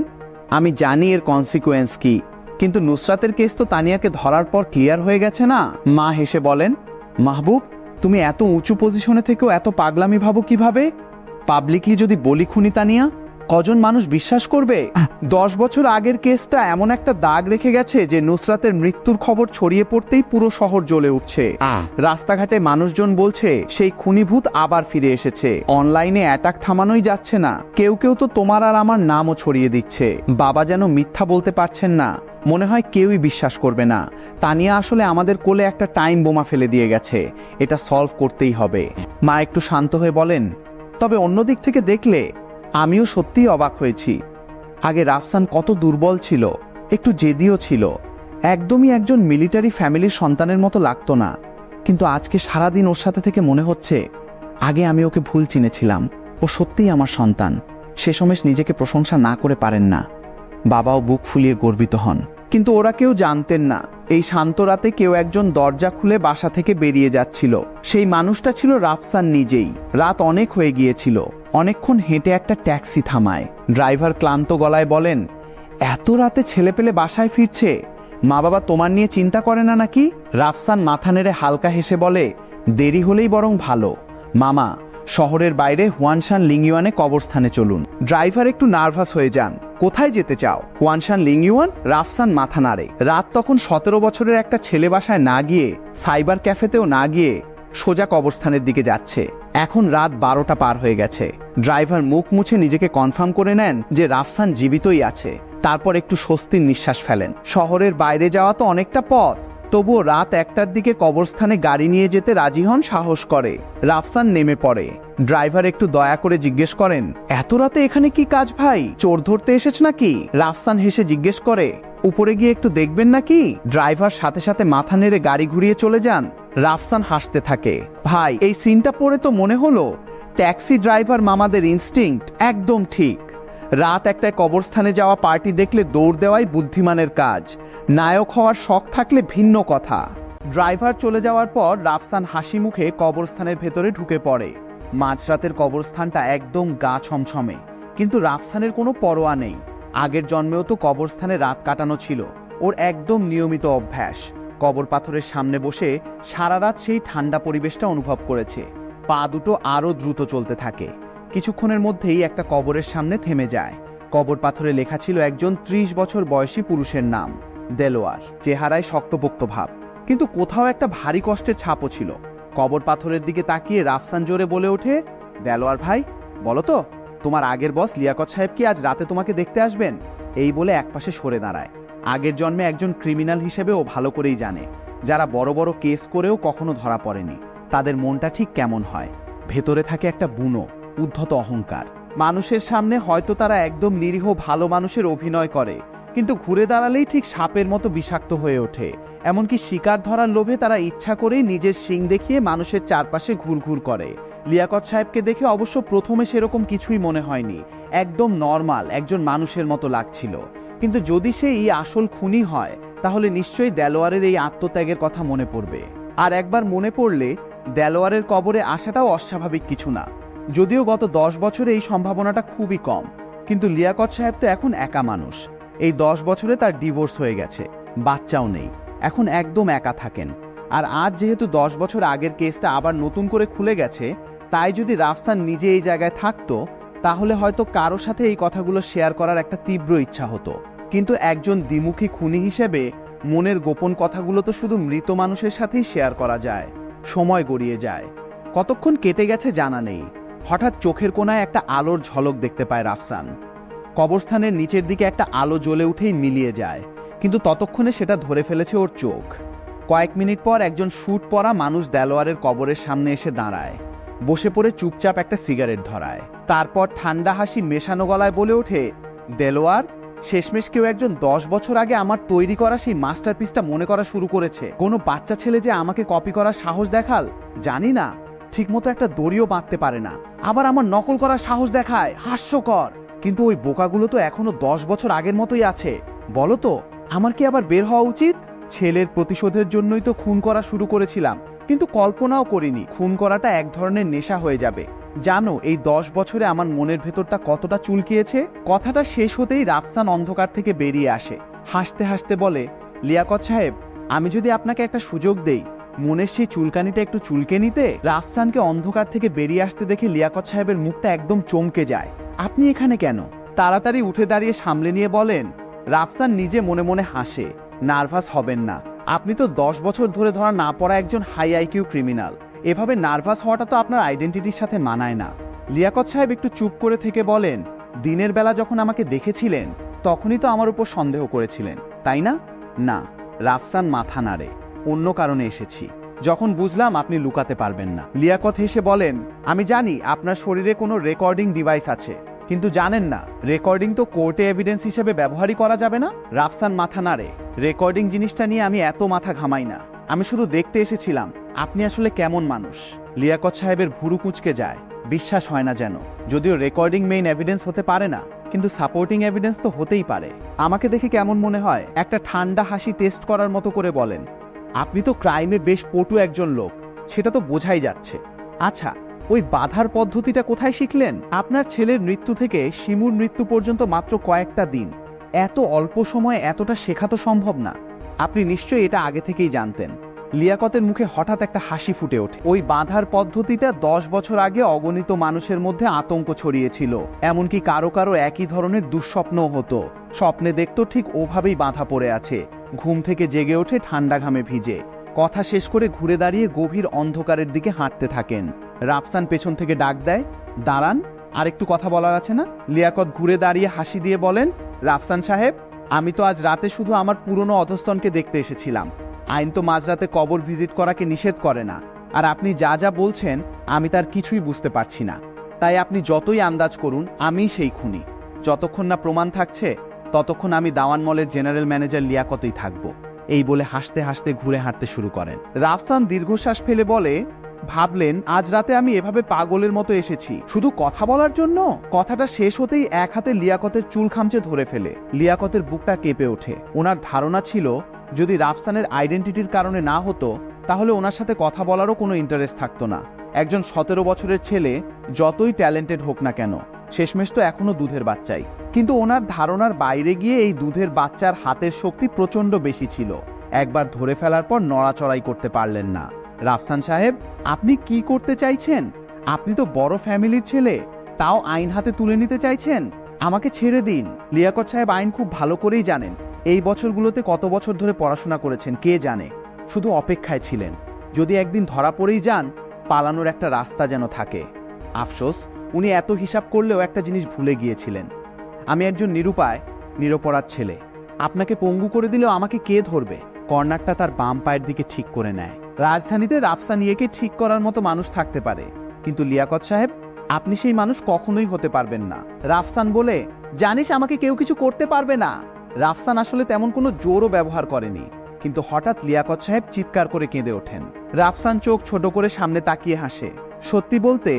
আমি জানি এর কনসিকুয়েন্স কি, কিন্তু নুসরাতের কেস তো তানিয়াকে ধরার পর ক্লিয়ার হয়ে গেছে না? মা হেসে বলেন, মাহবুব, তুমি এত উঁচু পজিশনে থেকেও এত পাগলামি ভাবো কিভাবে? পাবলিকলি যদি বলি খুনি তানিয়া, কজন মানুষ বিশ্বাস করবে? 10 বছর আগের কেসটা এমন একটা দাগ রেখে গেছে যে নুসরাতের মৃত্যুর খবর ছড়িয়ে পড়তেই পুরো শহর জ্বলে উঠছে। রাস্তাঘাটে মানুষজন বলছে সেই খুনিভূত আবার ফিরে এসেছে। অনলাইনে অ্যাটাক থামানোই যাচ্ছে না। কেউ কেউ তো তোমার আর আমার নামও ছড়িয়ে দিচ্ছে। বাবা যেন মিথ্যা বলতে পারছেন না, মনে হয় কেউই বিশ্বাস করবে না। তানিয়া আসলে আমাদের কোলে একটা টাইম বোমা ফেলে দিয়ে গেছে, এটা সলভ করতেই হবে। মা একটু শান্ত হয়ে বলেন, তবে অন্য দিক থেকে দেখলে আমিও সত্যিই অবাক হয়েছি। আগে রাফসান কত দুর্বল ছিল, একটু জেদিও ছিল, একদমই একজন মিলিটারি ফ্যামিলির সন্তানের মতো লাগতো না। কিন্তু আজকে সারাদিন ওর সাথে থেকে মনে হচ্ছে আগে আমি ওকে ভুল চিনেছিলাম। ও সত্যিই আমার সন্তান। শেষমেশ নিজেকে প্রশংসা না করে পারেন না। বাবাও বুক ফুলিয়ে গর্বিত হন। কিন্তু ওরা কেউ জানতেন না এই শান্ত রাতে কেউ একজন দরজা খুলে বাসা থেকে বেরিয়ে যাচ্ছিল। সেই মানুষটা ছিল রাফসান নিজেই। রাত অনেক হয়ে গিয়েছিল। অনেকক্ষণ হেঁটে একটা ট্যাক্সি থামায়। ড্রাইভার ক্লান্ত গলায় বলেন, এত রাতে ছেলেপেলে বাসায় ফিরছে, মা বাবা তোমার নিয়ে চিন্তা করে না নাকি? রাফসান মাথা নেড়ে হালকা হেসে বলে, দেরি হলেই বরং ভালো। মামা, শহরের বাইরে হুয়ানশান লিংইউয়ানে কবরস্থানে চলুন। ড্রাইভার একটু নার্ভাস হয়ে যান। কোথায় যেতে চাও? হুয়ানশান লিংইউয়ান? রাফসান মাথা নাড়ে। রাত তখন 17 বছরের একটা ছেলে বাসায় না গিয়ে, সাইবার ক্যাফেতেও না গিয়ে সোজা কবরস্থানের দিকে যাচ্ছে। এখন রাত 12টা পার হয়ে গেছে। ড্রাইভার মুখ মুছে নিজেকে কনফার্ম করে নেন যে রাফসান জীবিতই আছে। তারপর একটু স্বস্তির নিঃশ্বাস ফেলেন। শহরের বাইরে যাওয়া তো অনেকটা পথ, তবুও রাত 1টার দিকে কবরস্থানে গাড়ি নিয়ে যেতে রাজি হন, সাহস করে। রাফসান নেমে পড়ে। ড্রাইভার একটু দয়া করে জিজ্ঞেস করেন, এত রাতে এখানে কি কাজ ভাই? চোর ধরতে এসেছ নাকি? রাফসান হেসে জিজ্ঞেস করে, উপরে গিয়ে একটু দেখবেন নাকি? ড্রাইভার সাথে সাথে মাথা নেড়ে গাড়ি ঘুরিয়ে চলে যান। রাফসান হাসতে থাকে। ভাই, এই সিনটা পড়ে তো মনে হলো ট্যাক্সি ড্রাইভার মামাদের ইনস্টিংক্ট একদম ঠিক। রাত 1টায় কবরস্থানে যাওয়া পার্টি দেখলে দৌড় দেওয়াই বুদ্ধিমানের কাজ। নায়ক হওয়ার শখ থাকলে ভিন্ন কথা। ড্রাইভার চলে যাওয়ার পর রাফসান হাসি মুখে কবরস্থানের ভেতরে ঢুকে পড়ে। মাঝরাতের কবরস্থানটা একদম গা ছমছমে, কিন্তু রাফসানের কোনো পরোয়া নেই। আগের জন্মেও তো কবরস্থানে রাত কাটানো ছিল ওর একদম নিয়মিত অভ্যাস। কবর পাথরের সামনে বসে সারা রাত সেই ঠান্ডা পরিবেশটা অনুভব করেছে। পা দুটো আরও দ্রুত চলতে থাকে। কিছুক্ষণের মধ্যেই একটা কবরের সামনে থেমে যায়। কবর পাথরে লেখা ছিল একজন 30 বছর বয়সী পুরুষের নাম, দেলোয়ার। চেহারায় শক্তপোক্ত ভাব, কিন্তু কোথাও একটা ভারী কষ্টের ছাপও ছিল। কবর পাথরের দিকে তাকিয়ে রাফসান জোরে বলে ওঠে, দেলোয়ার ভাই, বলো তো তোমার আগের বস লিয়াকত সাহেব কি আজ রাতে তোমাকে দেখতে আসবেন? এই বলে একপাশে সরে দাঁড়ায়। আগের জন্মে একজন ক্রিমিনাল হিসেবে ও ভালো করেই জানে, যারা বড় বড় কেস করেও কখনো ধরা পড়েনি তাদের মনটা ঠিক কেমন হয়। ভেতরে থাকে একটা বুনো উদ্ধত অহংকার। মানুষের সামনে হয়তো তারা একদম নিরীহ ভালো মানুষের অভিনয় করে, কিন্তু ঘুরে দাঁড়ালেই ঠিক সাপের মতো বিষাক্ত হয়ে ওঠে। এমনকি শিকার ধরার লোভে তারা ইচ্ছা করেই নিজের শিং দেখিয়ে মানুষের চারপাশে ঘুরঘুর করে। লিয়াকত সাহেবকে দেখে অবশ্য প্রথমে সেরকম কিছুই মনে হয়নি। একদম নর্মাল একজন মানুষের মতো লাগছিল। কিন্তু যদি সে এই আসল খুনি হয়, তাহলে নিশ্চয়ই দেলোয়ারের এই আত্মত্যাগের কথা মনে পড়বে। আর একবার মনে পড়লে দেলোয়ারের কবরে আসাটাও অস্বাভাবিক কিছু না। যদিও গত 10 বছরে এই সম্ভাবনাটা খুবই কম, কিন্তু লিয়াকত সাহেব তো এখন একা মানুষ। এই 10 বছরে তার ডিভোর্স হয়ে গেছে, বাচ্চাও নেই, এখন একদম একা থাকেন। আর আজ যেহেতু 10 বছর আগের কেসটা আবার নতুন করে খুলে গেছে, তাই যদি রাফসান নিজে এই জায়গায় থাকতো, তাহলে হয়তো কারো সাথে এই কথাগুলো শেয়ার করার একটা তীব্র ইচ্ছা হতো। কিন্তু একজন দ্বিমুখী খুনি হিসেবে মনের গোপন কথাগুলো তো শুধু মৃত মানুষের সাথেই শেয়ার করা যায়। সময় গড়িয়ে যায়, কতক্ষণ কেটে গেছে জানা নেই। হঠাৎ চোখের কোণায় একটা আলোর ঝলক দেখতে পায় রাফসান। কবরস্থানের নিচের দিকে একটা আলো জ্বলে উঠেই মিলিয়ে যায়, কিন্তু ততক্ষণে সেটা ধরে ফেলেছে ওর চোখ। কয়েক মিনিট পর একজন স্যুট পরা মানুষ দেলোয়ারের কবরের সামনে এসে দাঁড়ায়, বসে পড়ে চুপচাপ একটা সিগারেট ধরায়। তারপর ঠান্ডা হাসি মেশানো গলায় বলে ওঠে, দেলোয়ার, শেষমেশ কেউ একজন 10 বছর আগে আমার তৈরি করা সেই মাস্টারপিসটা মনে করা শুরু করেছে। কোনো বাচ্চা ছেলে যে আমাকে কপি করার সাহস দেখাল জানি না, ঠিকমতো একটা দড়িও বাঁধতে পারে না, আবার আমার নকল করার সাহস দেখায়। হাস্যকর। কিন্তু ওই বোকাগুলো তো এখনো 10 বছর আগের মতোই আছে। বলো তো, আমার কি আবার বের হওয়া উচিত? ছেলের প্রতিশোধের জন্যই তো খুন করা শুরু করেছিলাম, কিন্তু কল্পনাও করিনি খুন করাটা এক ধরনের নেশা হয়ে যাবে। জানো এই 10 বছরে আমার মনের ভেতরটা কতটা চুলকিয়েছে? কথাটা শেষ হতেই রাফসান অন্ধকার থেকে বেরিয়ে আসে। হাসতে হাসতে বলে, লিয়াকত সাহেব, আমি যদি আপনাকে একটা সুযোগ দেই মনের সেই চুলকানিটা একটু চুলকে নিতে। রাফসানকে অন্ধকার থেকে বেরিয়ে আসতে দেখে লিয়াকত সাহেবের মুখটা একদম চমকে যায়। আপনি এখানে কেন? তাড়াতাড়ি উঠে দাঁড়িয়ে সামলে নিয়ে বলেন। রাফসান নিজে মনে মনে হাসে। নার্ভাস হবেন না, আপনি তো 10 বছর ধরে ধরা না পড়া একজন হাই আইকিউ ক্রিমিনাল। এভাবে নার্ভাস হওয়াটা তো আপনার আইডেন্টিটির সাথে মানায় না। লিয়াকত সাহেব একটু চুপ করে থেকে বলেন, দিনের বেলা যখন আমাকে দেখেছিলেন তখনই তো আমার উপর সন্দেহ করেছিলেন, তাই না? না। রাফসান মাথা নাড়ে। অন্য কারণে এসেছি, যখন বুঝলাম আপনি লুকাতে পারবেন না। লিয়াকত হেসে বলেন, আমি জানি আপনার শরীরে কোনো রেকর্ডিং ডিভাইস আছে, কিন্তু জানেন না রেকর্ডিং তো কোর্টে এভিডেন্স হিসেবে ব্যবহারই করা যাবে না। রাফসান মাথা নাড়ে। রেকর্ডিং জিনিসটা নিয়ে আমি এত মাথা ঘামাই না, আমি শুধু দেখতে এসেছিলাম আপনি আসলে কেমন মানুষ। লিয়াকত সাহেবের ভুরু কুঁচকে যায়, বিশ্বাস হয় না যেন। যদিও রেকর্ডিং মেইন এভিডেন্স হতে পারে না, কিন্তু সাপোর্টিং এভিডেন্স তো হতেই পারে। আমাকে দেখে কেমন মনে হয়? একটা ঠান্ডা হাসি টেস্ট করার মতো করে বলেন, আপনি তো ক্রাইমে বেশ পটু একজন লোক, সেটা তো বোঝাই যাচ্ছে। আচ্ছা, ওই বাধার পদ্ধতিটা কোথায় শিখলেন? আপনার ছেলের মৃত্যু থেকে শিমুর মৃত্যু পর্যন্ত মাত্র কয়েকটা দিন, এত অল্প সময়ে এতটা শেখা তো সম্ভব না। আপনি নিশ্চয়ই এটা আগে থেকেই জানতেন। লিয়াকতের মুখে হঠাৎ একটা হাসি ফুটে ওঠে। ওই বাঁধার পদ্ধতিটা 10 বছর আগে অগণিত মানুষের মধ্যে আতঙ্ক ছড়িয়েছিল। এমনকি কারো কারো একই ধরনের দুঃস্বপ্নও হতো। স্বপ্নে দেখতো ঠিক ওভাবেই বাঁধা পড়ে আছে, ঘুম থেকে জেগে ওঠে ঠান্ডা ঘামে ভিজে। কথা শেষ করে ঘুরে দাঁড়িয়ে গভীর অন্ধকারের দিকে হাঁটতে থাকেন। রাফসান পেছন থেকে ডাক দেয়, দাঁড়ান, আর একটু কথা বলার আছে না? লিয়াকত ঘুরে দাঁড়িয়ে হাসি দিয়ে বলেন, রাফসান সাহেব, আমি তো আজ রাতে শুধু আমার পুরনো অধস্তনকে দেখতে এসেছিলাম। আইন তো মাঝরাতে কবর ভিজিট করাকে নিষেধ করে না। আর আপনি যা যা বলছেন আমি তার কিছুই বুঝতে পারছি না। তাই আপনি যতই আন্দাজ করুন আমি সেই খুনি। যতক্ষণ না প্রমাণ থাকছে ততক্ষণ আমি দাওয়ান মলের জেনারেল ম্যানেজার লিয়াকতেই থাকব। এই বলে হাসতে হাসতে ঘুরে হাঁটতে শুরু করেন। রাফসান দীর্ঘশ্বাস ফেলে বলে, ভাবলেন আজ রাতে আমি এভাবে পাগলের মতো এসেছি শুধু কথা বলার জন্য? কথাটা শেষ হতেই এক হাতে লিয়াকতের চুল খামচে ধরে ফেলে। লিয়াকতের বুকটা কেঁপে ওঠে। ওনার ধারণা ছিল যদি রাফসানের আইডেন্টিটির কারণে না হতো তাহলে ওনার সাথে কথা বলারও কোনো ইন্টারেস্ট থাকতো না। একজন 17 বছরের ছেলে যতই ট্যালেন্টেড হোক না কেন, শেষমেশ তো এখনো দুধের বাচ্চাই। কিন্তু ওনার ধারণার বাইরে গিয়ে এই দুধের বাচ্চার হাতের শক্তি প্রচণ্ড বেশি ছিল। একবার ধরে ফেলার পর নড়াচড়াই করতে পারলেন না। রাফসান সাহেব, আপনি কি করতে চাইছেন? আপনি তো বড় ফ্যামিলির ছেলে, তাও আইন হাতে তুলে নিতে চাইছেন? আমাকে ছেড়ে দিন। লিয়াকত সাহেব আইন খুব ভালো করেই জানেন। এই বছরগুলোতে কত বছর ধরে পড়াশোনা করেছেন কে জানে। শুধু অপেক্ষায় ছিলেন, যদি একদিন ধরা পড়েই যান পালানোর একটা রাস্তা যেন থাকে। আফসোস, উনি এত হিসাব করলেও একটা জিনিস ভুলে গিয়েছিলেন। আমি একজন নিরুপায় নিরপরাধ ছেলে। আপনাকে পঙ্গু করে দিলেও আমাকে কে ধরবে? কর্নারটা তার বাম পায়ের দিকে ঠিক করে নেয়। রাজধানীতে রাফসানিয়াকে ঠিক করার মতো মানুষ থাকতে পারে, কিন্তু লিয়াকত সাহেব, আপনি সেই মানুষ কখনোই হতে পারবেন না। রাফসান বলে, জানিস আমাকে কেউ কিছু করতে পারবে না। রাফসান আসলে তেমন কোনো জোরও ব্যবহার করেনি, কিন্তু হঠাৎ লিয়াকত সাহেব চিৎকার করে কেঁদে ওঠেন। রাফসান চোখ ছোট করে সামনে তাকিয়ে হাসে। সত্যি বলতে,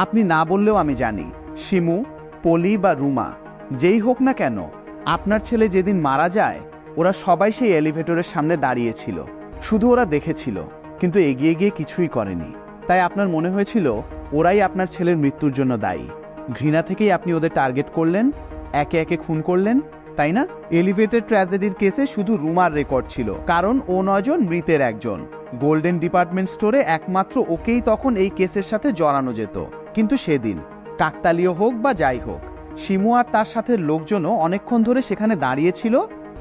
আপনি না বললেও আমি জানি, শিমু, পলি বা রুমা, যেই হোক না কেন, আপনার ছেলে যেদিন মারা যায় ওরা সবাই সেই এলিভেটরের সামনে দাঁড়িয়েছিল। শুধু ওরা দেখেছিল, কিন্তু এগিয়ে গিয়ে কিছুই করেনি। তাই আপনার মনে হয়েছিল ওরাই আপনার ছেলের মৃত্যুর জন্য দায়ী। ঘৃণা থেকেই আপনি ওদের টার্গেট করলেন, একে একে খুন করলেন, তাই না? এলিভেটেড ট্র্যাজেডির কেসে শুধু রুমার রেকর্ড ছিল, কারণ ও 9 জন মৃতের একজন। গোল্ডেন ডিপার্টমেন্ট স্টোরে একমাত্র ওকেই তখন এই কেসের সাথে জড়ানো যেত। কিন্তু সেদিন, কাকতালীয় হোক বা যাই হোক, শিমু আর তার সাথে লোকজনও অনেকক্ষণ ধরে সেখানে দাঁড়িয়েছিল।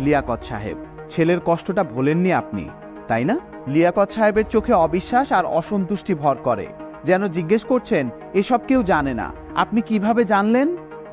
লিয়াকত সাহেব, ছেলের কষ্টটা ভোলেননি আপনি, তাই না? লিয়াকত সাহেবের চোখে অবিশ্বাস আর অসন্তুষ্টি ভর করে, যেন জিজ্ঞেস করছেন, এসব কেউ জানে না, আপনি কিভাবে জানলেন?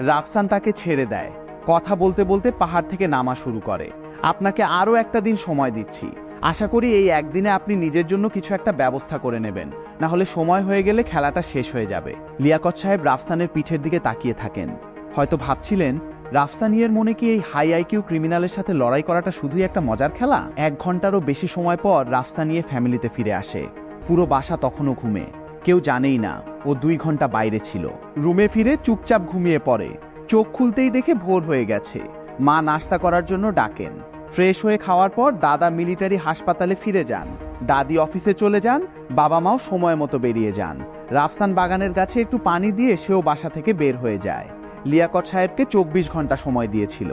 রাফসান তাকে ছেড়ে দেয়। কথা বলতে বলতে পাহাড় থেকে নামা শুরু করে। আপনাকে আরও একটা দিন সময় দিচ্ছি। আশা করি এই একদিনে আপনি নিজের জন্য কিছু একটা ব্যবস্থা করে নেবেন, না হলে সময় হয়ে গেলে খেলাটা শেষ হয়ে যাবে। লিয়াকত সাহেব রাফসানের পিঠের দিকে তাকিয়ে থাকেন। হয়তো ভাবছিলেন, রাফসানিয়ার মনে কি এই হাই আইকিউ ক্রিমিনালের সাথে লড়াই করাটা শুধুই একটা মজার খেলা? 1 ঘন্টারও বেশি সময় পর রাফসানিয়া ফ্যামিলিতে ফিরে আসে। পুরো বাসা তখনও ঘুমে, কেউ জানেই না ও 2 ঘন্টা বাইরে ছিল। রুমে ফিরে চুপচাপ ঘুমিয়ে পড়ে। চোখ খুলতেই দেখে ভোর হয়ে গেছে। মা নাস্তা করার জন্য ডাকেন। ফ্রেশ হয়ে খাওয়ার পর দাদা মিলিটারি হাসপাতালে ফিরে যান, দাদি অফিসে চলে যান, বাবা মাও সময় মতো বেরিয়ে যান। রাফসান বাগানের গাছে একটু পানি দিয়ে সেও বাসা থেকে বের হয়ে যায়। লিয়াকত সাহেবকে 24 ঘন্টা সময় দিয়েছিল।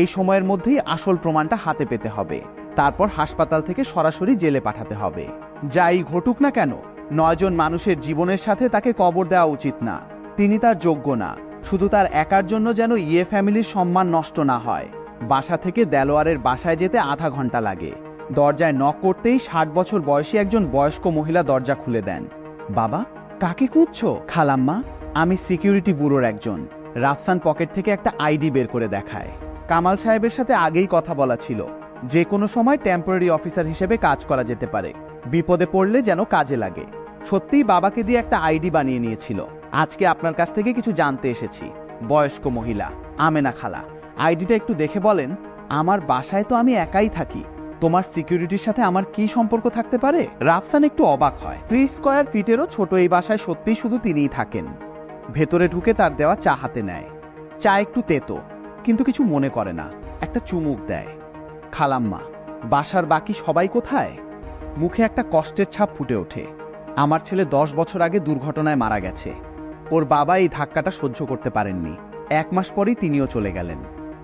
এই সময়ের মধ্যেই আসল প্রমাণটা হাতে পেতে হবে, তারপর হাসপাতাল থেকে সরাসরি জেলে পাঠাতে হবে। যাই ঘটুক না কেন, 9 জন মানুষের জীবনের সাথে তাকে কবর দেওয়া উচিত না। তিনি তার যোগ্য না। শুধু তার একার জন্য যেন ইয়ে ফ্যামিলির সম্মান নষ্ট না হয়। বাসা থেকে দেলোয়ারের বাসায় যেতে আধা ঘন্টা লাগে। দরজায় নক করতেই 60 বছর বয়সী একজন বয়স্ক মহিলা দরজা খুলে দেন। বাবা, কাকে খুঁজছো? খালাম্মা, আমি সিকিউরিটি ব্যুরোর একজন। রাফসান পকেট থেকে একটা আইডি বের করে দেখায়। কামাল সাহেবের সাথে আগেই কথা বলা ছিল, যে কোনো সময় টেম্পোরারি অফিসার হিসেবে কাজ করা যেতে পারে, বিপদে পড়লে যেন কাজে লাগে। সত্যিই বাবাকে দিয়ে একটা আইডি বানিয়ে নিয়েছিল। আজকে আপনার কাছ থেকে কিছু জানতে এসেছি। বয়স্ক মহিলা, আমেনা খালা। আইডিটা একটু দেখে বলেন, আমার বাসায় তো আমি একাই থাকি, তোমার সিকিউরিটির সাথে আমার কি সম্পর্ক থাকতে পারে? রাফসান একটু অবাক হয়। 30 স্কয়ার ফিটেরও ছোট এই বাসায় সত্যিই শুধু তিনিই থাকেন। ভেতরে ঢুকে তার দেওয়া চা হাতে নেয়। চা একটু তেতো, কিন্তু কিছু মনে করে না, একটা চুমুক দেয়। খালাম্মা, বাসার বাকি সবাই কোথায়? মুখে একটা কষ্টের ছাপ ফুটে ওঠে। আমার ছেলে 10 বছর আগে দুর্ঘটনায় মারা গেছে। ওর বাবা এই ধাক্কাটা সহ্য করতে পারেননি। 1 মাস পরেই তিনিও চলে গেলেন।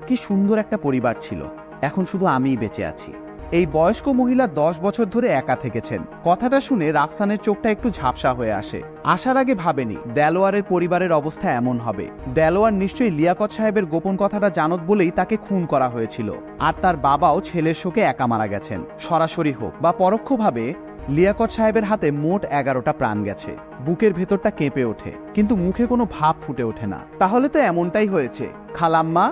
কি সুন্দর একটা পরিবার ছিল, এখন শুধু আমিই বেঁচে আছি। এই বয়স্ক মহিলা 10 বছর ধরে একা থেকেছেন। কথাটা শুনে রাফসানের চোখটা একটু ঝাপসা হয়ে আসে। আসার আগে ভাবেনি দেলোয়ারের পরিবারের অবস্থা এমন হবে। দেলোয়ার নিশ্চয়ই লিয়াকত সাহেবের গোপন কথাটা জানত বলেই তাকে খুন করা হয়েছিল। আর তার বাবাও ছেলের শোকে একা মারা গেছেন। সরাসরি হোক বা পরোক্ষভাবে লিয়াকত সাহেবের হাতে মোট 11টা প্রাণ গেছে। বুকের ভেতরটা কেঁপে ওঠে, কিন্তু মুখে কোনো ভাব ফুটে ওঠে না। তাহলে তো এমনটাই হয়েছে। খালাম্মা,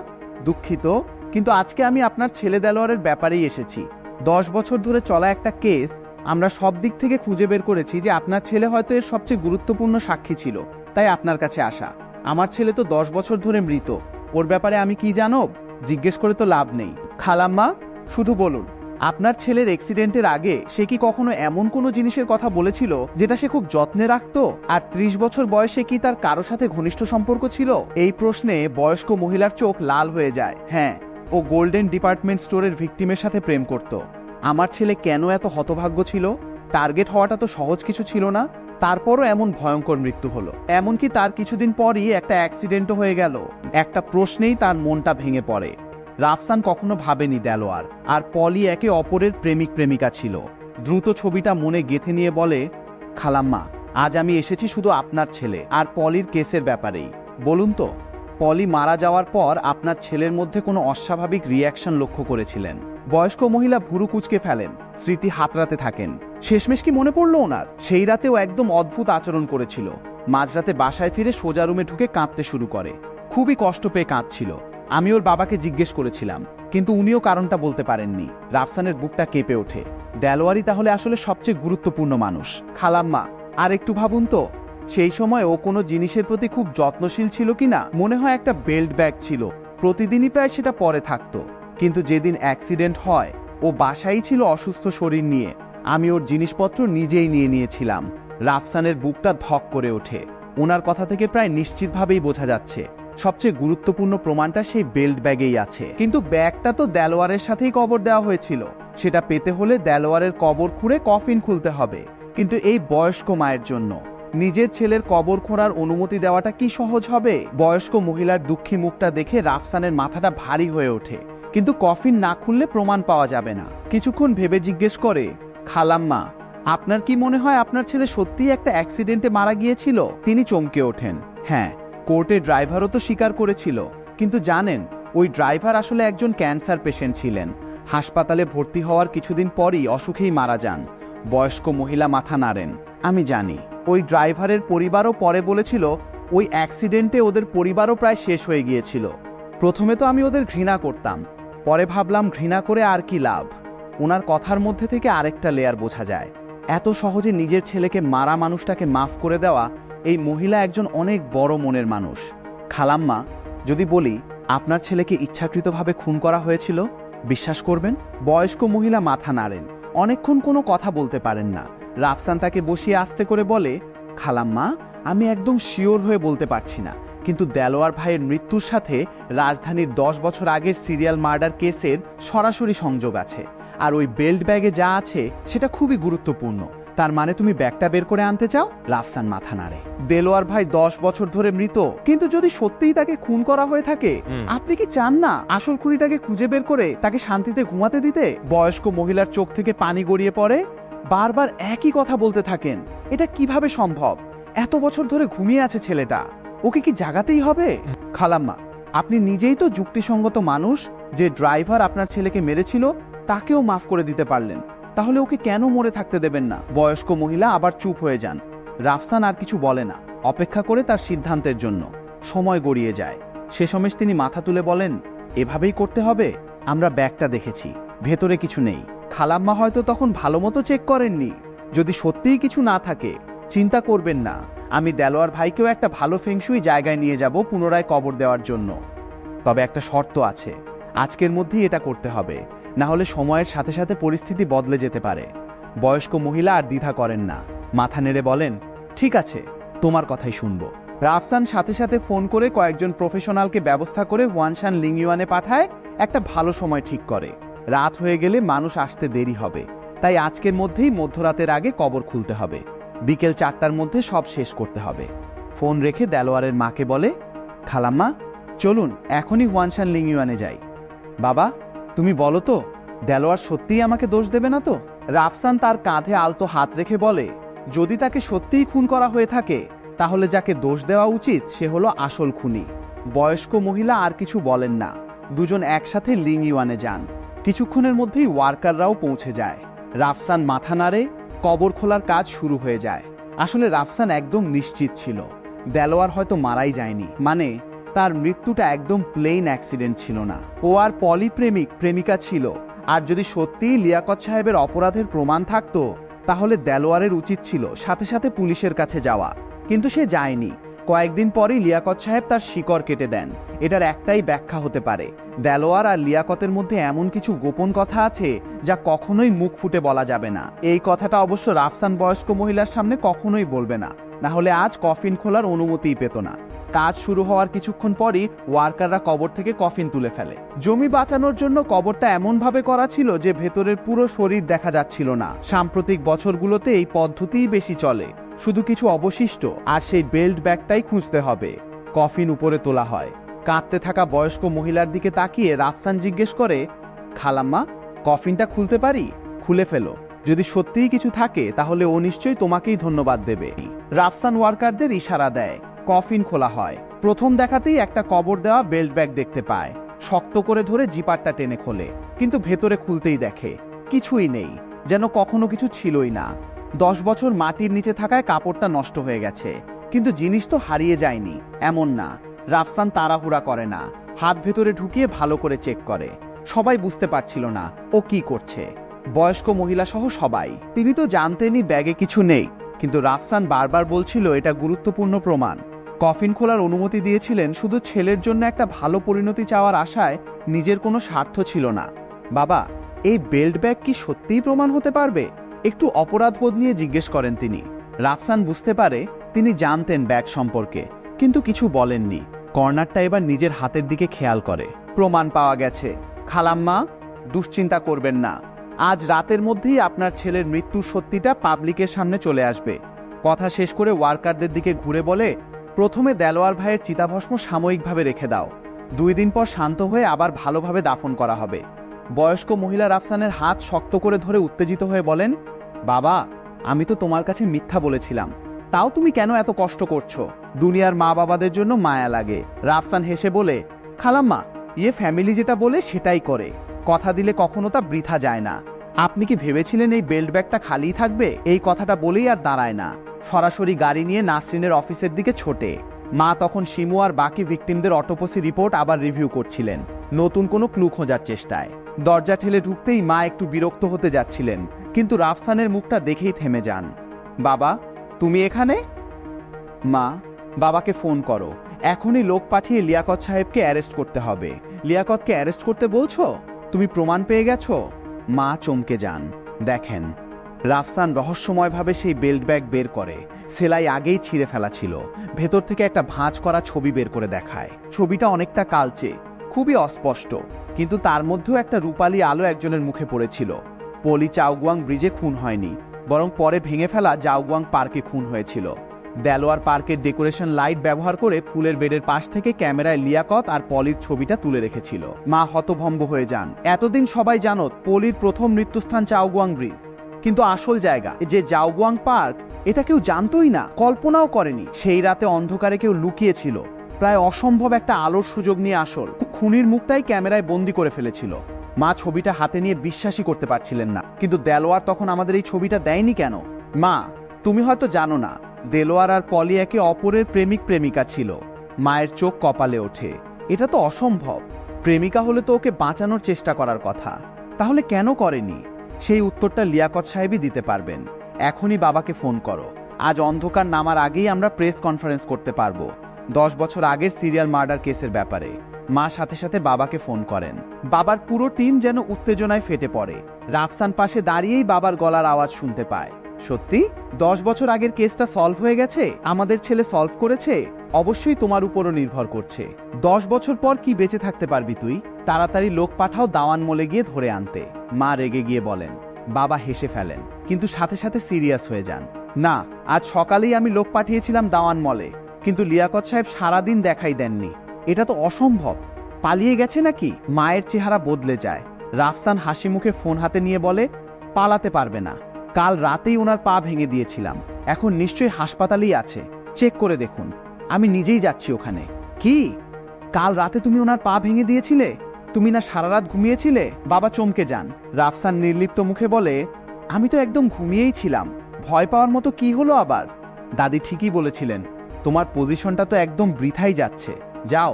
দুঃখিত, কিন্তু আজকে আমি আপনার ছেলে দেলোয়ারের ব্যাপারেই এসেছি। 10 বছর ধরে চলা একটা কেস, আমরা সব দিক থেকে খুঁজে বের করেছি যে আপনার ছেলে হয়তো এর সবচেয়ে গুরুত্বপূর্ণ সাক্ষী ছিল, তাই আপনার কাছে আসা। আমার ছেলে তো 10 বছর ধরে মৃত, ওর ব্যাপারে আমি কি জানব? জিজ্ঞেস করে তো লাভ নেই। খালাম্মা, শুধু বলুন, আপনার ছেলের অ্যাক্সিডেন্টের আগে সে কি কখনো এমন কোনো জিনিসের কথা বলেছিল যেটা সে খুব যত্নে রাখত? আর 30 বছর বয়সে কি তার কারো সাথে ঘনিষ্ঠ সম্পর্ক ছিল? এই প্রশ্নে বয়স্ক মহিলার চোখ লাল হয়ে যায়। হ্যাঁ, ও গোল্ডেন ডিপার্টমেন্ট স্টোরের ভিকটিমের সাথে প্রেম করত। আমার ছেলে কেন এত হতভাগ্য ছিল? টার্গেট হওয়াটা তো সহজ কিছু ছিল না, তারপরও এমন ভয়ঙ্কর মৃত্যু হলো। এমনকি তার কিছুদিন পরই একটা অ্যাক্সিডেন্টও হয়ে গেল। একটা প্রশ্নেই তার মনটা ভেঙে পড়ে। রাফসান কখনো ভাবেনি দেলোয়ার আর পলি একে অপরের প্রেমিক প্রেমিকা ছিল। দ্রুত ছবিটা মনে গেঁথে নিয়ে বলে, খালাম্মা, আজ আমি এসেছি শুধু আপনার ছেলে আর পলির কেসের ব্যাপারেই। বলুন তো, পলি মারা যাওয়ার পর আপনার ছেলের মধ্যে কোনো অস্বাভাবিক রিয়াকশন লক্ষ্য করেছিলেন? বয়স্ক মহিলা ভুরু কুঁচকে ফেলেন, স্মৃতি হাতড়াতে থাকেন। শেষমেশ কি মনে পড়ল ওনার? সেই রাতেও একদম অদ্ভুত আচরণ করেছিল। মাঝরাতে বাসায় ফিরে সোজা রুমে ঢুকে কাঁদতে শুরু করে। খুবই কষ্ট পেয়ে কাঁদছিল। আমি ওর বাবাকে জিজ্ঞেস করেছিলাম, কিন্তু উনিও কারণটা বলতে পারেননি। রাফসানের বুকটা কেঁপে ওঠে। দেলোয়ারই তাহলে আসলে সবচেয়ে গুরুত্বপূর্ণ মানুষ। খালাম্মা, আর একটু ভাবুন তো, সেই সময় ও কোনো জিনিসের প্রতি খুব যত্নশীল ছিল কিনা? মনে হয় একটা বেল্ট ব্যাগ ছিল, প্রতিদিনই প্রায় সেটা পরে থাকতো। কিন্তু যেদিন অ্যাক্সিডেন্ট হয়, ও বাসায় ছিল অসুস্থ শরীর নিয়ে। আমি ওর জিনিসপত্র নিজেই নিয়ে নিয়েছিলাম। রাফসানের বুকটা ধক করে ওঠে। ওনার কথা থেকে প্রায় নিশ্চিতভাবেই বোঝা যাচ্ছে সবচেয়ে গুরুত্বপূর্ণ প্রমাণটা সেই বেল্ট ব্যাগেই আছে। কিন্তু ব্যাগটা তো দেলোয়ারের সাথেই কবর দেওয়া হয়েছিল। সেটা পেতে হলে দেলোয়ারের কবর খুঁড়ে কফিন খুলতে হবে। কিন্তু এই বয়স্ক মায়ের জন্য নিজের ছেলের কবর খোঁড়ার অনুমতি দেওয়াটা কি সহজ হবে? বয়স্ক মহিলার দুঃখী মুখটা দেখে রাফসানের মাথাটা ভারী হয়ে ওঠে। কিন্তু কফিন না খুললে প্রমাণ পাওয়া যাবে না। কিছুক্ষণ ভেবে জিজ্ঞেস করে, খালাম্মা, আপনার কি মনে হয় আপনার ছেলে সত্যিই একটা অ্যাক্সিডেন্টে মারা গিয়েছিল? তিনি চমকে ওঠেন। হ্যাঁ, কোর্টে ড্রাইভারও তো স্বীকার করেছিল। কিন্তু জানেন, ওই ড্রাইভার আসলে একজন ক্যান্সার পেশেন্ট ছিলেন। হাসপাতালে ভর্তি হওয়ার কিছুদিন পরই অসুখেই মারা যান। বয়স্ক মহিলা মাথা নাড়েন। আমি জানি। ওই ড্রাইভারের পরিবারও পরে বলেছিল ওই অ্যাক্সিডেন্টে ওদের পরিবারও প্রায় শেষ হয়ে গিয়েছিল। প্রথমে তো আমি ওদের ঘৃণা করতাম, পরে ভাবলাম ঘৃণা করে আর কি লাভ। ওনার কথার মধ্যে থেকে আরেকটা লেয়ার বোঝা যায়। এত সহজে নিজের ছেলেকে মারা মানুষটাকে মাফ করে দেওয়া, এই মহিলা একজন অনেক বড় মনের মানুষ। খালাম্মা, যদি বলি আপনার ছেলেকে ইচ্ছাকৃতভাবে খুন করা হয়েছিল, বিশ্বাস করবেন? বয়স্ক মহিলা মাথা নাড়েন। অনেকক্ষণ কোনো কথা বলতে পারেন না। রাফসান তাকে বসিয়ে আস্তে করে বলে, খালাম্মা, আমি একদম শিওর হয়ে বলতে পারছি না, কিন্তু দেলোয়ার ভাইয়ের মৃত্যুর সাথে রাজধানীর 10 বছর আগের সিরিয়াল মার্ডার কেসের সরাসরি সংযোগ আছে। আর ওই বেল্ট ব্যাগে যা আছে সেটা খুবই গুরুত্বপূর্ণ। তার মানে তুমি ব্যাগটা বের করে আনতে চাও? রাফসান মাথা নাড়ে। দেলোয়ার ভাই 10 বছর ধরে মৃত, কিন্তু যদি সত্যিই তাকে খুন করা হয়ে থাকে, আপনি কি চান না আসল খুনিটাকে খুঁজে বের করে তাকে শান্তিতে ঘুমাতে দিতে? বয়স্ক মহিলার চোখ থেকে পানি গড়িয়ে পড়ে। বারবার একই কথা বলতে থাকেন। এটা কিভাবে সম্ভব? এত বছর ধরে ঘুমিয়ে আছে ছেলেটা, ওকে কি জাগাতেই হবে? খালাম্মা, আপনি নিজেই তো যুক্তিসঙ্গত মানুষ। যে ড্রাইভার আপনার ছেলেকে মেরেছিল তাকেও মাফ করে দিতে পারলেন, তাহলে ওকে কেন মরে থাকতে দেবেন না? বয়স্ক মহিলা আবার চুপ হয়ে যান। রাফসান আর কিছু বলে না, অপেক্ষা করে তার সিদ্ধান্তের জন্য। সময় গড়িয়ে যায়। শেষমেশ তিনি মাথা তুলে বলেন, এভাবেই করতে হবে। আমরা ব্যাগটা দেখেছি, ভেতরে কিছু নেই। খালাম্মা হয়তো তখন ভালো মতো চেক করেননি। যদি সত্যিই কিছু না থাকে, চিন্তা করবেন না, আমি দেলোয়ার ভাইকেও একটা ভালো ফেংশুই জায়গায় নিয়ে যাব পুনরায় কবর দেওয়ার জন্য। তবে একটা শর্ত আছে, আজকের মধ্যেই এটা করতে হবে, না হলে সময়ের সাথে সাথে পরিস্থিতি বদলে যেতে পারে। বয়স্ক মহিলা আর দ্বিধা করেন না, মাথা নেড়ে বলেন, ঠিক আছে, তোমার কথাই শুনবো। রাফসান সাথে সাথে ফোন করে কয়েকজন প্রফেশনালকে ব্যবস্থা করে ওয়ানশান লিংইউয়ানে পাঠায়, একটা ভালো সময় ঠিক করে। রাত হয়ে গেলে মানুষ আসতে দেরি হবে, তাই আজকের মধ্যেই মধ্যরাতের আগে কবর খুলতে হবে। বিকেল 4টার মধ্যে সব শেষ করতে হবে। ফোন রেখে দেলোয়ারের মাকে বলে, খালাম্মা চলুন এখনই ওয়ানশান লিংইউয়ানে যাই। বাবা তুমি বলো তো, দেলোয়ার সত্যিই আমাকে দোষ দেবে না তো? রাফসান তার কাঁধে আলতো হাত রেখে বলে, যদি তাকে সত্যিই খুন করা হয়ে থাকে তাহলে যাকে দোষ দেওয়া উচিত সে হলো আসল খুনি। বয়স্ক মহিলা আর কিছু বলেন না। দুজন একসাথে লিংইউয়ানে যান। কিছুক্ষণের মধ্যেই ওয়ার্কাররাও পৌঁছে যায়। রাফসান মাথা নাড়ে, কবর খোলার কাজ শুরু হয়ে যায়। আসলে রাফসান একদম নিশ্চিত ছিল দেলোয়ার হয়তো মারাই যায়নি, মানে তার মৃত্যুটা একদম প্লেন অ্যাক্সিডেন্ট ছিল না। ও আর পলি প্রেমিকা ছিল। আর যদি সত্যিই লিয়াকত সাহেবের অপরাধের প্রমাণ থাকতো তাহলে দেলোয়ারের উচিত ছিল সাথে সাথে পুলিশের কাছে যাওয়া, কিন্তু সে যায়নি। কয়েকদিন পরেই লিয়াকত সাহেব তার শিকড় কেটে দেন। এটার একটাই ব্যাখ্যা হতে পারে, দেলোয়ার আর লিয়াকতের মধ্যে এমন কিছু গোপন কথা আছে যা কখনোই মুখ ফুটে বলা যাবে না। এই কথাটা অবশ্য রাফসান বয়স্ক মহিলার সামনে কখনোই বলবে না, না হলে আজ কফিন খোলার অনুমতিই পেত না। কাজ শুরু হওয়ার কিছুক্ষণ পরই ওয়ার্কাররা কবর থেকে কফিন তুলে ফেলে। জমি বাঁচানোর জন্য কবরটা এমনভাবে করা ছিল যে ভেতরের পুরো শরীর দেখা যাচ্ছিল না। সাম্প্রতিক বছরগুলোতে এই পদ্ধতিই বেশি চলে। শুধু কিছু অবশিষ্ট আর সেই বেল্ট ব্যাগটাই খুঁজতে হবে। কফিন উপরে তোলা হয়। কাঁদতে থাকা বয়স্ক মহিলার দিকে তাকিয়ে রাফসান জিজ্ঞেস করে, খালাম্মা কফিনটা খুলতে পারি? খুলে ফেলো, যদি সত্যিই কিছু থাকে তাহলে ও নিশ্চয়ই তোমাকেই ধন্যবাদ দেবে। রাফসান ওয়ার্কারদের ইশারা দেয়। কফিন খোলা হয়। প্রথম দেখাতেই একটা কবর দেওয়া বেল্ট ব্যাগ দেখতে পায়। শক্ত করে ধরে জিপারটা টেনে খোলে, কিন্তু ভেতরে খুলতেই দেখে কিছুই নেই, যেন কখনো কিছু ছিলই না। 10 বছর মাটির নিচে থাকায় কাপড়টা নষ্ট হয়ে গেছে, কিন্তু জিনিস তো হারিয়ে যায়নি এমন না। রাফসান তাড়াহুড়া করে না, হাত ভেতরে ঢুকিয়ে ভালো করে চেক করে। সবাই বুঝতে পারছিল না ও কি করছে, বয়স্ক মহিলা সহ সবাই। তিনি তো জানতেনই ব্যাগে কিছু নেই, কিন্তু রাফসান বারবার বলছিল এটা গুরুত্বপূর্ণ প্রমাণ। কফিন খোলার অনুমতি দিয়েছিলেন শুধু ছেলের জন্য একটা ভালো পরিণতি চাওয়ার আশায়, নিজের কোনো স্বার্থ ছিল না। বাবা এই বেল্ট ব্যাগ কি সত্যিই প্রমাণ হতে পারবে? একটু অপরাধবোধ নিয়ে জিজ্ঞেস করেন তিনি। রাফসান বুঝতে পারে তিনি জানতেন ব্যাগ সম্পর্কে, কিন্তু কিছু বলেননি। কর্নারটা এবার নিজের হাতের দিকে খেয়াল করে। প্রমাণ পাওয়া গেছে। খালাম্মা দুশ্চিন্তা করবেন না, আজ রাতের মধ্যেই আপনার ছেলের মৃত্যুর সত্যিটা পাবলিকের সামনে চলে আসবে। কথা শেষ করে ওয়ার্কারদের দিকে ঘুরে বলে, প্রথমে দেলোয়ার ভাইয়ের চিতাভস্ম সাময়িকভাবে রেখে দাও। 2 দিন পর শান্ত হয়ে আবার ভালোভাবে দাফন করা হবে। বয়স্ক মহিলা রাফসানের হাত শক্ত করে ধরে উত্তেজিত হয়ে বলেন, বাবা আমি তো তোমার কাছে মিথ্যা বলেছিলাম, তাও তুমি কেন এত কষ্ট করছো? দুনিয়ার মা বাবাদের জন্য মায়া লাগে। রাফসান হেসে বলে, খালাম্মা ফ্যামিলি যেটা বলে সেটাই করে। কথা দিলে কখনো তা বৃথা যায় না। আপনি কি ভেবেছিলেন এই বেল্ট ব্যাগটা খালিই থাকবে? এই কথাটা বলেই আর দাঁড়ায় না, সরাসরি গাড়ি নিয়ে নাসরিনের অফিসের দিকে ছোটে। মা তখন শিমু আর বাকি ভিকটিমদের অটোপসি রিপোর্ট আবার রিভিউ করছিলেন, নতুন কোনো ক্লু খোঁজার চেষ্টায়। দরজা ঠেলে ঢুকতেই মা একটু বিরক্ত হতে যাচ্ছিলেন, কিন্তু রাফসানের মুখটা দেখেই থেমে যান। বাবা তুমি এখানে? মা বাবাকে ফোন করো, এখনই লোক পাঠিয়ে লিয়াকত সাহেবকে অ্যারেস্ট করতে হবে। লিয়াকতকে অ্যারেস্ট করতে বলছো? তুমি প্রমাণ পেয়ে গেছো? মা চমকে যান। দেখেন রাফসান রহস্যময়ভাবে সেই বেল্ট ব্যাগ বের করে। সেলাই আগেই ছিঁড়ে ফেলা ছিল। ভেতর থেকে একটা ভাঁজ করা ছবি বের করে দেখায়। ছবিটা অনেকটা কালচে, খুবই অস্পষ্ট, কিন্তু তার মধ্যেও একটা রূপালী আলো একজনের মুখে পড়েছিল। পলি চাওগুয়াং ব্রিজে খুন হয়নি, বরং পরে ভেঙে ফেলা জাওগুয়াং পার্কে খুন হয়েছিল। দেলোয়ার পার্কের ডেকোরেশন লাইট ব্যবহার করে ফুলের বেডের পাশ থেকে ক্যামেরায় লিয়াকত আর পলির ছবিটা তুলে রেখেছিল। মা হতভম্ব হয়ে যান। এতদিন সবাই জানত পলির প্রথম মৃত্যুস্থান চাওগুয়াং ব্রিজ, কিন্তু আসল জায়গা যে জাওগুয়াং পার্ক এটা কেউ জানতোই না, কল্পনাও করেনি। সেই রাতে অন্ধকারে কেউ লুকিয়েছিল, প্রায় অসম্ভব একটা আলোর সুযোগ নিয়ে আসল খুনির মুখটাই ক্যামেরায় বন্দি করে ফেলেছিল। মা ছবিটা হাতে নিয়ে বিশ্বাসই করতে পারছিলেন না। কিন্তু দেলোয়ার তখন আমাদের এই ছবিটা দেয়নি কেন? মা তুমি হয়তো জানো না, দেলোয়ার আর পলি একে অপরের প্রেমিকা ছিল। মায়ের চোখ কপালে ওঠে। এটা তো অসম্ভব। প্রেমিকা হলে তো ওকে বাঁচানোর চেষ্টা করার কথা, তাহলে কেন করেনি? সেই উত্তরটা লিয়াকত সাহেবই দিতে পারবেন। এখনই বাবাকে ফোন করো। আজ অন্ধকার নামার আগেই আমরা প্রেস কনফারেন্স করতে পারবো 10 বছর আগের সিরিয়াল মার্ডার কেসের ব্যাপারে। মা সাথে সাথে বাবাকে ফোন করেন। বাবার পুরো টিম যেন উত্তেজনায় ফেটে পড়ে। রাফসান পাশে দাঁড়িয়েই বাবার গলার আওয়াজ শুনতে পায়। সত্যি? 10 বছর আগের কেসটা সলভ হয়ে গেছে? আমাদের ছেলে সলভ করেছে? অবশ্যই তোমার উপরও নির্ভর করছে। 10 বছর পর কি বেঁচে থাকতে পারবি তুই? তাড়াতাড়ি লোক পাঠাও দাওয়ান মলে গিয়ে ধরে আনতে। মা রেগে গিয়ে বলেন। বাবা হেসে ফেলেন, কিন্তু সাথে সাথে সিরিয়াস হয়ে যান। না, আজ সকালেই আমি লোক পাঠিয়েছিলাম দাওয়ান মলে, কিন্তু লিয়াকত সাহেব সারাদিন দেখাই দেননি। এটা তো অসম্ভব। পালিয়ে গেছে নাকি? মায়ের চেহারা বদলে যায়। রাফসান হাসি মুখে ফোন হাতে নিয়ে বলে, পালাতে পারবে না। কাল রাতেই ওনার পা ভেঙে দিয়েছিলাম, এখন নিশ্চয়ই হাসপাতালেই আছে। চেক করে দেখুন। আমি নিজেই যাচ্ছি ওখানে। কি? কাল রাতে তুমি ওনার পা ভেঙে দিয়েছিলে? তুমি না সারা রাত ঘুমিয়েছিলে? বাবা চমকে যান। রাফসান নির্লিপ্ত মুখে বলে, আমি তো একদম ঘুমিয়েই ছিলাম। ভয় পাওয়ার মতো কি হলো আবার? দাদি ঠিকই বলেছিলেন, তোমার পজিশনটা তো একদম বৃথাই যাচ্ছে। যাও,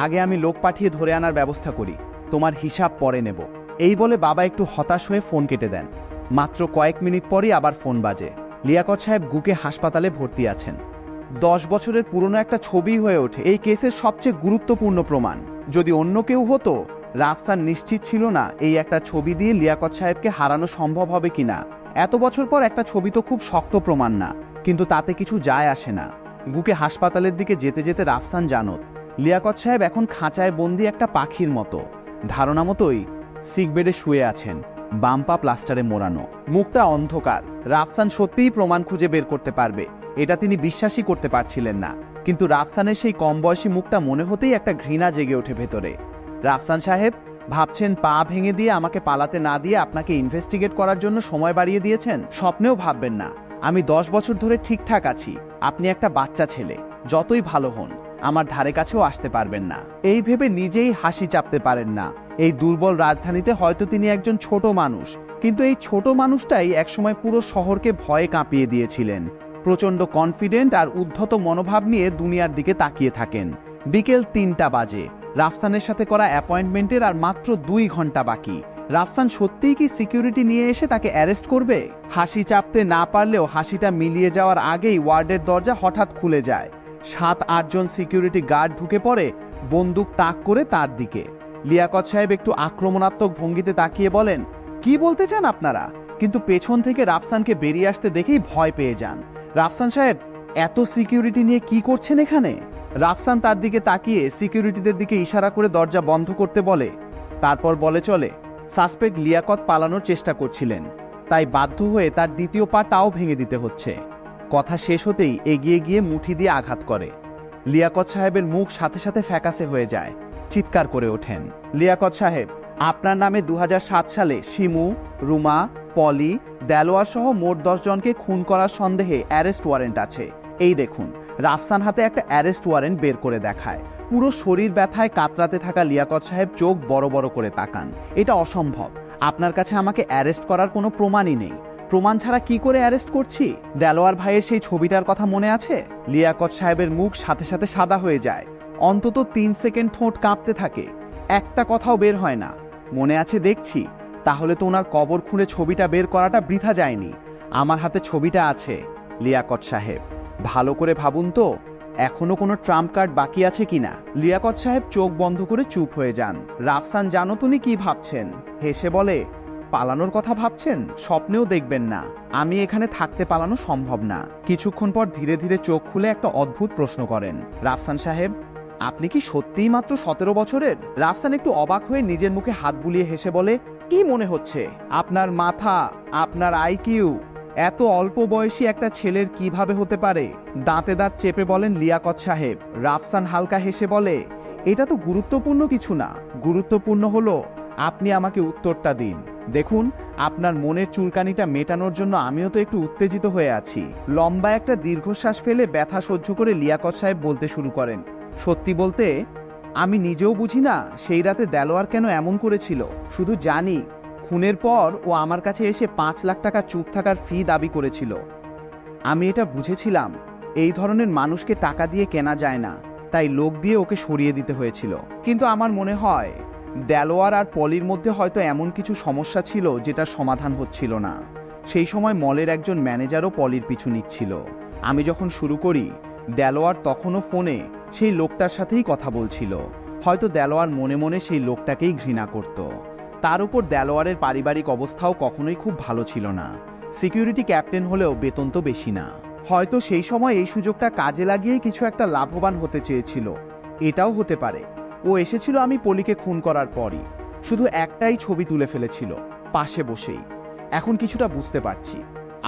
আগে আমি লোক পাঠিয়ে ধরে আনার ব্যবস্থা করি, তোমার হিসাব পরে নেব। এই বলে বাবা একটু হতাশ হয়ে ফোন কেটে দেন। মাত্র কয়েক মিনিট পরই আবার ফোন বাজে। লিয়াকত সাহেব গুকে হাসপাতালে ভর্তি আছেন। 10 বছরের পুরনো একটা ছবি হয়ে ওঠে এই কেসের সবচেয়ে গুরুত্বপূর্ণ প্রমাণ। যদি অন্য কেউ হতো, রাফসান নিশ্চিত ছিল না এই একটা ছবি দিয়ে লিয়াকত সাহেবকে হারানো সম্ভব হবে কিনা। এত বছর পর একটা ছবি তো খুব শক্ত প্রমাণ না, কিন্তু তাতে কিছু যায় আসে না। গুকে হাসপাতালের দিকে যেতে যেতে রাফসান জানত লিয়াকত সাহেব এখন খাঁচায় বন্দি একটা পাখির মতো। ধারণা মতোই সিকবেডে শুয়ে আছেন, বাম পা প্লাস্টারে মোড়ানো, মুখটা অন্ধকার। রাফসান সত্যিই প্রমাণ খুঁজে বের করতে পারবে, এটা তিনি বিশ্বাসই করতে পারছিলেন না। কিন্তু রাফসানের সেই কম বয়সী মুখটা মনে হতেই একটা ঘৃণা জেগে ওঠে ভেতরে। রাফসান সাহেব, ভাবছেন পা ভেঙে দিয়ে আমাকে পালাতে না দিয়ে আপনাকে ইনভেস্টিগেট করার জন্য সময় বাড়িয়ে দিয়েছেন? স্বপ্নেও ভাববেন না। আমি 10 বছর ধরে ঠিকঠাক আছি। আপনি একটা বাচ্চা ছেলে, যতই ভালো হন আমার ধারে কাছেও আসতে পারবেন না। এই ভেবে নিজেই হাসি চাপতে পারেন না। এই দুর্বল রাজধানীতে হয়তো তিনি একজন ছোট মানুষ, কিন্তু এই ছোট মানুষটাই একসময় পুরো শহরকে ভয়ে কাঁপিয়ে দিয়েছিলেন। প্রচণ্ড কনফিডেন্ট আর উদ্ধত মনোভাব নিয়ে দুনিয়ার দিকে তাকিয়ে থাকেন। বিকেল 3টা বাজে। রাফসানের সাথে করা অ্যাপয়েন্টমেন্টের আর মাত্র 2 ঘন্টা বাকি। রাফসান সত্যিই কি সিকিউরিটি নিয়ে এসে তাকে অ্যারেস্ট করবে? হাসি চাপতে না পারলেও হাসিটা মিলিয়ে যাওয়ার আগেই ওয়ার্ডের দরজা হঠাৎ খুলে যায়। 7-8 জন সিকিউরিটি গার্ড ঢুকে পড়ে, বন্দুক তাক করে তার দিকে। লিয়াকত সাহেব একটু আক্রমণাত্মক ভঙ্গিতে তাকিয়ে বলেন, কি বলতে চান আপনারা? কিন্তু পেছন থেকে রাফসানকে বেরিয়ে আসতে দেখেই ভয় পেয়ে যান। রাফসান সাহেব, এত সিকিউরিটি নিয়ে কি করছেন এখানে? রাফসান তার দিকে তাকিয়ে সিকিউরিটিদের দিকে ইশারা করে দরজা বন্ধ করতে বলে। তারপর বলে চলে, সাসপেক্ট লিয়াকত পালানোর চেষ্টা করছিলেন, তাই বাধ্য হয়ে তার দ্বিতীয় পাটাও ভেঙে দিতে হচ্ছে। কথা শেষ হতেই এগিয়ে গিয়ে মুঠি দিয়ে আঘাত করে। লিয়াকত সাহেবের মুখ সাথে সাথে ফ্যাকাসে হয়ে যায়। চিৎকার করে ওঠেন, লিয়াকত সাহেব, আপনার নামে 2007 সালে শিমু, রুমা, পলি, দেলোয়ার সহ মোট 10 জনকে খুন করার সন্দেহে অ্যারেস্ট ওয়ারেন্ট আছে। এই দেখুন। রাফসান হাতে একটা অ্যারেস্ট ওয়ারেন্ট বের করে দেখায়। পুরো শরীর ব্যথায় কাতরাতে থাকা লিয়াকত সাহেব চোখ বড় বড় করে তাকান। এটা অসম্ভব। আপনার কাছে আমাকে অ্যারেস্ট করার কোনো প্রমাণই নেই। প্রমাণ ছাড়া কি করে অ্যারেস্ট করছি? দেলোয়ার ভাইয়ের সেই ছবিটার কথা মনে আছে? লিয়াকত সাহেবের মুখ সাথে সাথে সাদা হয়ে যায়। অন্তত 3 সেকেন্ড ঠোঁট কাঁপতে থাকে। একটা কথাও বের হয় না। মনে আছে দেখছি। তাহলে তো ওনার কবর খুঁড়ে ছবিটা বের করাটা বৃথা যায়নি। আমার হাতে ছবিটা আছে। লিয়াকত সাহেব, ভালো করে ভাবুন তো, এখনো কোনো ট্রাম্প কার্ড বাকি আছে কিনা? লিয়াকত সাহেব চোখ বন্ধ করে চুপ হয়ে যান। রাফসান জানো তুমি কি ভাবছেন? হেসে বলে, পালানোর কথা ভাবছেন? স্বপ্নেও দেখবেন না। আমি এখানে থাকতে পালানো সম্ভব না। কিছুক্ষণ পর ধীরে ধীরে চোখ খুলে একটা অদ্ভুত প্রশ্ন করেন, রাফসান সাহেব, আপনি কি সত্যিই মাত্র 17 বছরের? রাফসান একটু অবাক হয়ে নিজের মুখে হাত বুলিয়ে হেসে বলে, কি মনে হচ্ছে? আপনার মাথা, আপনার আইকিউ এত অল্প বয়সী একটা ছেলের কিভাবে হতে পারে? দাঁতে দাঁত চেপে বলেন লিয়াকত সাহেব। রাফসান হালকা হেসে বলে, এটা তো গুরুত্বপূর্ণ কিছু না। গুরুত্বপূর্ণ হলো আপনি আমাকে উত্তরটা দিন। দেখুন, আপনার মনের চুলকানিটা মেটানোর জন্য আমিও তো একটু উত্তেজিত হয়ে আছি। লম্বা একটা দীর্ঘশ্বাস ফেলে ব্যথা সহ্য করে লিয়াকত সাহেব বলতে শুরু করেন, সত্যি বলতে আমি নিজেও বুঝি না সেই রাতে দেলোয়ার কেন এমন করেছিল। শুধু জানি খুনের পর ও আমার কাছে এসে 5 লাখ টাকা চুপ থাকার ফি দাবি করেছিল। আমি এটা বুঝেছিলাম এই ধরনের মানুষকে টাকা দিয়ে কেনা যায় না, তাই লোক দিয়ে ওকে সরিয়ে দিতে হয়েছিল। কিন্তু আমার মনে হয় দেলোয়ার আর পলির মধ্যে হয়তো এমন কিছু সমস্যা ছিল যেটার সমাধান হচ্ছিল না। সেই সময় মলের একজন ম্যানেজারও পলির পিছু নিচ্ছিল। আমি যখন শুরু করি, দেলোয়ার তখনও ফোনে সেই লোকটার সাথেই কথা বলছিল। হয়তো দেলোয়ার মনে মনে সেই লোকটাকেই ঘৃণা করত। তার উপর দেলোয়ারের পারিবারিক অবস্থাও কখনোই খুব ভালো ছিল না। সিকিউরিটি ক্যাপ্টেন হলেও বেতন তো বেশি না। হয়তো সেই সময় এই সুযোগটা কাজে লাগিয়েই কিছু একটা লাভবান হতে চেয়েছিল। এটাও হতে পারে ও এসেছিল আমি পলিকে খুন করার পরই, শুধু একটাই ছবি তুলে ফেলেছিল পাশে বসেই। এখন কিছুটা বুঝতে পারছি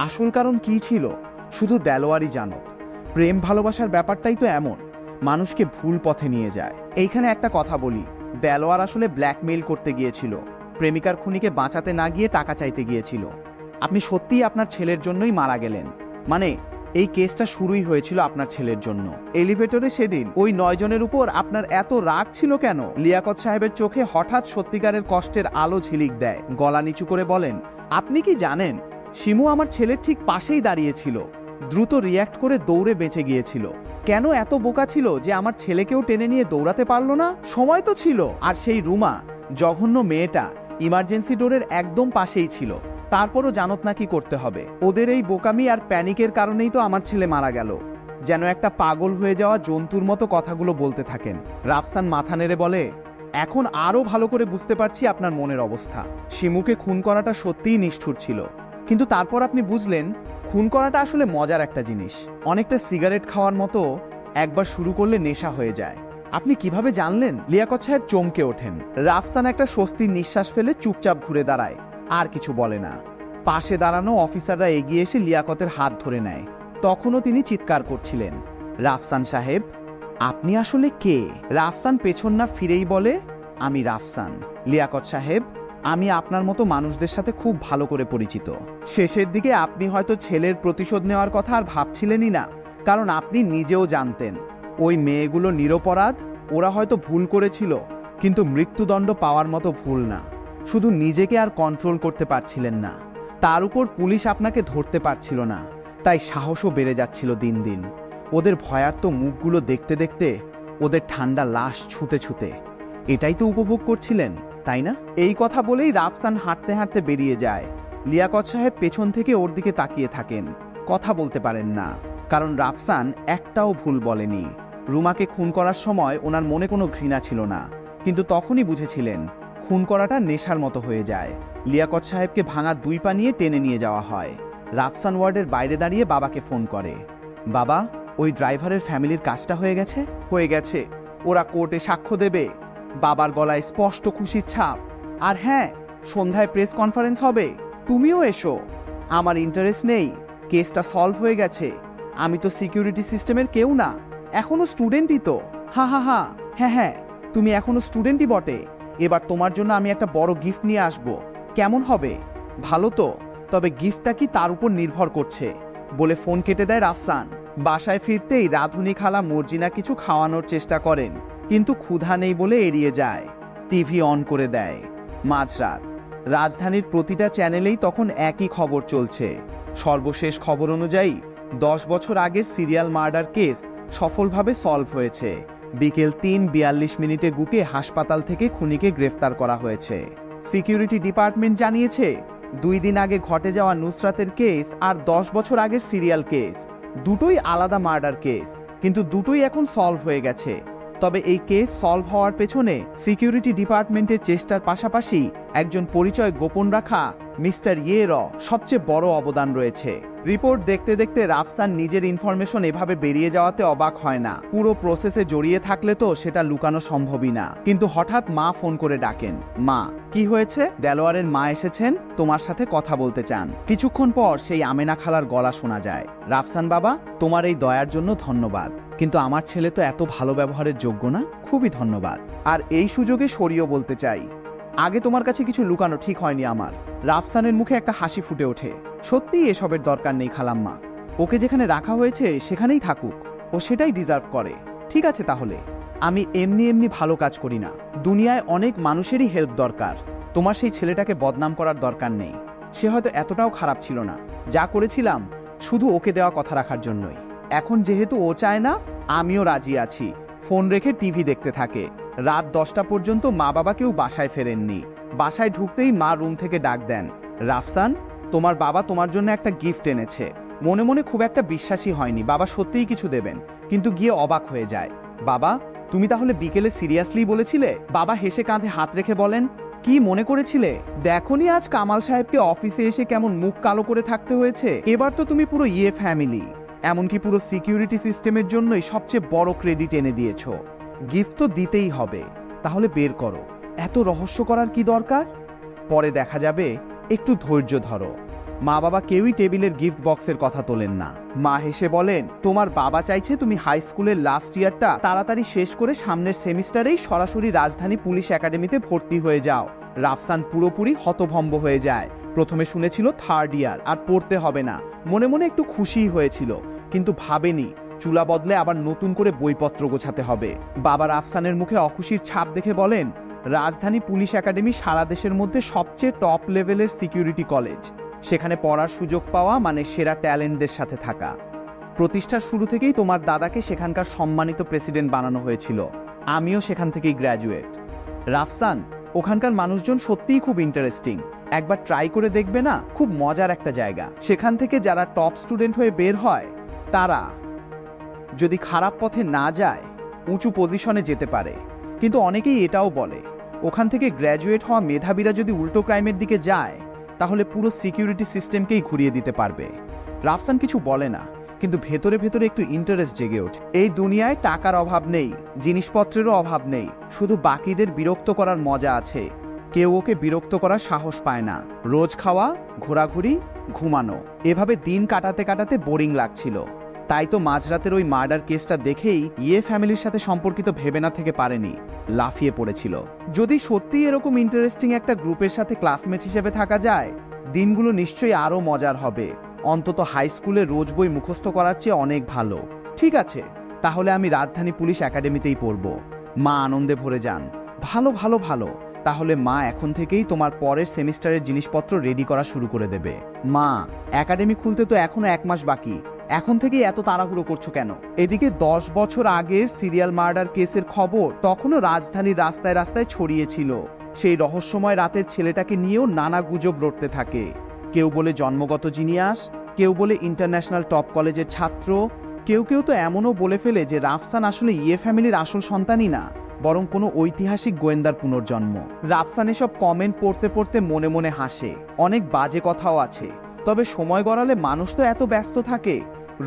আসল কারণ কি ছিল, শুধু দেলোয়ারই জানত। প্রেম ভালোবাসার ব্যাপারটাই তো এমন, মানুষকে ভুল পথে নিয়ে যায়। এইখানে একটা কথা বলি, দেলোয়ার আসলে ব্ল্যাকমেইল করতে গিয়েছিল, প্রেমিকার খুনিকে বাঁচাতে না গিয়ে টাকা চাইতে গিয়েছিল। আপনি সত্যিই আপনার ছেলের জন্যই মারা গেলেন, মানে এই কেসটা শুরুই হয়েছিল আপনার ছেলের জন্য। এলিভেটরে সেদিন ওই 9 জনের উপর আপনার এত রাগ ছিল কেন? লিয়াকত সাহেবের চোখে হঠাৎ সত্যিকারের কষ্টের আলো ঝিলিক দেয়। গলা নিচু করে বলেন, আপনি কি জানেন শিমু আমার ছেলের ঠিক পাশেই দাঁড়িয়েছিল, দ্রুত রিয়্যাক্ট করে দৌড়ে বেঁচে গিয়েছিল। কেন এত বোকা ছিল যে আমার ছেলেকেও টেনে নিয়ে দৌড়াতে পারল না? সময় তো ছিল। আর সেই রুমা, জঘন্য মেয়েটা, ইমার্জেন্সি ডোরের একদম পাশেই ছিল। তারপরও জানত না কি করতে হবে। ওদের এই বোকামি আর প্যানিকের কারণেই তো আমার ছেলে মারা গেল। যেন একটা পাগল হয়ে যাওয়া জন্তুর মতো কথাগুলো বলতে থাকেন। রাফসান মাথা নেড়ে বলে, এখন আরও ভালো করে বুঝতে পারছি আপনার মনের অবস্থা। শিমুকে খুন করাটা সত্যিই নিষ্ঠুর ছিল, কিন্তু তারপর আপনি বুঝলেন খুন করাটা আসলে মজার একটা জিনিস, অনেকটা সিগারেট খাওয়ার মতো, একবার শুরু করলে নেশা হয়ে যায়। আপনি কিভাবে জানলেন? লিয়াকত সাহেব চমকে ওঠেন। রাফসান একটা স্বস্তির নিঃশ্বাস ফেলে চুপচাপ ঘুরে দাঁড়ায়, আর কিছু বলে না। পাশে দাঁড়ানো অফিসাররা এগিয়ে এসে লিয়াকতের হাত ধরে নেয়। তখনও তিনি চিৎকার করছিলেন, রাফসান সাহেব আপনি আসলে কে? রাফসান পেছন না ফিরেই বলে, আমি রাফসান। লিয়াকত সাহেব, আমি আপনার মতো মানুষদের সাথে খুব ভালো করে পরিচিত। শেষের দিকে আপনি হয়তো ছেলের প্রতিশোধ নেওয়ার কথা আর ভাবছিলেনই না, কারণ আপনি নিজেও জানতেন ওই মেয়েগুলো নিরপরাধ। ওরা হয়তো ভুল করেছিল, কিন্তু মৃত্যুদণ্ড পাওয়ার মতো ভুল না। শুধু নিজেকে আর কন্ট্রোল করতে পারছিলেন না, তার উপর পুলিশ আপনাকে ধরতে পারছিল না, তাই সাহসও বেড়ে যাচ্ছিল দিন দিন। ওদের ভয়ার্ত মুখগুলো দেখতে দেখতে, ওদের ঠান্ডা লাশ ছুঁতে ছুঁতে, এটাই তো উপভোগ করছিলেন, তাই না? এই কথা বলেই রাফসান হাঁটতে হাঁটতে বেরিয়ে যায়। লিয়াকত সাহেব পেছন থেকে ওর দিকে তাকিয়ে থাকেন, কথা বলতে পারেন না, কারণ রাফসান একটাও ভুল বলেনি। রুমাকে খুন করার সময় ওনার মনে কোনো ঘৃণা ছিল না, কিন্তু তখনই বুঝেছিলেন খুন করাটা নেশার মতো হয়ে যায়। লিয়াকত সাহেবকে ভাঙা 2 পা নিয়ে টেনে নিয়ে যাওয়া হয়। রাফসান ওয়ার্ডের বাইরে দাঁড়িয়ে বাবাকে ফোন করে, বাবা ওই ড্রাইভারের ফ্যামিলির কাজটা হয়ে গেছে? হয়ে গেছে, ওরা কোর্টে সাক্ষ্য দেবে। বাবার গলায় স্পষ্ট খুশির ছাপ। আর হ্যাঁ, সন্ধ্যায় প্রেস কনফারেন্স হবে, তুমিও এসো। আমার ইন্টারেস্ট নেই, কেসটা সলভ হয়ে গেছে। আমি তো সিকিউরিটি সিস্টেমের কেউ না, এখনো স্টুডেন্টই তো। হা হা হা, হ্যাঁ হ্যাঁ, তুমি এখনো স্টুডেন্টই বটে। এবার তোমার জন্য আমি একটা বড় গিফট নিয়ে আসব, কেমন হবে? ভালো তো, তবে গিফটটা কি তার উপর নির্ভর করছে, বলে ফোন কেটে দেয় রাফসান। বাসায় ফিরতেই রাধুনী খালা মর্জিনা কিছু খাওয়ানোর চেষ্টা করেন, কিন্তু ক্ষুধা নেই বলে এড়িয়ে যায়। টিভি অন করে দেয়। মাঝরাত, রাজধানীর প্রতিটা চ্যানেলেই তখন একই খবর চলছে। সর্বশেষ খবর অনুযায়ী 10 বছর আগের সিরিয়াল মার্ডার কেস সফলভাবে সলভ হয়েছে। বিকেল 3:42 গুকে হাসপাতাল থেকে খুনিকে গ্রেফতার করা হয়েছে। সিকিউরিটি ডিপার্টমেন্ট জানিয়েছে 2 দিন আগে ঘটে যাওয়া নুসরাতের কেস আর 10 বছর আগের সিরিয়াল কেস, দুটোই আলাদা মার্ডার কেস, কিন্তু দুটোই এখন সলভ হয়ে গেছে। তবে এই কেস সলভ হওয়ার পেছনে সিকিউরিটি ডিপার্টমেন্টের চেষ্টার পাশাপাশি একজন পরিচয় গোপন রাখা মিস্টার ইয়ের সবচেয়ে বড় অবদান রয়েছে। রিপোর্ট দেখতে দেখতে রাফসান নিজের ইনফরমেশন এভাবে বেরিয়ে যাওয়াতে অবাক হয় না। পুরো প্রসেসে জড়িয়ে থাকলে তো সেটা লুকানো সম্ভবই না। কিন্তু হঠাৎ মা ফোন করে ডাকেন, মা কি হয়েছে? দেলোয়ারের মা এসেছেন, তোমার সাথে কথা বলতে চান। কিছুক্ষণ পর সেই আমেনা খালার গলা শোনা যায়, রাফসান বাবা, তোমার এই দয়ার জন্য ধন্যবাদ, কিন্তু আমার ছেলে তো এত ভালো ব্যবহারের যোগ্য না। খুবই ধন্যবাদ। আর এই সুযোগে সরিয়েও বলতে চাই, আগে তোমার কাছে কিছু লুকানো ঠিক হয়নি আমার। রাফসানের মুখে একটা হাসি ফুটে ওঠে। সত্যিই এসবের দরকার নেই খালাম্মা, ওকে যেখানে রাখা হয়েছে সেখানেই থাকুক, ও সেটাই ডিজার্ভ করে। ঠিক আছে তাহলে, আমি এমনি এমনি ভালো কাজ করি না, দুনিয়ায় অনেক মানুষেরই হেল্প দরকার। তোমার সেই ছেলেটাকে বদনাম করার দরকার নেই, সে হয়তো এতটাও খারাপ ছিল না। যা করেছিলাম শুধু ওকে দেওয়া কথা রাখার জন্যই। এখন যেহেতু ও চায় না, আমিও রাজি আছি। ফোন রেখে টিভি দেখতে থাকে। রাত 10টা পর্যন্ত মা বাবা কেউ বাসায় ফেরেননি। বাসায় ঢুকতেই মা রুম থেকে ডাক দেন, রাফসান, তোমার বাবা তোমার জন্য একটা গিফট এনেছে। মনে মনে খুব একটা বিশ্বাসী হয়নি বাবা সত্যিই কিছু দেবেন, কিন্তু গিয়ে অবাক হয়ে যায়। বাবা, তুমি তাহলে বিকেলে সিরিয়াসলি বলেছিলে? বাবা হেসে কাঁধে হাত রেখে বলেন, কি মনে করেছিলে? দেখোনি আজ কামাল সাহেবকে অফিসে এসে কেমন মুখ কালো করে থাকতে হয়েছে? এবার তো তুমি পুরো ফ্যামিলি, এমনকি পুরো সিকিউরিটি সিস্টেমের জন্যই সবচেয়ে বড় ক্রেডিট এনে দিয়েছো। গিফট তো দিতেই হবে, তাহলে বের করো। এত রহস্য করার কি দরকার? পরে দেখা যাবে, একটু ধৈর্য ধরো। মা বাবা কেউই টেবিলের গিফট বক্সের কথা তোলেন না। মা হেসে বলেন, তোমার বাবা চাইছে তুমি হাই স্কুলের লাস্ট ইয়ারটা তাড়াতাড়ি শেষ করে সামনের সেমিস্টারেই সরাসরি রাজধানী পুলিশ একাডেমিতে ভর্তি হয়ে যাও। রাফসান পুরোপুরি হতভম্ব হয়ে যায়। প্রথমে শুনেছিল থার্ড ইয়ার আর পড়তে হবে না, মনে মনে একটু খুশিই হয়েছিল, কিন্তু ভাবেনি চুলা বদলে আবার নতুন করে বইপত্র গোছাতে হবে। বাবা রাফসানের মুখে অখুশির ছাপ দেখে বলেন, রাজধানী পুলিশ একাডেমি সারা দেশের মধ্যে সবচেয়ে টপ লেভেলের সিকিউরিটি কলেজ। সেখানে পড়ার সুযোগ পাওয়া মানে সেরা ট্যালেন্টদের সাথে থাকা। প্রতিষ্ঠার শুরু থেকেই তোমার দাদাকে সেখানকার সম্মানিত প্রেসিডেন্ট বানানো হয়েছিল। আমিও সেখান থেকেই গ্র্যাজুয়েট। রাফসান, ওখানকার মানুষজন সত্যিই খুব ইন্টারেস্টিং। একবার ট্রাই করে দেখবে না? খুব মজার একটা জায়গা। সেখান থেকে যারা টপ স্টুডেন্ট হয়ে বের হয় তারা যদি খারাপ পথে না যায় উঁচু পজিশনে যেতে পারে। কিন্তু অনেকেই এটাও বলে, ওখান থেকে গ্র্যাজুয়েট হওয়া মেধাবীরা যদি উল্টো ক্রাইমের দিকে যায় তাহলে পুরো সিকিউরিটি সিস্টেমকেই ঘুরিয়ে দিতে পারবে। রাফসান কিছু বলে না, কিন্তু ভেতরে ভেতরে একটু ইন্টারেস্ট জেগে ওঠে। এই দুনিয়ায় টাকার অভাব নেই, জিনিসপত্রেরও অভাব নেই, শুধু বাকিদের বিরক্ত করার মজা আছে। কেউ ওকে বিরক্ত করার সাহস পায় না। রোজ খাওয়া, ঘোরাঘুরি, ঘুমানো, এভাবে দিন কাটাতে কাটাতে বোরিং লাগছিল। তাই তো মাঝরাতের ওই মার্ডার কেসটা দেখেই ফ্যামিলির সাথে সম্পর্কিত ভেবে না থেকে পারেনি, লাফিয়ে পড়েছিল। যদি সত্যি এরকম ইন্টারেস্টিং একটা গ্রুপের সাথে ক্লাসমেট হিসেবে থাকা যায়, দিনগুলো নিশ্চয়ই আরও মজার হবে। অন্তত হাই স্কুলে রোজ বই মুখস্থ করার চেয়ে অনেক ভালো। ঠিক আছে, তাহলে আমি রাজধানী পুলিশ একাডেমিতেই পড়ব। মা আনন্দে ভরে যান। ভালো ভালো ভালো, তাহলে মা এখন থেকেই তোমার পরের সেমিস্টারের জিনিসপত্র রেডি করা শুরু করে দেবে। মা, একাডেমি খুলতে তো এখনো 1 মাস বাকি, এখন থেকেই এত তাড়াহুড়ো করছো কেন? এদিকে 10 বছর আগের সিরিয়াল মার্ডার কেসের খবর তখনও রাজধানীর রাস্তায় রাস্তায় ছড়িয়েছিল। সেই রহস্যময় রাতের ছেলেটাকে নিয়েও নানা গুজব রটতে থাকে। কেউ বলে জন্মগত জিনিয়াস, কেউ বলে ইন্টারন্যাশনাল টপ কলেজের ছাত্র, কেউ কেউ তো এমনও বলে ফেলে যে রাফসান আসলে ফ্যামিলির আসল সন্তানই না, বরং কোনো ঐতিহাসিক গোয়েন্দার পুনর্জন্ম। রাফসান এসব কমেন্ট পড়তে পড়তে মনে মনে হাসে। অনেক বাজে কথাও আছে, তবে সময় গড়ালে মানুষ তো এত ব্যস্ত থাকে।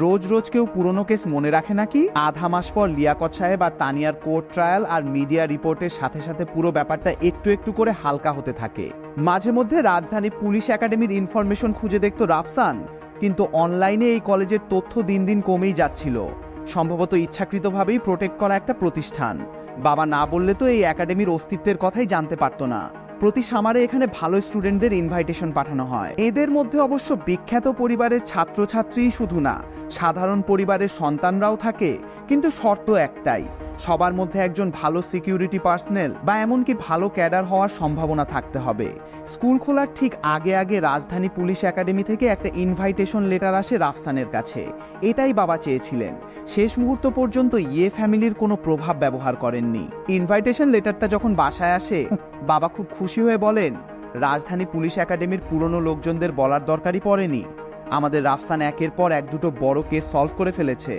রোজ রোজ কেউ পুরনো কেস মনে রাখে নাকি? আধা মাস পর লিয়াকত সাহেব আর তানিয়ার কোর্ট ট্রায়াল আর মিডিয়া রিপোর্টের সাথে সাথে পুরো ব্যাপারটা একটু একটু করে হালকা হতে থাকে। মাঝে মধ্যে রাজধানী পুলিশ একাডেমির ইনফরমেশন খুঁজে দেখত রাফসান, কিন্তু অনলাইনে এই কলেজের তথ্য দিন দিন কমেই যাচ্ছিল। সম্ভবত ইচ্ছাকৃতভাবেই প্রোটেক্ট করা একটা প্রতিষ্ঠান। বাবা না বললে তো এই একাডেমির অস্তিত্বের কথাই জানতে পারতো না। প্রতি সামারে এখানে ভালো স্টুডেন্টদের ইনভাইটেশন পাঠানো হয়। এদের মধ্যে অবশ্য বিখ্যাত পরিবারের ছাত্রছাত্রীই শুধু না, সাধারণ পরিবারের সন্তানরাও থাকে। কিন্তু শর্ত একটাই, সবার মধ্যে একজন ভালো সিকিউরিটি পার্সনেল বা এমনকি ভালো ক্যাডার হওয়ার সম্ভাবনা থাকতে হবে। স্কুল খোলার ঠিক আগে আগে রাজধানী পুলিশ একাডেমি থেকে একটা ইনভাইটেশন লেটার আসে রাফসানের কাছে। এটাই বাবা চেয়েছিলেন। শেষ মুহূর্ত পর্যন্ত ফ্যামিলির কোনো প্রভাব ব্যবহার করেননি। ইনভাইটেশন লেটারটা যখন বাসায় আসে, বাবা খুব খুশি হয়ে বলেন, রাজধানী পুলিশ একাডেমির পুরনো লোকজনদের বলার দরকারই পড়েনি। আমাদের রাফসান একের পর এক দুটো বড় কেস সলভ করে ফেলেছে।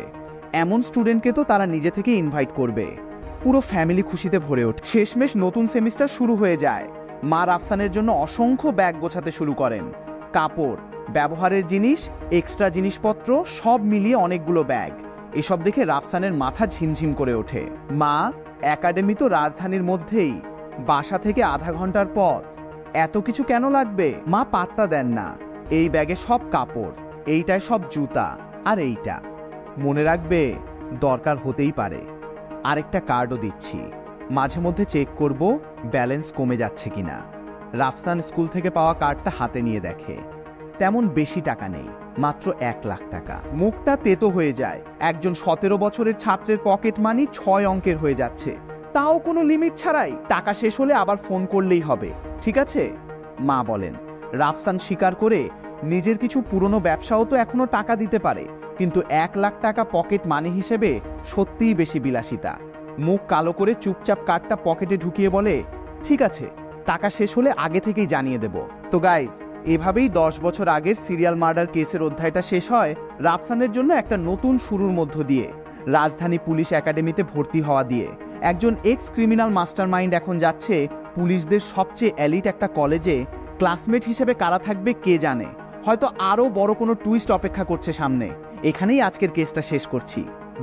এমন স্টুডেন্টকে তো তারা নিজে থেকে ইনভাইট করবে। পুরো ফ্যামিলি খুশিতে ভরে ওঠে। শেষমেশ নতুন সেমিস্টার শুরু হয়ে যায়। মা রাফসানের জন্য অসংখ্য ব্যাগ গোছাতে শুরু করেন। কাপড়, ব্যবহারের জিনিস, এক্সট্রা জিনিসপত্র সব মিলিয়ে অনেকগুলো ব্যাগ। এসব দেখে রাফসানের মাথা ঝিমঝিম করে ওঠে। মা, একাডেমি তো রাজধানীর মধ্যেই, বাসা থেকে আধা ঘন্টার পথ, এত কিছু কেন লাগবে? মা পাত্তা দেন না। এই ব্যাগে সব কাপড়, এইটায় সব জুতা, আর এইটা মনে রাখবে, দরকার হতেই পারে। আরেকটা কার্ডও দিচ্ছি, মাঝে মধ্যে চেক করব ব্যালেন্স কমে যাচ্ছে কিনা। রাফসান স্কুল থেকে পাওয়া কার্ডটা হাতে নিয়ে দেখে, তেমন বেশি টাকা নেই, মাত্র 1 লাখ টাকা। মুখটা তেতো হয়ে যায়। একজন 17 বছরের ছাত্রের পকেট মানি 6 অঙ্কের হয়ে যাচ্ছে, তাও কোনো লিমিট ছাড়াই। টাকা শেষ হলে আবার ফোন করলেই হবে, ঠিক আছে? মা বলেন। রাফসান স্বীকার করে, নিজের কিছু পুরনো ব্যবসাও তো এখনো টাকা দিতে পারে, কিন্তু 1 লাখ টাকা পকেট মানি হিসেবে সত্যিই বেশি বিলাসিতা। মুখ কালো করে চুপচাপ কার্ডটা পকেটে ঢুকিয়ে বলে, ঠিক আছে, টাকা শেষ হলে আগে থেকেই জানিয়ে দেব। তো গাইজ, এভাবেই 10 বছর আগের সিরিয়াল মার্ডার কেসের অধ্যায়টা শেষ হয় রাফসানের জন্য একটা নতুন শুরুর মধ্য দিয়ে। রাজধানী পুলিশ একাডেমিতে ভর্তি হওয়া দিয়ে একজন এক্স ক্রিমিনাল মাস্টারমাইন্ড এখন যাচ্ছে পুলিশদের সবচেয়ে এলিট একটা কলেজে ক্লাসমেট হিসেবে কারা থাকবে কে জানে। হয়তো আরও বড় কোনো টুইস্ট অপেক্ষা করছে সামনে। এখানেই আজকের কেসটা শেষ করছি।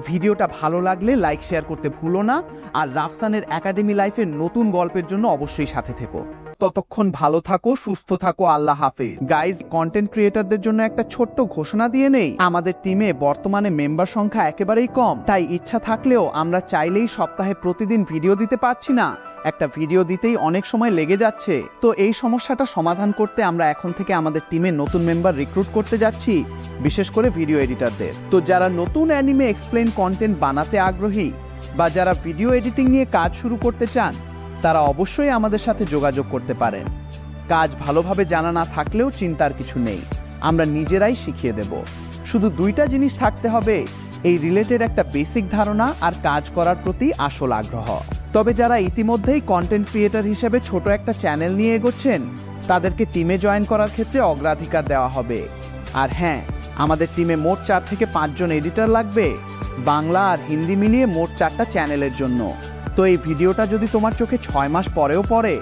ভিডিওটা ভালো লাগলে লাইক শেয়ার করতে ভুলো না, আর রাফসানের একাডেমি লাইফের নতুন গল্পের জন্য অবশ্যই সাথে থেকো। ততক্ষণ ভালো থাকো, সুস্থ থাকো, আল্লাহ হাফেজ। গাইজ, কন্টেন্ট ক্রিয়েটরদের জন্য একটা ছোট্ট ঘোষণা দিয়ে নেই। আমাদের টিমে বর্তমানে মেম্বার সংখ্যা একেবারেই কম, তাই ইচ্ছা থাকলেও আমরা চাইলেই সপ্তাহে প্রতিদিন ভিডিও দিতে পারছি না। একটা ভিডিও দিতেই অনেক সময় লেগে যাচ্ছে। তো এই সমস্যাটা সমাধান করতে আমরা এখন থেকে আমাদের টিমে নতুন মেম্বার রিক্রুট করতে যাচ্ছি, বিশেষ করে ভিডিও এডিটরদের। তো যারা নতুন অ্যানিমে এক্সপ্লেইন কন্টেন্ট বানাতে আগ্রহী বা যারা ভিডিও এডিটিং নিয়ে কাজ শুরু করতে চান, তারা অবশ্যই আমাদের সাথে যোগাযোগ করতে পারেন। কাজ ভালোভাবে জানা না থাকলেও চিন্তার কিছু নেই, আমরা নিজেরাই শিখিয়ে দেব। শুধু দুইটা জিনিস থাকতে হবে, এই রিলেটেড একটা বেসিক ধারণা আর কাজ করার প্রতি আসল আগ্রহ। তবে যারা ইতিমধ্যেই কন্টেন্ট ক্রিয়েটর হিসেবে ছোট একটা চ্যানেল নিয়ে এগোচ্ছেন, তাদেরকে টিমে জয়েন করার ক্ষেত্রে অগ্রাধিকার দেওয়া হবে। আর হ্যাঁ, আমাদের টিমে মোট 4 থেকে 5 জন এডিটর লাগবে, বাংলা আর হিন্দি মিলিয়ে মোট 4টা চ্যানেলের জন্য। তো এই ভিডিওটা যদি তোমার চোখে 6 মাস পরেও পড়ে,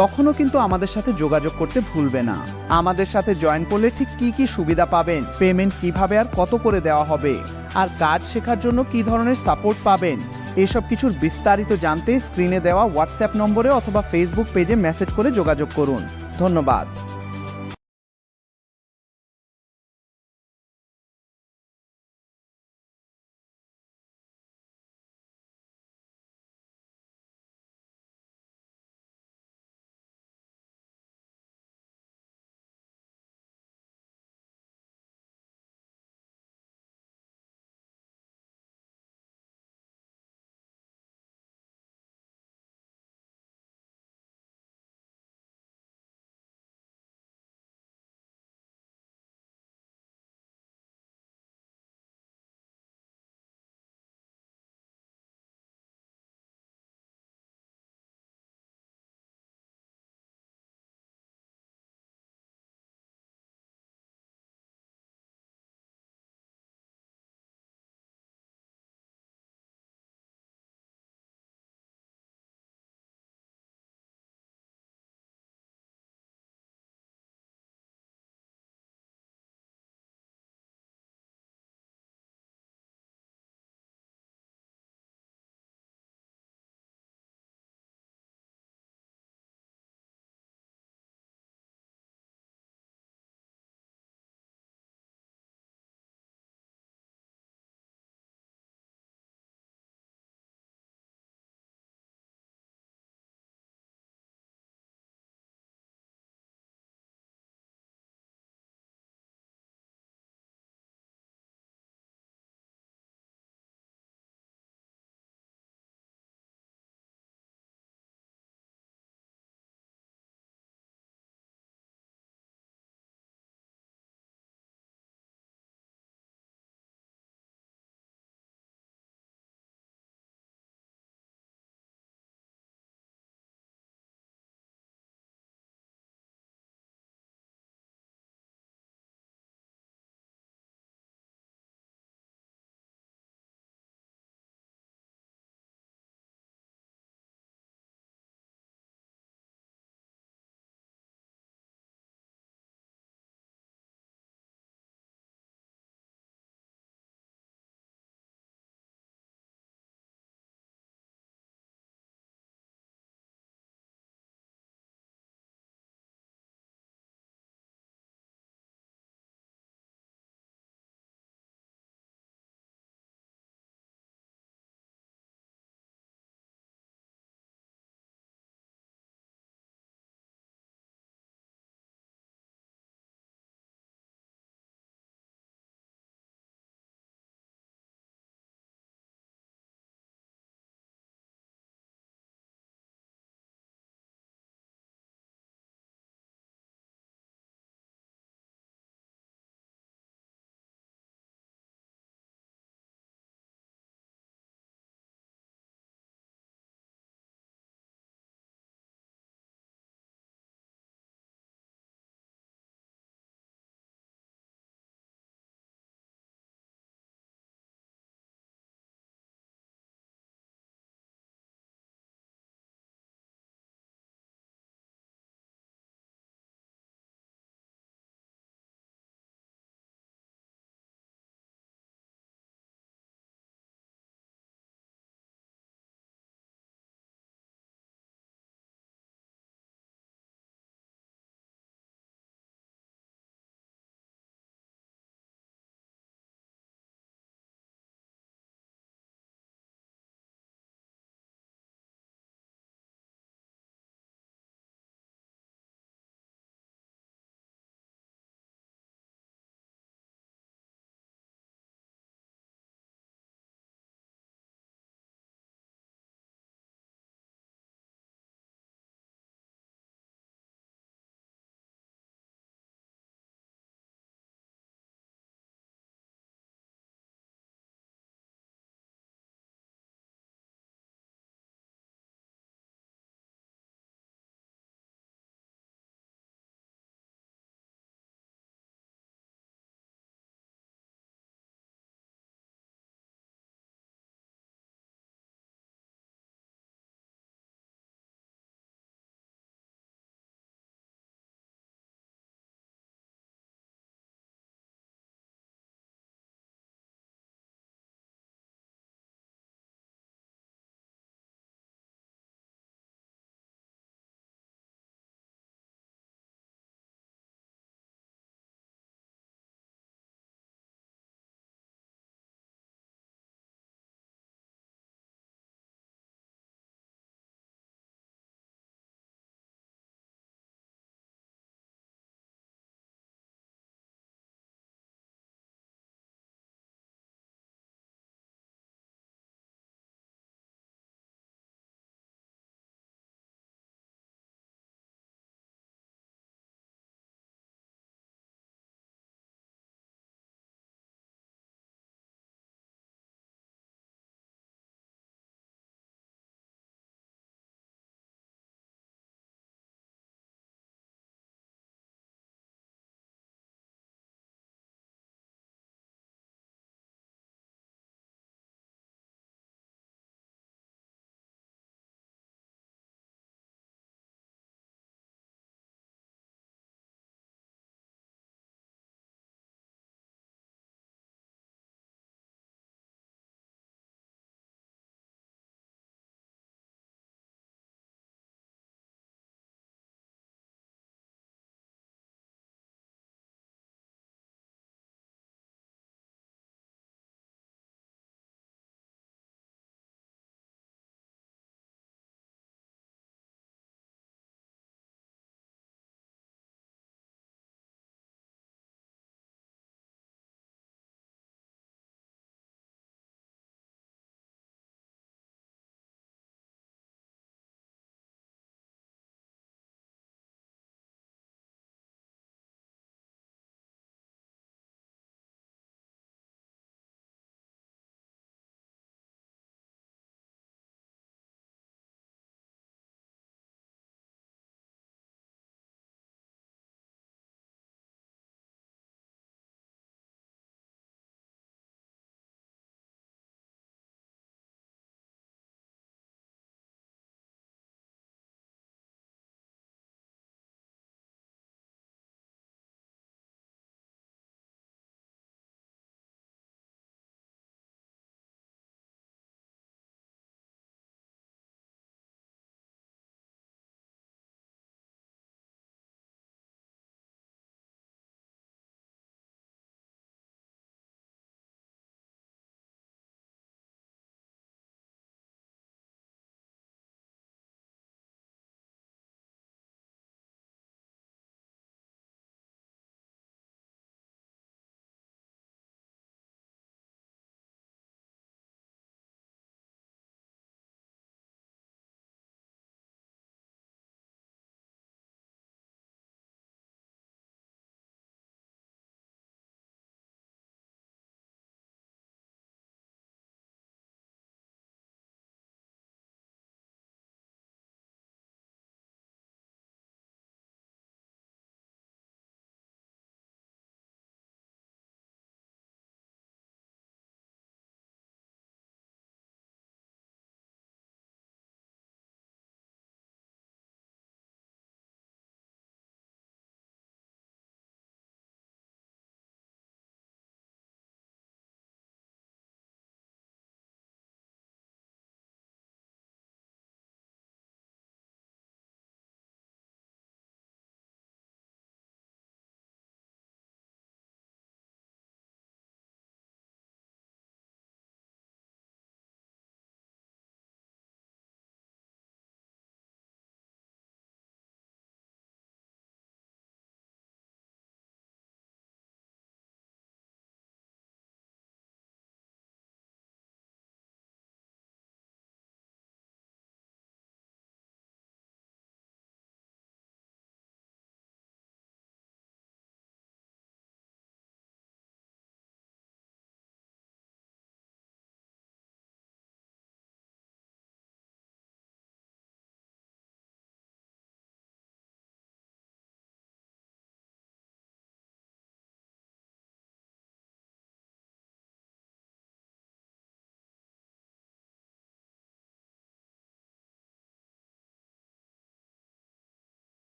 তখনও কিন্তু আমাদের সাথে যোগাযোগ করতে ভুলবে না। আমাদের সাথে জয়েন করলে ঠিক কি কি সুবিধা পাবেন, পেমেন্ট কিভাবে আর কত করে দেওয়া হবে, আর কাজ শেখার জন্য কি ধরনের সাপোর্ট পাবেন, এসব কিছুর বিস্তারিত জানতে স্ক্রিনে দেওয়া হোয়াটসঅ্যাপ নম্বরে অথবা ফেসবুক পেজে মেসেজ করে যোগাযোগ করুন। ধন্যবাদ।